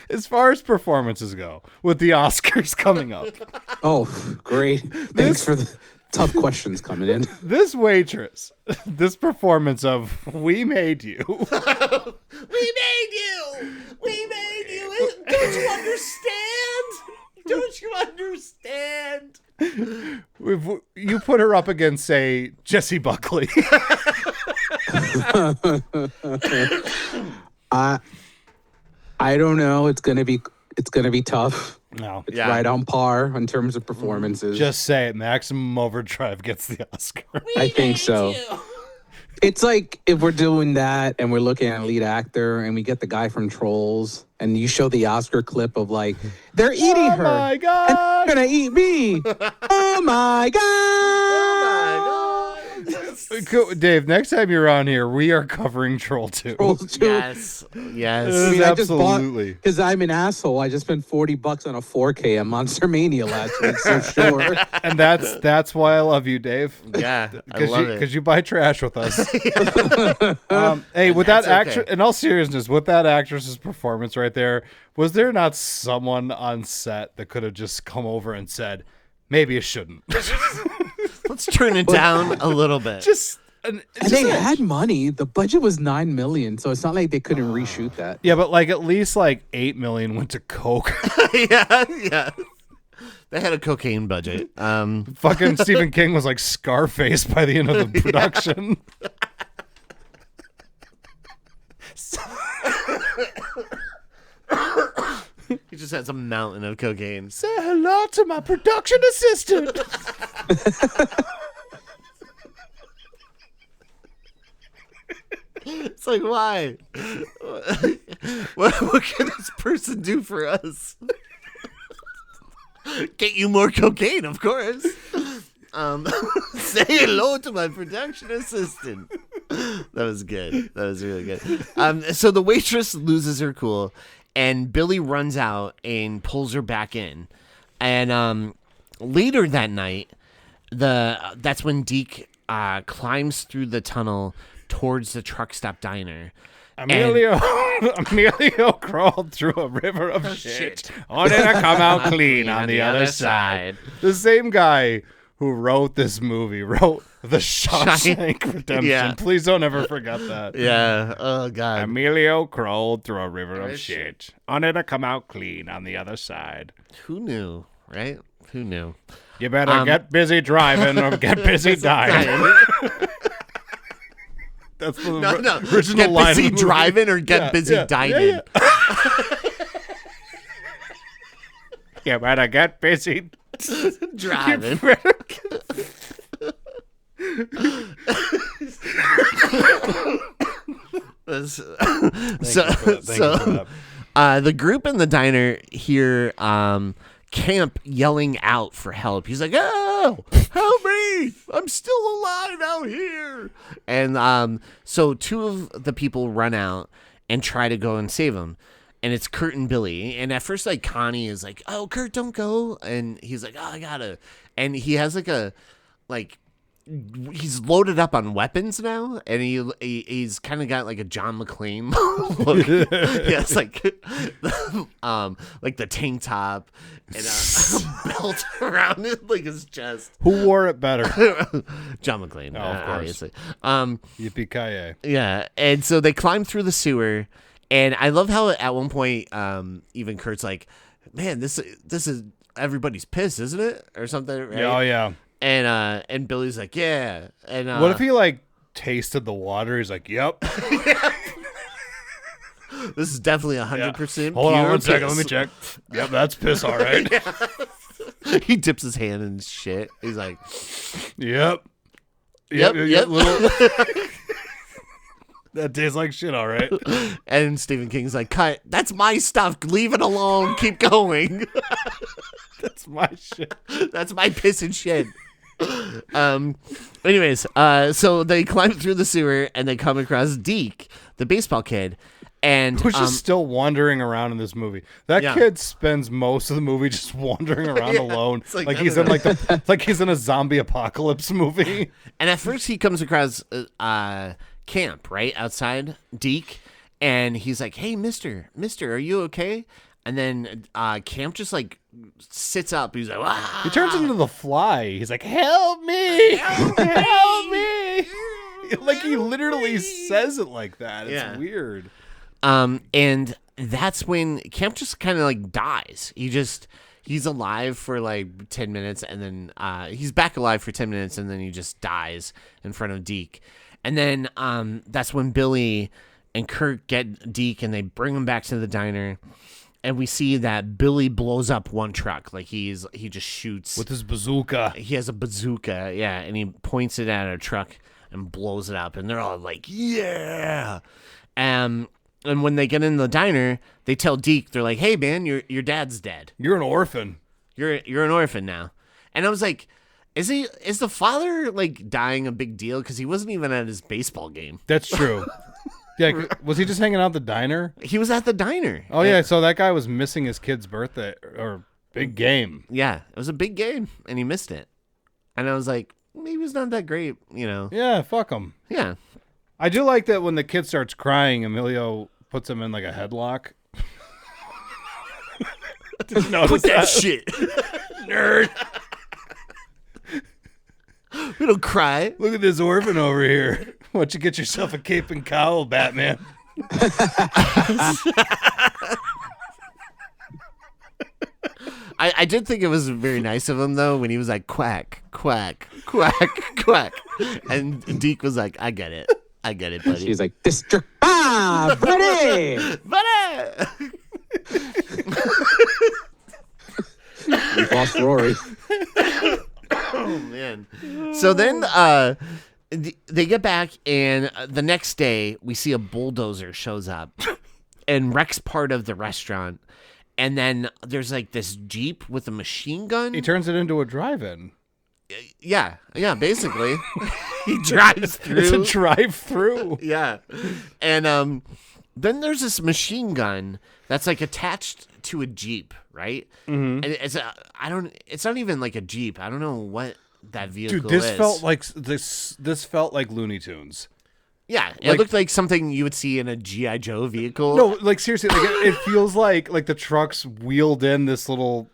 Speaker 2: as far as performances go, with the Oscars coming up,
Speaker 3: Oh, great. Thanks for the tough questions coming in.
Speaker 2: this waitress, this performance of "We Made You,"
Speaker 1: We made you. Don't you understand? Don't you understand?
Speaker 2: if you put her up against, say, Jessie Buckley.
Speaker 3: I don't know. It's gonna be tough.
Speaker 2: No,
Speaker 3: It's
Speaker 1: Yeah.
Speaker 3: right on par in terms of performances.
Speaker 2: just say it. Maximum Overdrive gets the Oscar.
Speaker 3: I think so. It's like if we're doing that and we're looking at a lead actor and we get the guy from Trolls and you show the Oscar clip of like, they're eating her.
Speaker 2: Oh my God.
Speaker 3: And they're gonna eat me. Oh my God.
Speaker 2: Dave, next time you're on here, we are covering Troll 2.
Speaker 3: Trolls too.
Speaker 1: Yes.
Speaker 3: I
Speaker 2: Yes.
Speaker 3: mean, I just bought
Speaker 2: Absolutely.
Speaker 3: because I'm an asshole. I just spent $40 on a 4K at Monster Mania last week. So sure.
Speaker 2: And that's why I love you, Dave.
Speaker 1: Yeah, I love it.
Speaker 2: Because you buy trash with us. Hey, with that
Speaker 1: that's
Speaker 2: actress,
Speaker 1: okay.
Speaker 2: in all seriousness, with that actress's performance right there, was there not someone on set that could have just come over and said, maybe it shouldn't?
Speaker 1: Let's turn it down a little bit.
Speaker 3: And they had money. The budget was $9 million, so it's not like they couldn't reshoot that.
Speaker 2: Yeah, but like at least like $8 million went to coke.
Speaker 1: yeah. They had a cocaine budget.
Speaker 2: Fucking Stephen King was like Scarface by the end of the production.
Speaker 1: He just has a mountain of cocaine.
Speaker 2: Say hello to my production assistant.
Speaker 1: It's like, why? What can this person do for us? Get you more cocaine, of course. Say hello to my production assistant. That was good. That was really good. So the waitress loses her cool, and Billy runs out and pulls her back in. And later that night, that's when Deke climbs through the tunnel towards the truck stop diner.
Speaker 2: Emilio crawled through a river of shit. Only to come out clean on the other side. The same guy who wrote this movie wrote The Shawshank Redemption.
Speaker 1: Yeah.
Speaker 2: Please don't ever forget that.
Speaker 1: Yeah. Oh, God.
Speaker 2: Emilio crawled through a river of shit. Only to come out clean on the other side.
Speaker 1: Who knew, right? Who knew?
Speaker 2: You better get busy driving or get busy dying. That's the original
Speaker 1: get
Speaker 2: line.
Speaker 1: Busy driving or get busy dining.
Speaker 2: You better get busy
Speaker 1: Driving. The group in the diner hear Camp yelling out for help. He's like, "Oh, help me! I'm still alive out here!" And so two of the people run out and try to go and save him. And it's Kurt and Billy. And at first, like, Connie is like, "Oh, Kurt, don't go." And he's like, "Oh, I gotta." And he has he's loaded up on weapons now, and he's kind of got like a John McClane look. He has like the tank top and a belt around it, like his chest.
Speaker 2: Who wore it better?
Speaker 1: John McClane,
Speaker 2: of course.
Speaker 1: obviously.
Speaker 2: Yippee-ki-yay.
Speaker 1: Yeah, and so they climb through the sewer, and I love how at one point, even Kurt's like, "Man, this is everybody's piss, isn't it?" or something. Right?
Speaker 2: Oh yeah.
Speaker 1: And Billy's like, "Yeah." And
Speaker 2: what if he like tasted the water? He's like, "Yep."
Speaker 1: This is definitely 100%.
Speaker 2: Hold on one
Speaker 1: piss.
Speaker 2: second, let me check. Yep, that's piss, all right.
Speaker 1: He dips his hand in shit. He's like,
Speaker 2: Yep. Little... That tastes like shit, all right.
Speaker 1: And Stephen King's like, "Cut. That's my stuff. Leave it alone. Keep going."
Speaker 2: That's my shit.
Speaker 1: That's my piss and shit. Anyways, so they climb through the sewer and they come across Deke, the baseball kid, and
Speaker 2: who's just still wandering around in this movie. That kid spends most of the movie just wandering around alone, like he's in like he's in a zombie apocalypse movie.
Speaker 1: And at first he comes across Camp right outside Deke, and he's like, "Hey, Mister, are you okay?" And then Camp just like sits up. He's like, "Ah!"
Speaker 2: He turns into the Fly. He's like, "Help me! Help me!" Like he literally says it like that. It's weird.
Speaker 1: And that's when Camp just kind of like dies. He's alive for like 10 minutes, and then he's back alive for 10 minutes, and then he just dies in front of Deke. And then that's when Billy and Kurt get Deke, and they bring him back to the diner. And we see that Billy blows up one truck. Like he just shoots
Speaker 2: with his bazooka.
Speaker 1: He has a bazooka, yeah, and he points it at a truck and blows it up. And they're all like, "Yeah!" And when they get in the diner, they tell Deke, they're like, "Hey man, your dad's dead.
Speaker 2: You're an orphan.
Speaker 1: You're an orphan now." And I was like, Is the father like dying a big deal? Because he wasn't even at his baseball game.
Speaker 2: That's true. Yeah, was he just hanging out at the diner?
Speaker 1: He was at the diner.
Speaker 2: Oh yeah, so that guy was missing his kid's birthday or big game.
Speaker 1: Yeah, it was a big game, and he missed it. And I was like, maybe it's not that great, you know?
Speaker 2: Yeah, fuck him.
Speaker 1: Yeah,
Speaker 2: I do like that when the kid starts crying, Emilio puts him in like a headlock. Didn't notice
Speaker 1: that shit, nerd. We don't cry.
Speaker 2: Look at this orphan over here. Why don't you get yourself a cape and cowl, Batman?
Speaker 1: I did think it was very nice of him though when he was like quack, quack, quack, quack, and Deke was like, I get it, buddy."
Speaker 3: She's like, "District Bob, buddy,
Speaker 1: buddy."
Speaker 3: We lost Rory.
Speaker 1: Oh man! So then they get back, and the next day we see a bulldozer shows up and wrecks part of the restaurant. And then there's like this Jeep with a machine gun.
Speaker 2: He turns it into a drive-in.
Speaker 1: Yeah, basically. He drives through.
Speaker 2: It's a drive-through.
Speaker 1: Yeah. And then there's this machine gun that's like attached to a Jeep, right? Mm-hmm. And it's not even like a Jeep. I don't know what that vehicle
Speaker 2: Dude, this
Speaker 1: is.
Speaker 2: felt like this felt like Looney Tunes.
Speaker 1: Yeah, it looked like something you would see in a G.I. Joe vehicle.
Speaker 2: No, like seriously, like it feels like the trucks wheeled in this little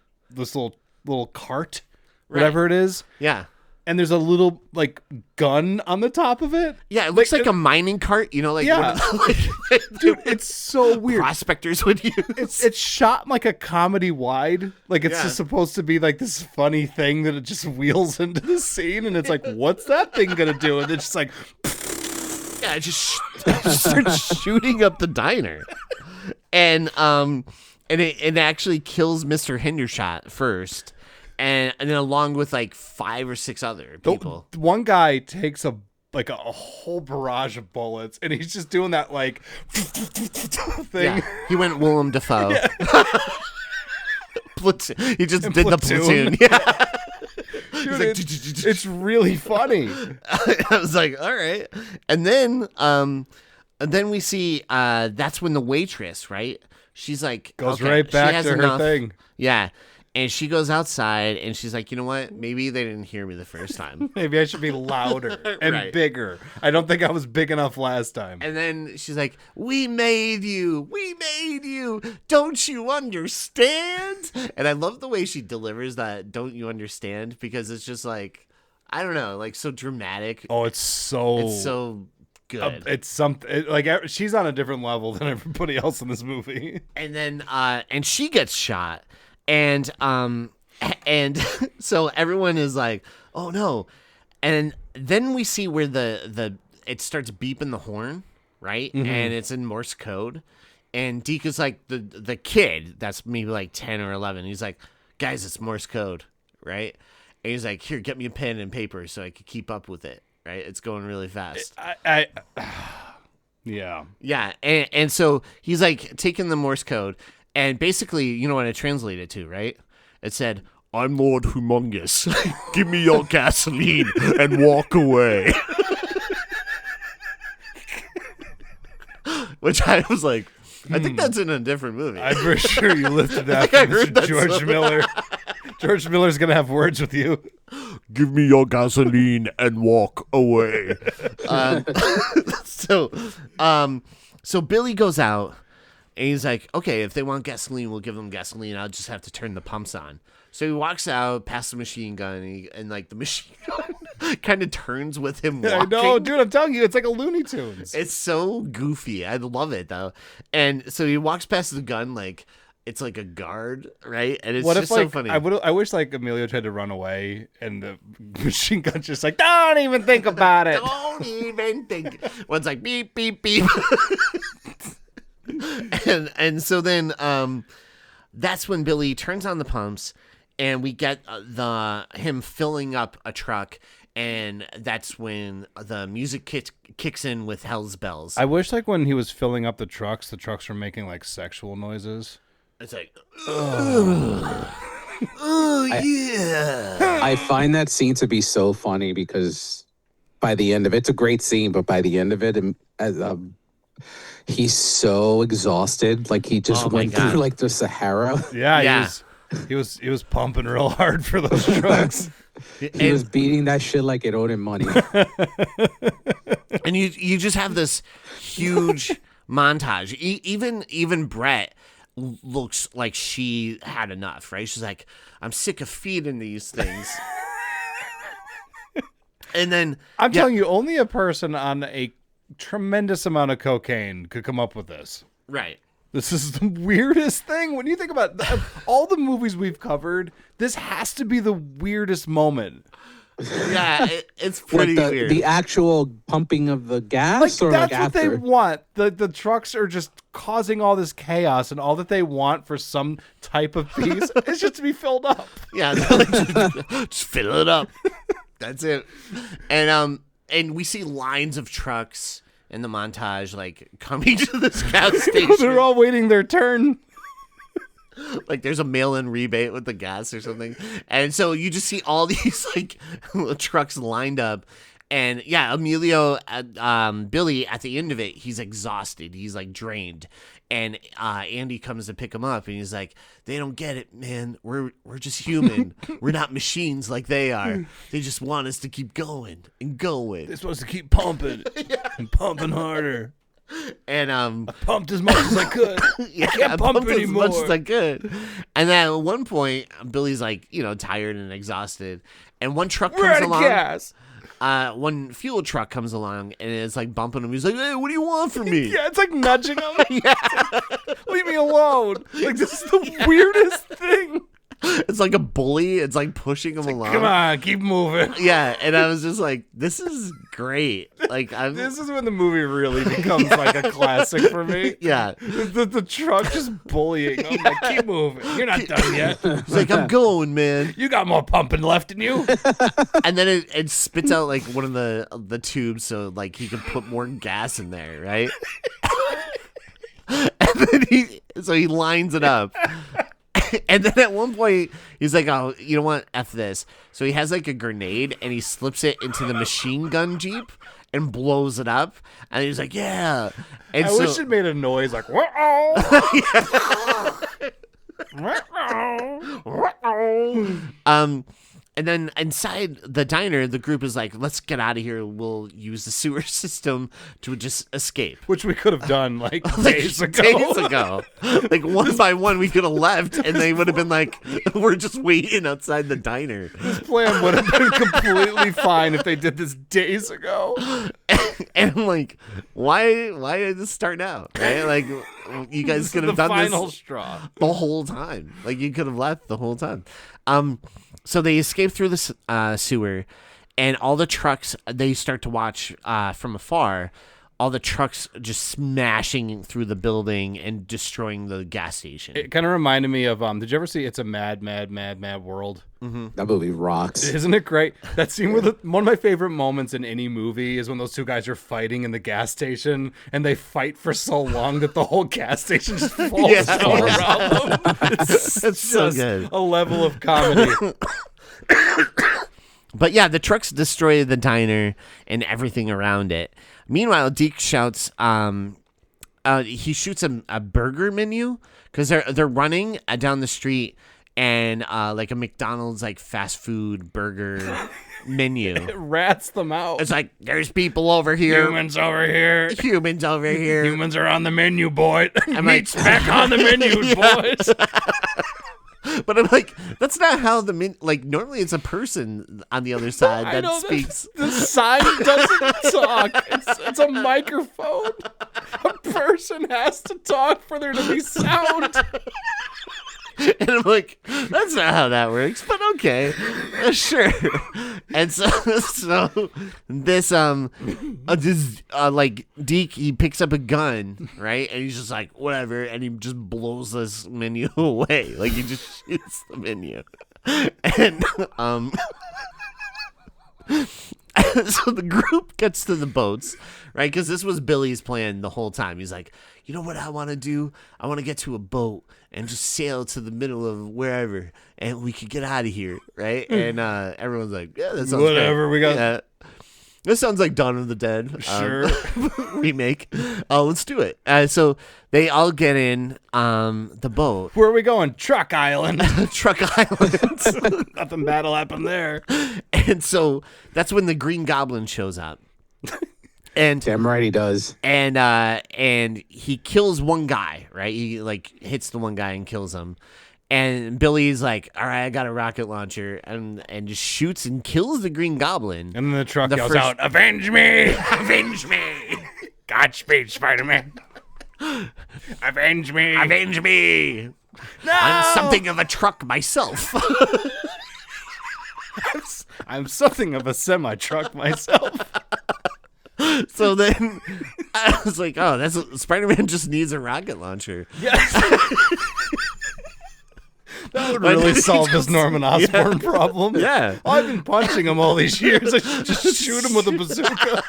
Speaker 2: cart, whatever it is.
Speaker 1: Yeah.
Speaker 2: And there's a little like gun on the top of it.
Speaker 1: Yeah, it looks like a mining cart, like
Speaker 2: yeah. Dude, it's so weird.
Speaker 1: Prospectors would use.
Speaker 2: It's shot like a comedy wide. Like it's just supposed to be like this funny thing that it just wheels into the scene, and it's like, what's that thing gonna do? And it's just like,
Speaker 1: yeah, it just starts shooting up the diner, and it actually kills Mr. Hendershot first. And then along with like 5 or 6 other people.
Speaker 2: One guy takes a whole barrage of bullets, and he's just doing that like thing.
Speaker 1: Yeah, he went Willem Dafoe. Yeah. He just did the platoon. Yeah.
Speaker 2: Dude, it's really funny.
Speaker 1: I was like, all right. And then we see that's when the waitress, right? She's like
Speaker 2: goes right back to her thing.
Speaker 1: Yeah. And she goes outside, and she's like, you know what? Maybe they didn't hear me the first time.
Speaker 2: Maybe I should be louder and bigger. I don't think I was big enough last time.
Speaker 1: And then she's like, we made you. We made you. Don't you understand? And I love the way she delivers that, don't you understand? Because it's just like, I don't know, like so dramatic.
Speaker 2: Oh, it's so
Speaker 1: good.
Speaker 2: It's something like she's on a different level than everybody else in this movie.
Speaker 1: And then, and she gets shot. And so everyone is like, oh no. And then we see where it starts beeping the horn, right? Mm-hmm. And it's in Morse code. And Deke is like the kid that's maybe like 10 or 11. He's like, guys, it's Morse code, right? And he's like, here, get me a pen and paper so I could keep up with it, right? It's going really fast.
Speaker 2: Yeah.
Speaker 1: Yeah. And so he's like taking the Morse code. And basically, you know what I translated to, right? It said, I'm Lord Humongous. Give me your gasoline and walk away. Which I was like, I think that's in a different movie.
Speaker 2: I'm for sure you lifted that from George Miller. George Miller's going to have words with you.
Speaker 1: Give me your gasoline and walk away. So Billy goes out. And he's like, okay, if they want gasoline, we'll give them gasoline. I'll just have to turn the pumps on. So he walks out past the machine gun, and like the machine gun kind of turns with him walking.
Speaker 2: I know, dude. I'm telling you, it's like a Looney Tunes.
Speaker 1: It's so goofy. I love it though. And so he walks past the gun like it's like a guard, right? And it's just so funny.
Speaker 2: I wish like Emilio tried to run away, and the machine gun's just like, don't even think about it.
Speaker 1: Don't even think. One's like beep beep beep. And so then that's when Billy turns on the pumps, and we get him filling up a truck, and that's when the music kicks in with Hell's Bells.
Speaker 2: I wish like when he was filling up the trucks were making like sexual noises.
Speaker 1: It's like, oh yeah.
Speaker 3: I find that scene to be so funny because by the end of it, it's a great scene, but by the end of it, he's so exhausted. Like he just went through like the Sahara.
Speaker 2: Yeah. He was pumping real hard for those trucks.
Speaker 3: He was beating that shit like it owed him money.
Speaker 1: And you just have this huge montage. Even Brett looks like she had enough, right? She's like, I'm sick of feeding these things. And then
Speaker 2: I'm telling you, only a person on a tremendous amount of cocaine could come up with this.
Speaker 1: Right.
Speaker 2: This is the weirdest thing. When you think about all the movies we've covered, this has to be the weirdest moment.
Speaker 1: Yeah, it's pretty weird.
Speaker 3: The actual pumping of the gas, or
Speaker 2: that's
Speaker 3: like
Speaker 2: what
Speaker 3: after?
Speaker 2: they want. The trucks are just causing all this chaos, and all that they want for some type of peace is just to be filled up.
Speaker 1: Yeah, like, just fill it up. That's it. And we see lines of trucks in the montage, like coming to this gas station.
Speaker 2: They're all waiting their turn.
Speaker 1: Like there's a mail-in rebate with the gas or something. And so you just see all these like trucks lined up. And yeah, Emilio, Billy, at the end of it, he's exhausted. He's like drained. And Andy comes to pick him up, and he's like, "They don't get it, man. We're just human. We're not machines like they are. They just want us to keep going and going.
Speaker 2: They're supposed to keep pumping and pumping harder.
Speaker 1: And
Speaker 2: I pumped as much as I could.
Speaker 1: yeah,
Speaker 2: I can't pump
Speaker 1: pumped
Speaker 2: anymore.
Speaker 1: as much as I could." And then at one point, Billy's like, tired and exhausted. And one truck
Speaker 2: We're
Speaker 1: comes
Speaker 2: out of
Speaker 1: along.
Speaker 2: gas.
Speaker 1: One fuel truck comes along and it's like bumping him. He's like, "Hey, what do you want from me?"
Speaker 2: Yeah, it's like nudging him. Leave me alone. Like, this is the weirdest thing.
Speaker 1: It's like a bully. It's like pushing him along.
Speaker 2: Come on, keep moving.
Speaker 1: Yeah, and I was just like, this is great. Like,
Speaker 2: This is when the movie really becomes like a classic for me.
Speaker 1: yeah.
Speaker 2: The truck just bullying him. Like, keep moving. You're not done yet.
Speaker 1: He's like, "I'm going, man."
Speaker 2: You got more pumping left in you.
Speaker 1: And then it spits out like one of the tubes so like he can put more gas in there, right? And then he lines it up. And then at one point, he's like, "Oh, you know what? F this." So he has like a grenade and he slips it into the machine gun Jeep and blows it up. And he's like, "Yeah." And
Speaker 2: I wish it made a noise like,
Speaker 1: And then inside the diner, the group is like, "Let's get out of here. We'll use the sewer system to just escape."
Speaker 2: which we could have done like days ago.
Speaker 1: Days ago. Like one by one, we could have left and they would have been like, "We're just waiting outside the diner."
Speaker 2: This plan would have been completely fine if they did this days ago.
Speaker 1: And I'm like, why did this start now? Right? Like, you guys could have
Speaker 2: the
Speaker 1: done
Speaker 2: final
Speaker 1: this
Speaker 2: straw.
Speaker 1: the whole time. Like, you could have left the whole time. So they escape through the sewer, and all the trucks, they start to watch from afar, all the trucks just smashing through the building and destroying the gas station.
Speaker 2: It kind of reminded me of, did you ever see It's a Mad, Mad, Mad, Mad World?
Speaker 3: That movie rocks.
Speaker 2: Isn't it great? That scene where one of my favorite moments in any movie is when those two guys are fighting in the gas station and they fight for so long that the whole gas station just falls
Speaker 1: Yeah.
Speaker 2: down around them. It's
Speaker 1: so
Speaker 2: just
Speaker 1: good.
Speaker 2: a level of comedy.
Speaker 1: But yeah, the trucks destroy the diner and everything around it. Meanwhile, Deke shouts, he shoots a burger menu because they're running down the street, and like a McDonald's like fast food burger menu.
Speaker 2: It rats them out.
Speaker 1: It's like, "There's people over here.
Speaker 2: Humans over here.
Speaker 1: Humans over here."
Speaker 2: Humans are on the menu, boy.
Speaker 1: I'm
Speaker 2: Meat's
Speaker 1: like-
Speaker 2: back on the menu,
Speaker 1: Yeah.
Speaker 2: boys.
Speaker 1: But I'm like, that's not how like normally it's a person on the other side
Speaker 2: I
Speaker 1: that
Speaker 2: know
Speaker 1: speaks.
Speaker 2: The sign doesn't talk. It's a microphone. A person has to talk for there to be sound.
Speaker 1: And I'm like, that's not how that works, but okay, sure. And so this like Deke, he picks up a gun, right, and he's just like, whatever, and he just blows this menu away, like he just shoots the menu, and so the group gets to the boats, right? Because this was Billy's plan the whole time. He's like, "You know what I want to do? I want to get to a boat and just sail to the middle of wherever, and we could get out of here," right? And everyone's like, "Yeah, that sounds
Speaker 2: Whatever,
Speaker 1: great.
Speaker 2: we got-
Speaker 1: Yeah. This sounds like Dawn of the Dead
Speaker 2: Sure.
Speaker 1: remake. Let's do it." So they all get in the boat.
Speaker 2: Where are we going? Truck Island.
Speaker 1: Truck Island.
Speaker 2: Nothing bad'll happen there.
Speaker 1: And so that's when the Green Goblin shows up. And
Speaker 3: Damn right he does.
Speaker 1: and he kills one guy, right? He like hits the one guy and kills him. And Billy's like, "All right, I got a rocket launcher," and just shoots and kills the Green Goblin.
Speaker 2: And then the truck
Speaker 1: The
Speaker 2: yells
Speaker 1: first-
Speaker 2: out, "Avenge me! Avenge me! Godspeed, Spider-Man! Avenge me!
Speaker 1: Avenge me!
Speaker 2: No!
Speaker 1: I'm something of a truck myself.
Speaker 2: I'm something of a semi-truck myself."
Speaker 1: So then I was like, "Oh, that's Spider-Man just needs a rocket launcher."
Speaker 2: Yes. That would really solve this Norman Osborn problem.
Speaker 1: Yeah.
Speaker 2: I've been punching him all these years. I should just shoot him with a bazooka.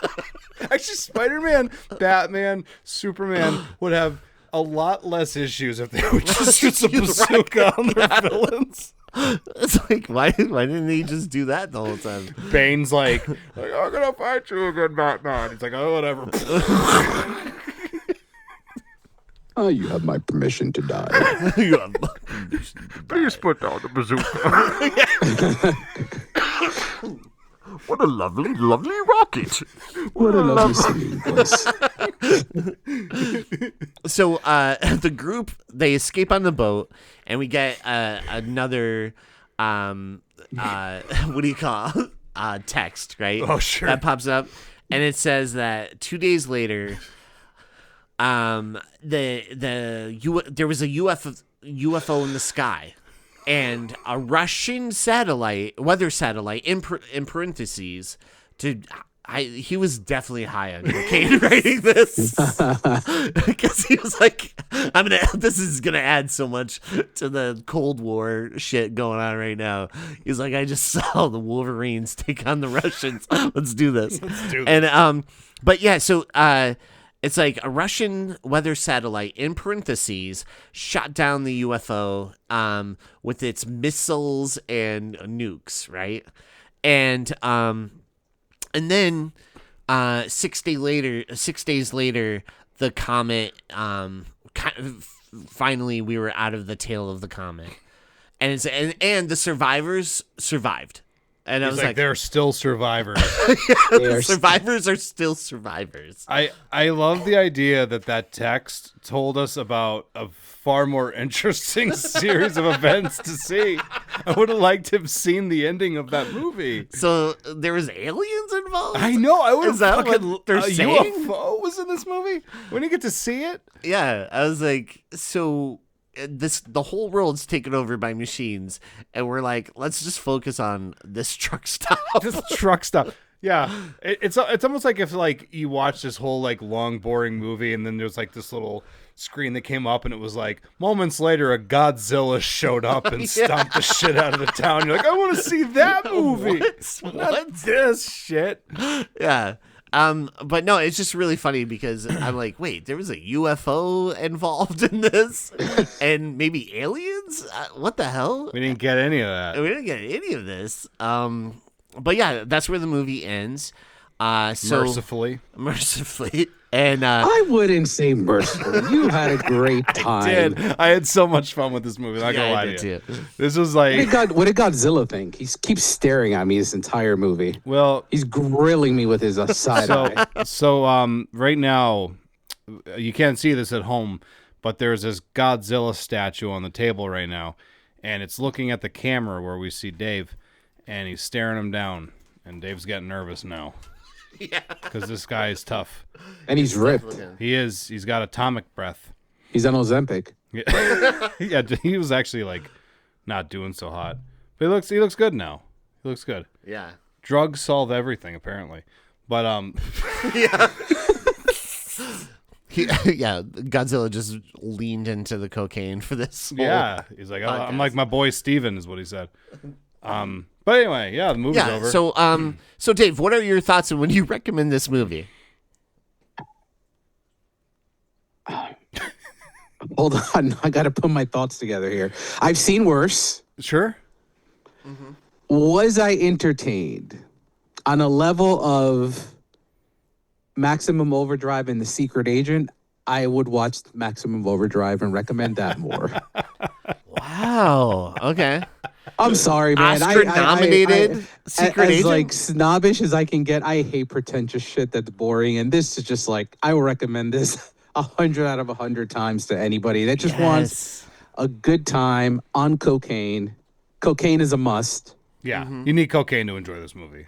Speaker 2: Actually, Spider-Man, Batman, Superman would have a lot less issues if they would just use a bazooka on their villains.
Speaker 1: It's like, why didn't he just do that the whole time?
Speaker 2: Bane's like, I'm gonna fight you again, Batman. He's like, oh, whatever.
Speaker 3: Oh, you have my permission to die.
Speaker 2: Please put down the bazooka.
Speaker 4: What a lovely, lovely rocket.
Speaker 3: What a lovely singing voice.
Speaker 1: So the group, they escape on the boat, and we get another what do you call text, right?
Speaker 2: Oh, sure.
Speaker 1: That pops up, and it says that 2 days later, there was a UFO in the sky, and a Russian weather satellite in parentheses. He was definitely high on cocaine writing this, because he was like, this is gonna add so much to the Cold War shit going on right now. He's like, I just saw the Wolverines take on the Russians. Let's do this. And but yeah, so it's like a Russian weather satellite in parentheses shot down the UFO with its missiles and nukes, right? And then 6 days later, the comet finally we were out of the tail of the comet, and the survivors survived. And I was like,
Speaker 2: they're still survivors.
Speaker 1: the survivors are still survivors.
Speaker 2: I love the idea that text told us about a far more interesting series of events to see. I would have liked to have seen the ending of that movie.
Speaker 1: So there was aliens involved?
Speaker 2: I know. I would have
Speaker 1: Is that
Speaker 2: fucking
Speaker 1: what they're
Speaker 2: a
Speaker 1: saying?
Speaker 2: UFO was in this movie. When you get to see it,
Speaker 1: Yeah, I was like, so the whole world's taken over by machines, and we're like, let's just focus on this truck stop.
Speaker 2: this truck stuff. Yeah, it's almost like if like you watch this whole like long boring movie, and then there's like this little screen that came up, and it was like moments later a Godzilla showed up and stomped the shit out of the town. You're like, I want to see that movie. Not this shit.
Speaker 1: Yeah. But no, it's just really funny because I'm like, wait, there was a UFO involved in this, and maybe aliens? What the hell?
Speaker 2: We didn't get any of that.
Speaker 1: We didn't get any of this. But yeah, that's where the movie ends.
Speaker 2: Mercifully.
Speaker 1: And
Speaker 3: I wouldn't say mercifully. You had a great time.
Speaker 2: I had so much fun with this movie. Not gonna lie to you. This was like,
Speaker 3: What did Godzilla think? He keeps staring at me this entire movie.
Speaker 2: well,
Speaker 3: He's grilling me with his side eye.
Speaker 2: so right now, you can't see this at home, but there's this Godzilla statue on the table right now, and it's looking at the camera where we see Dave, and he's staring him down, and Dave's getting nervous now. Yeah, because this guy is tough,
Speaker 3: And he's ripped.
Speaker 2: he is. He's got atomic breath.
Speaker 3: He's on Ozempic.
Speaker 2: Yeah, he was actually like not doing so hot, but he looks good now. He looks good.
Speaker 1: yeah.
Speaker 2: Drugs solve everything apparently, but
Speaker 1: Yeah. Godzilla just leaned into the cocaine for this.
Speaker 2: yeah, he's like,
Speaker 1: podcast.
Speaker 2: I'm like my boy Steven is what he said. But anyway, yeah, the movie's over.
Speaker 1: So Dave, what are your thoughts on when you recommend this movie?
Speaker 3: Hold on. I got to put my thoughts together here. I've seen worse.
Speaker 2: Sure.
Speaker 3: Was I entertained on a level of Maximum Overdrive and The Secret Agent? I would watch Maximum Overdrive and recommend that more.
Speaker 1: Wow. Okay.
Speaker 3: I'm sorry, man.
Speaker 1: Oscar-nominated Secret
Speaker 3: as
Speaker 1: Agent?
Speaker 3: like snobbish as I can get. I hate pretentious shit that's boring, and this is just like I will recommend this 100 out of 100 times to anybody that just wants a good time on cocaine. Cocaine is a must.
Speaker 2: Yeah, you need cocaine to enjoy this movie.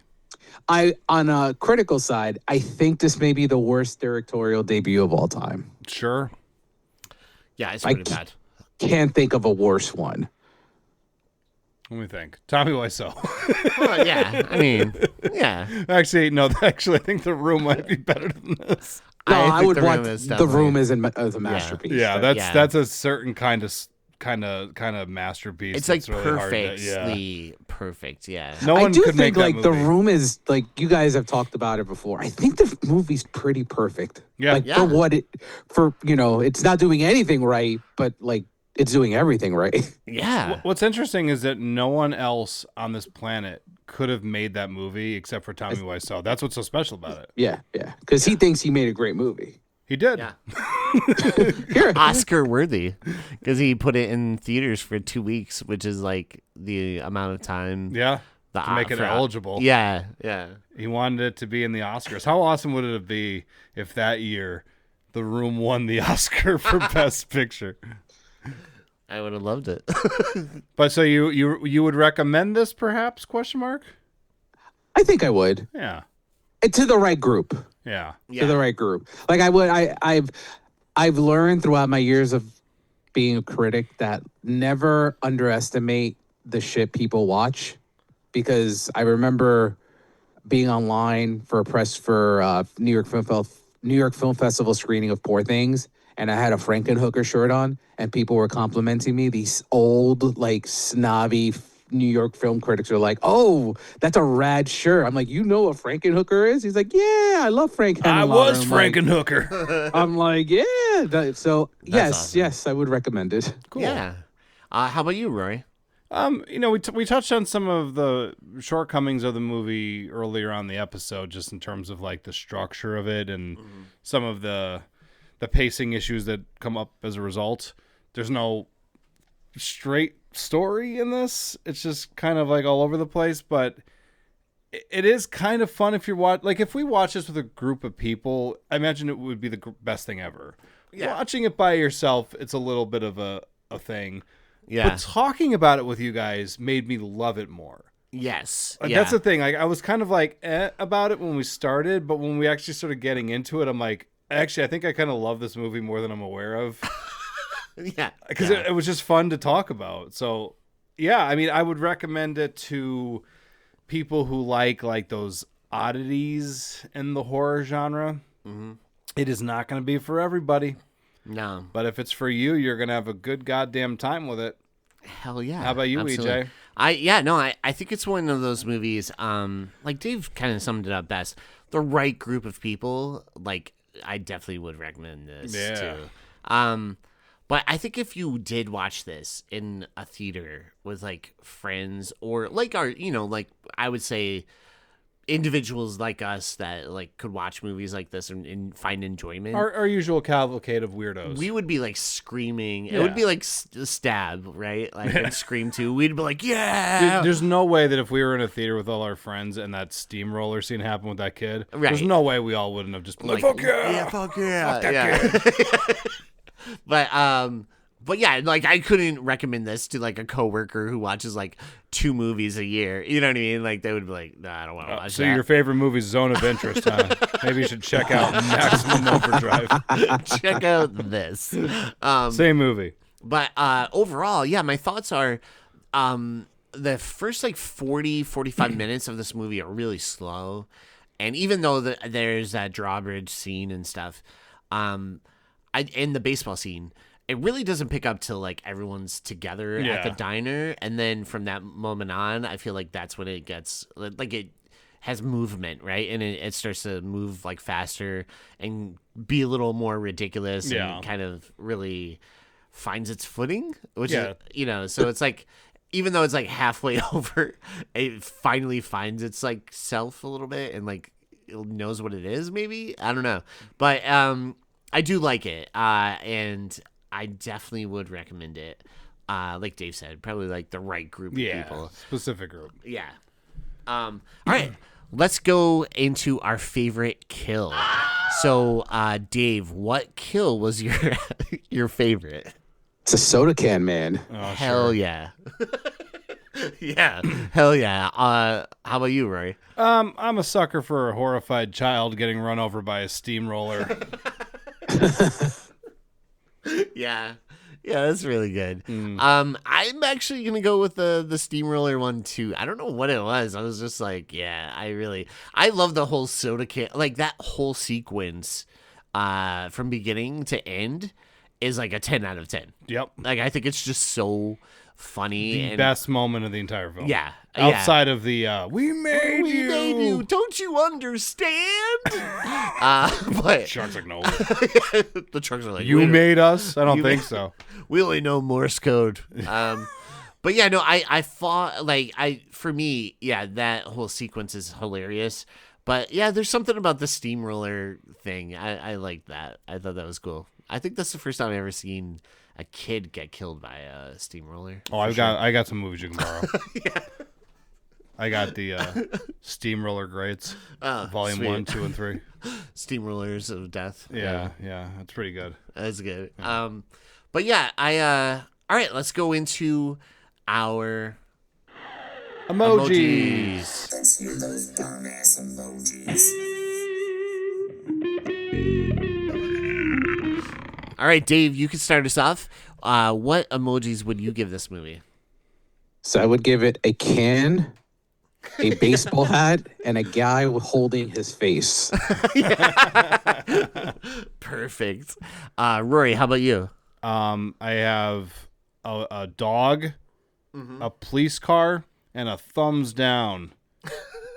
Speaker 3: On a critical side, I think this may be the worst directorial debut of all time.
Speaker 2: Sure.
Speaker 1: Yeah, it's pretty bad.
Speaker 3: Can't think of a worse one.
Speaker 2: Let me think. Tommy Wiseau.
Speaker 1: Well, yeah, I mean, yeah.
Speaker 2: Actually, no. Actually, I think The Room might be better than this.
Speaker 3: No,
Speaker 1: I
Speaker 3: I
Speaker 1: think
Speaker 3: would
Speaker 1: The Room
Speaker 3: watch
Speaker 1: is
Speaker 3: The
Speaker 1: definitely-
Speaker 3: Room as a masterpiece.
Speaker 2: Yeah, that's a certain kind of kind of masterpiece.
Speaker 1: It's like
Speaker 2: that's really hard to-
Speaker 1: perfectly perfect. Yeah.
Speaker 2: No
Speaker 3: I
Speaker 2: one
Speaker 3: do
Speaker 2: could make
Speaker 3: think
Speaker 2: that
Speaker 3: like the
Speaker 2: movie.
Speaker 3: room is like you guys have talked about it before. I think the movie's pretty perfect.
Speaker 2: Yeah.
Speaker 3: Like
Speaker 1: Yeah.
Speaker 3: for what it for it's not doing anything right, but like it's doing everything right.
Speaker 1: Yeah.
Speaker 2: What's interesting is that no one else on this planet could have made that movie except for Tommy Wiseau. That's what's so special about it.
Speaker 3: Yeah. Because he thinks he made a great movie.
Speaker 2: He did.
Speaker 1: Yeah.
Speaker 3: Here,
Speaker 1: Oscar worthy because he put it in theaters for 2 weeks, which is like the amount of time.
Speaker 2: Yeah.
Speaker 1: The,
Speaker 2: To make it
Speaker 1: for-
Speaker 2: eligible.
Speaker 1: Yeah.
Speaker 2: He wanted it to be in the Oscars. How awesome would it be if that year The Room won the Oscar for Best Picture?
Speaker 1: I would have loved it.
Speaker 2: But so you would recommend this perhaps? Question mark.
Speaker 3: I think I would.
Speaker 2: Yeah.
Speaker 3: To the right group.
Speaker 2: Yeah.
Speaker 3: To the right group. Like I've learned throughout my years of being a critic that never underestimate the shit people watch, because I remember being online for a press for New York Film Festival screening of Poor Things, and I had a Frankenhooker shirt on, and people were complimenting me. These old, like, snobby New York film critics are like, "Oh, that's a rad shirt." I'm like, "You know what Frankenhooker is?" He's like, "Yeah, I love Frank Henenlotter."
Speaker 2: I was
Speaker 3: I'm like-
Speaker 2: Frankenhooker.
Speaker 3: I'm like, "Yeah." So
Speaker 1: awesome.
Speaker 3: yes, I would recommend it.
Speaker 2: Cool.
Speaker 1: Yeah. How about you, Rory?
Speaker 2: We touched on some of the shortcomings of the movie earlier on the episode, just in terms of like the structure of it and some of the pacing issues that come up as a result. There's no straight story in this. It's just kind of like all over the place, but it is kind of fun if you're if we watch this with a group of people, I imagine it would be the best thing ever.
Speaker 1: Yeah.
Speaker 2: Watching it by yourself, it's a little bit of a thing.
Speaker 1: Yeah.
Speaker 2: But talking about it with you guys made me love it more.
Speaker 1: Yes.
Speaker 2: That's the thing. Like I was kind of like about it when we started, but when we actually started getting into it, I'm like, actually, I think I kind of love this movie more than I'm aware of.
Speaker 1: Yeah.
Speaker 2: Because it was just fun to talk about. So, yeah, I mean, I would recommend it to people who like those oddities in the horror genre.
Speaker 1: Mm-hmm.
Speaker 2: It is not going to be for everybody.
Speaker 1: No.
Speaker 2: But if it's for you, you're going to have a good goddamn time with it.
Speaker 1: Hell yeah.
Speaker 2: How about you,
Speaker 1: Absolutely.
Speaker 2: EJ?
Speaker 1: I think it's one of those movies, like Dave kind of summed it up best. The right group of people, like, I definitely would recommend this too. But I think if you did watch this in a theater with like friends or like like I would say individuals like us that like could watch movies like this and find enjoyment.
Speaker 2: Our usual cavalcade of weirdos.
Speaker 1: We would be like screaming.
Speaker 2: Yeah.
Speaker 1: It would be like Stab, right? Like and Scream 2. We'd be like, yeah.
Speaker 2: There's no way that if we were in a theater with all our friends and that steamroller scene happened with that kid,
Speaker 1: Right.
Speaker 2: there's no way we all wouldn't have just been like, fuck yeah!
Speaker 1: Yeah, fuck yeah.
Speaker 2: Fuck that
Speaker 1: yeah. But yeah, like I couldn't recommend this to like a coworker who watches like 2 movies a year. You know what I mean? Like they would be like, nah, I don't want to watch
Speaker 2: So
Speaker 1: that.
Speaker 2: your favorite movie's Zone of Interest, huh? Maybe you should check out Maximum Overdrive.
Speaker 1: Check out this.
Speaker 2: Same movie.
Speaker 1: But overall, yeah, my thoughts are the first like 45 minutes of this movie are really slow. And even though there's that drawbridge scene and stuff, in the baseball scene, it really doesn't pick up till like everyone's together at the diner. And then from that moment on, I feel like that's when it gets like it has movement, right? And it starts to move like faster and be a little more ridiculous and kind of really finds its footing, which is, so it's like, even though it's like halfway over, it finally finds its like self a little bit and like it knows what it is, maybe. I don't know. But I do like it. And I definitely would recommend it. Like Dave said, probably like the right group of people.
Speaker 2: Specific group.
Speaker 1: Yeah. All right. Let's go into our favorite kill. So, Dave, what kill was your favorite?
Speaker 3: It's a soda can, man.
Speaker 2: Oh,
Speaker 1: Hell yeah. Yeah. Hell yeah. How about you, Rory?
Speaker 2: I'm a sucker for a horrified child getting run over by a steamroller.
Speaker 1: Yeah. Yeah, that's really good. I'm actually gonna go with the steamroller one too. I don't know what it was. I was just like, yeah, I love the whole soda can, like that whole sequence, from beginning to end. is like a 10 out of 10.
Speaker 2: Yep.
Speaker 1: Like, I think it's just so funny.
Speaker 2: The
Speaker 1: and
Speaker 2: best moment of the entire film.
Speaker 1: Yeah.
Speaker 2: Outside of the, we made
Speaker 1: We
Speaker 2: you.
Speaker 1: made you. Don't you understand? But
Speaker 2: Shark's like, no.
Speaker 1: the trucks are like,
Speaker 2: You made us? I don't think so.
Speaker 1: We only know Morse code. But yeah, no, I thought, like, for me, yeah, that whole sequence is hilarious. But yeah, there's something about the steamroller thing. I like that. I thought that was cool. I think that's the first time I've ever seen a kid get killed by a steamroller.
Speaker 2: Oh, I got some movies you can borrow. Yeah. I got the Steamroller Greats, Volume
Speaker 1: sweet.
Speaker 2: 1, 2, and 3.
Speaker 1: Steamrollers of Death.
Speaker 2: Yeah, that's pretty good.
Speaker 1: That's good. But yeah, all right, let's go into our emojis.
Speaker 5: Let's hear those dumbass emojis.
Speaker 1: All right, Dave, you can start us off. What emojis would you give this movie?
Speaker 3: So I would give it a can, a baseball hat, and a guy holding his face.
Speaker 1: Perfect. Rory, how about you?
Speaker 2: I have a dog, a police car, and a thumbs down.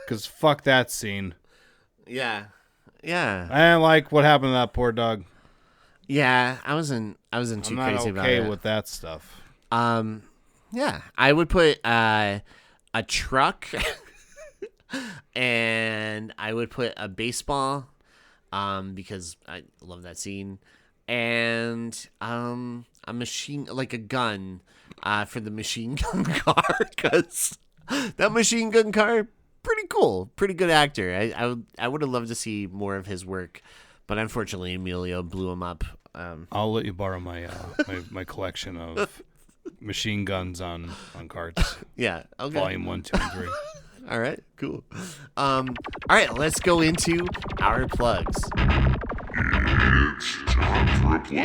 Speaker 2: Because fuck that scene.
Speaker 1: Yeah.
Speaker 2: I didn't like what happened to that poor dog.
Speaker 1: Yeah, I wasn't too
Speaker 2: I'm not
Speaker 1: crazy about
Speaker 2: okay
Speaker 1: it.
Speaker 2: with that stuff.
Speaker 1: Yeah, I would put a truck and I would put a baseball because I love that scene, and a machine, like a gun, for the machine gun car, because that machine gun car, pretty cool, pretty good actor. I would have loved to see more of his work, but unfortunately Emilio blew him up.
Speaker 2: I'll let you borrow my my collection of machine guns on carts.
Speaker 1: Yeah, okay.
Speaker 2: Volume 1, 2, and 3.
Speaker 1: All right, cool. All right, let's go into our plugs.
Speaker 4: It's time for a plug.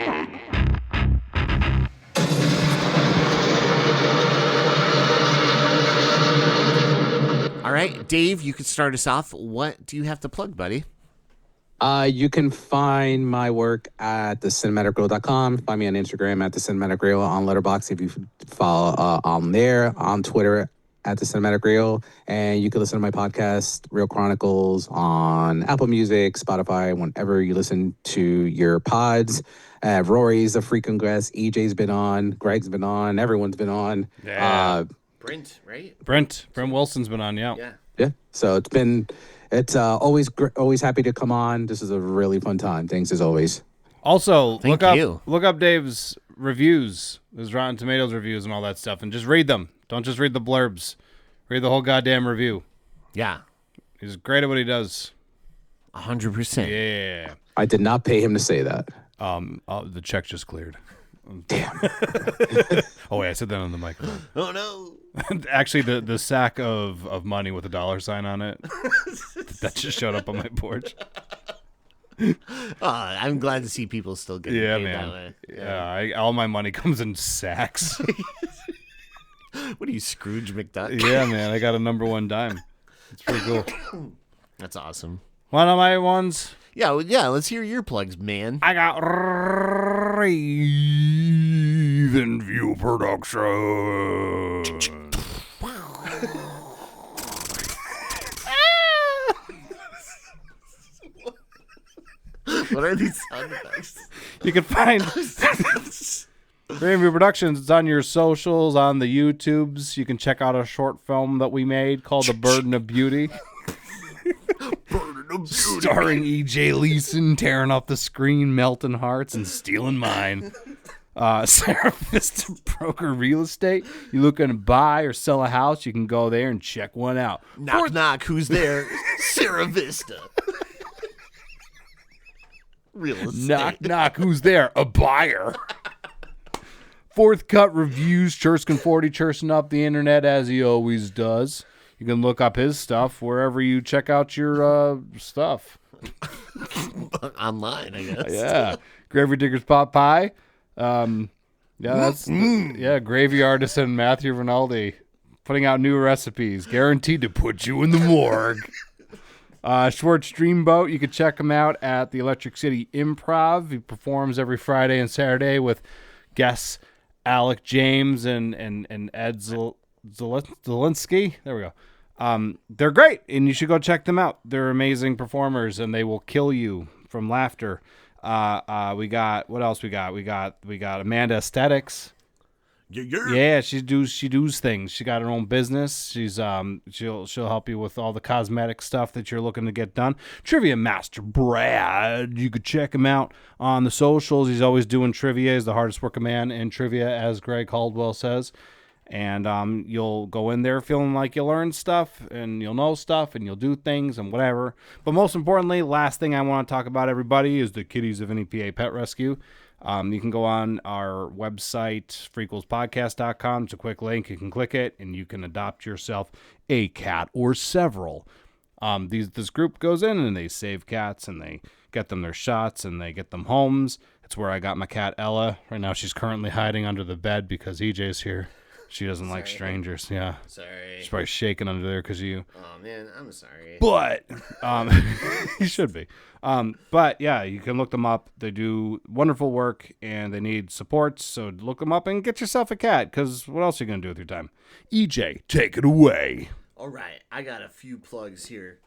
Speaker 1: All right, Dave, you can start us off. What do you have to plug, buddy?
Speaker 3: You can find my work at thecinematicreel.com. Find me on Instagram at thecinematicreel, on Letterboxd if you follow on there, on Twitter at thecinematicreel, and you can listen to my podcast, Real Chronicles, on Apple Music, Spotify, whenever you listen to your pods. Rory's a frequent guest. EJ's been on. Greg's been on. Everyone's been on.
Speaker 2: Yeah.
Speaker 1: Brent, right?
Speaker 2: Brent Wilson's been on, yeah.
Speaker 3: Yeah. So it's always happy to come on. This is a really fun time. Thanks as always.
Speaker 2: Also,
Speaker 1: Thank you.
Speaker 2: look up Dave's reviews, his Rotten Tomatoes reviews and all that stuff, and just read them. Don't just read the blurbs. Read the whole goddamn review.
Speaker 1: Yeah,
Speaker 2: He's great at what he does.
Speaker 1: 100%.
Speaker 2: Yeah.
Speaker 3: I did not pay him to say that.
Speaker 2: The check just cleared.
Speaker 3: Damn.
Speaker 2: Oh wait, I said that on the microphone.
Speaker 1: Oh no.
Speaker 2: Actually, the sack of money with a $sign on it that just showed up on my porch.
Speaker 1: I'm glad to see people still getting
Speaker 2: Yeah,
Speaker 1: paid
Speaker 2: man.
Speaker 1: that way.
Speaker 2: Yeah, all my money comes in sacks.
Speaker 1: What are you, Scrooge McDuck?
Speaker 2: Yeah, man, I got a number one dime. It's pretty cool.
Speaker 1: That's awesome.
Speaker 2: One of my ones.
Speaker 1: Yeah, let's hear your plugs, man.
Speaker 2: I got Raven View Production.
Speaker 1: What are these sound effects?
Speaker 2: You can find Raven View Productions. It's on your socials, on the YouTubes. You can check out a short film that we made called The Burden of Beauty. Starring E.J. Leeson tearing off the screen, melting hearts, and stealing mine. Sarah Vista Broker Real Estate. You looking to buy or sell a house, you can go there and check one out.
Speaker 1: Knock, knock, who's there? Sarah Vista. Real estate.
Speaker 2: Knock, knock, who's there? A buyer. Fourth Cut Reviews, Churskin 40, chursing up the internet as he always does. You can look up his stuff wherever you check out your stuff.
Speaker 1: Online, I guess.
Speaker 2: Yeah. Gravy Diggers Pot Pie. That's Gravy Artisan Matthew Rinaldi putting out new recipes, guaranteed to put you in the morgue. Schwartz Dreamboat, you can check him out at the Electric City Improv. He performs every Friday and Saturday with guests Alec James and Ed Zelinsky. There we go. They're great, and you should go check them out. They're amazing performers, and they will kill you from laughter. We got what else? We got Amanda Aesthetics. Yeah, she does things. She got her own business. She's she'll help you with all the cosmetic stuff that you're looking to get done. Trivia Master Brad, you could check him out on the socials. He's always doing trivia. He's the hardest working man in trivia, as Greg Caldwell says. And you'll go in there feeling like you learn stuff and you'll know stuff and you'll do things and whatever. But most importantly, last thing I want to talk about, everybody, is the Kitties of NEPA Pet Rescue. You can go on our website, frequelspodcast.com. It's a quick link. You can click it, and you can adopt yourself a cat or several. This group goes in, and they save cats, and they get them their shots, and they get them homes. It's where I got my cat, Ella. Right now, she's currently hiding under the bed because EJ's here. She doesn't like strangers. Yeah.
Speaker 1: Sorry.
Speaker 2: She's probably shaking under there because of you.
Speaker 1: Oh, man, I'm sorry.
Speaker 2: But you should be. But yeah, you can look them up. They do wonderful work and they need support. So look them up and get yourself a cat, because what else are you going to do with your time? EJ, take it away.
Speaker 1: All right, I got a few plugs here.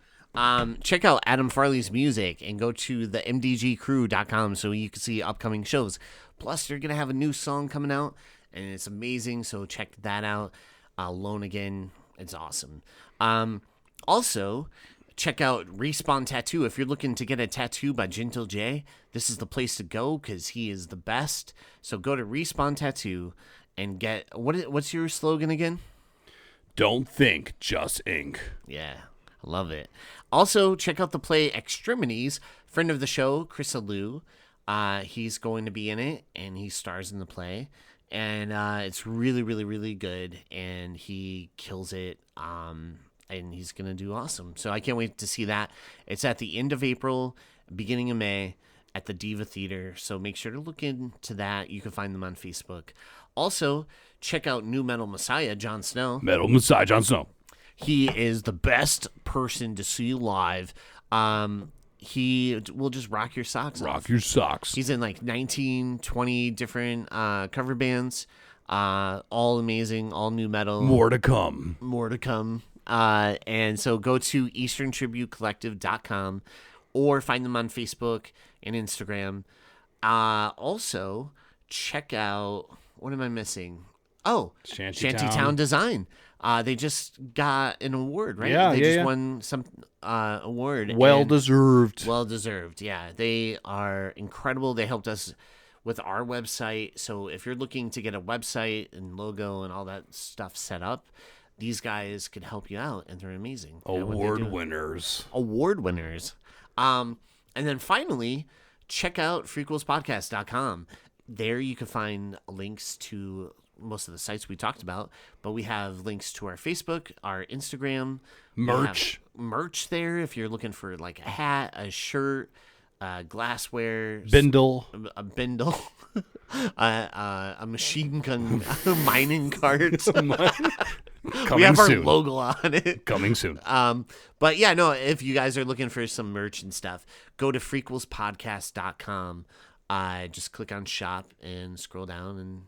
Speaker 1: Check out Adam Farley's music and go to the mdgcrew.com so you can see upcoming shows. Plus, they're going to have a new song coming out, and it's amazing, so check that out. Alone Again, it's awesome. Also, check out Respawn Tattoo. If you're looking to get a tattoo by Gentle J, this is the place to go because he is the best. So go to Respawn Tattoo and get... What's your slogan again?
Speaker 2: Don't think, just ink.
Speaker 1: Yeah, I love it. Also, check out the play Extremities. Friend of the show, Chris Alou. He's going to be in it, and he stars in the play. And it's really, really, really good, and he kills it, and he's going to do awesome. So I can't wait to see that. It's at the end of April, beginning of May, at the Diva Theater, so make sure to look into that. You can find them on Facebook. Also, check out New Metal Messiah, Jon Snow.
Speaker 2: Metal Messiah, Jon Snow.
Speaker 1: He is the best person to see live. He will just rock your socks off.
Speaker 2: Rock your socks.
Speaker 1: He's in like 19, 20 different cover bands, all amazing, all new metal.
Speaker 2: More to come.
Speaker 1: More to come. And so go to easterntributecollective.com or find them on Facebook and Instagram. Also, check out, what am I missing? Oh, Shantytown Design. They just got an award, right?
Speaker 2: Yeah,
Speaker 1: they
Speaker 2: yeah,
Speaker 1: just
Speaker 2: yeah.
Speaker 1: won some award.
Speaker 2: Well deserved.
Speaker 1: Well deserved, yeah. They are incredible. They helped us with our website. So if you're looking to get a website and logo and all that stuff set up, these guys could help you out, and they're amazing.
Speaker 2: Award winners.
Speaker 1: Award winners. And then finally, check out frequelspodcast.com. There you can find links to most of the sites we talked about, but we have links to our Facebook, our Instagram, merch there. If you're looking for like a hat, a shirt, glassware,
Speaker 2: Bindle,
Speaker 1: a bindle, a machine gun mining cart. We have our logo on it.
Speaker 2: Coming soon.
Speaker 1: But yeah, no, if you guys are looking for some merch and stuff, go to frequelspodcast.com. Just click on shop and scroll down, and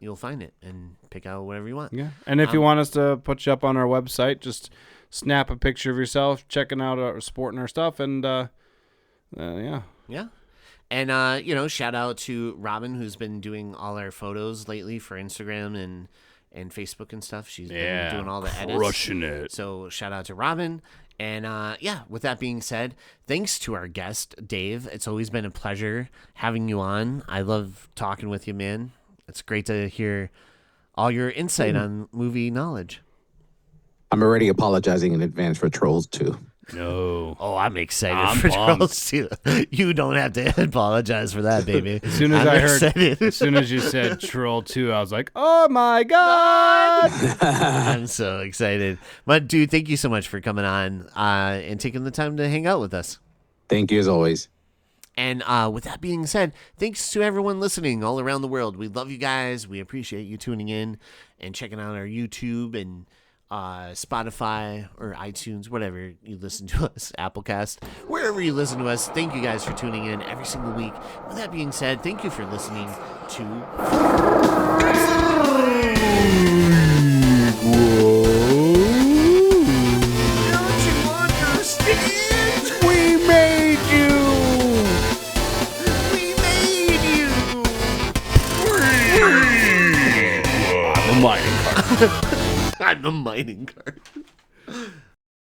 Speaker 1: you'll find it and pick out whatever you want.
Speaker 2: Yeah. And if you want us to put you up on our website, just snap a picture of yourself checking out or sporting our stuff, and yeah.
Speaker 1: Yeah. And shout out to Robin, who's been doing all our photos lately for Instagram and Facebook and stuff. She's been doing all the edits.
Speaker 2: Crushing it.
Speaker 1: So shout out to Robin. And with that being said, thanks to our guest, Dave. It's always been a pleasure having you on. I love talking with you, man. It's great to hear all your insight on movie knowledge.
Speaker 3: I'm already apologizing in advance for Trolls 2.
Speaker 2: No.
Speaker 1: Oh, I'm excited
Speaker 2: I'm
Speaker 1: for
Speaker 2: pumped.
Speaker 1: Trolls 2. You don't have to apologize for that, baby.
Speaker 2: As soon as as soon as you said Troll 2, I was like, oh my God.
Speaker 1: I'm so excited. But dude, thank you so much for coming on and taking the time to hang out with us.
Speaker 3: Thank you as always.
Speaker 1: And with that being said, thanks to everyone listening all around the world. We love you guys. We appreciate you tuning in and checking out our YouTube and Spotify or iTunes, whatever you listen to us, Applecast, wherever you listen to us. Thank you guys for tuning in every single week. With that being said, thank you for listening to Don't you understand?
Speaker 2: We made you.
Speaker 1: We made you.
Speaker 2: I'm a mining cart.
Speaker 1: I'm a mining cart.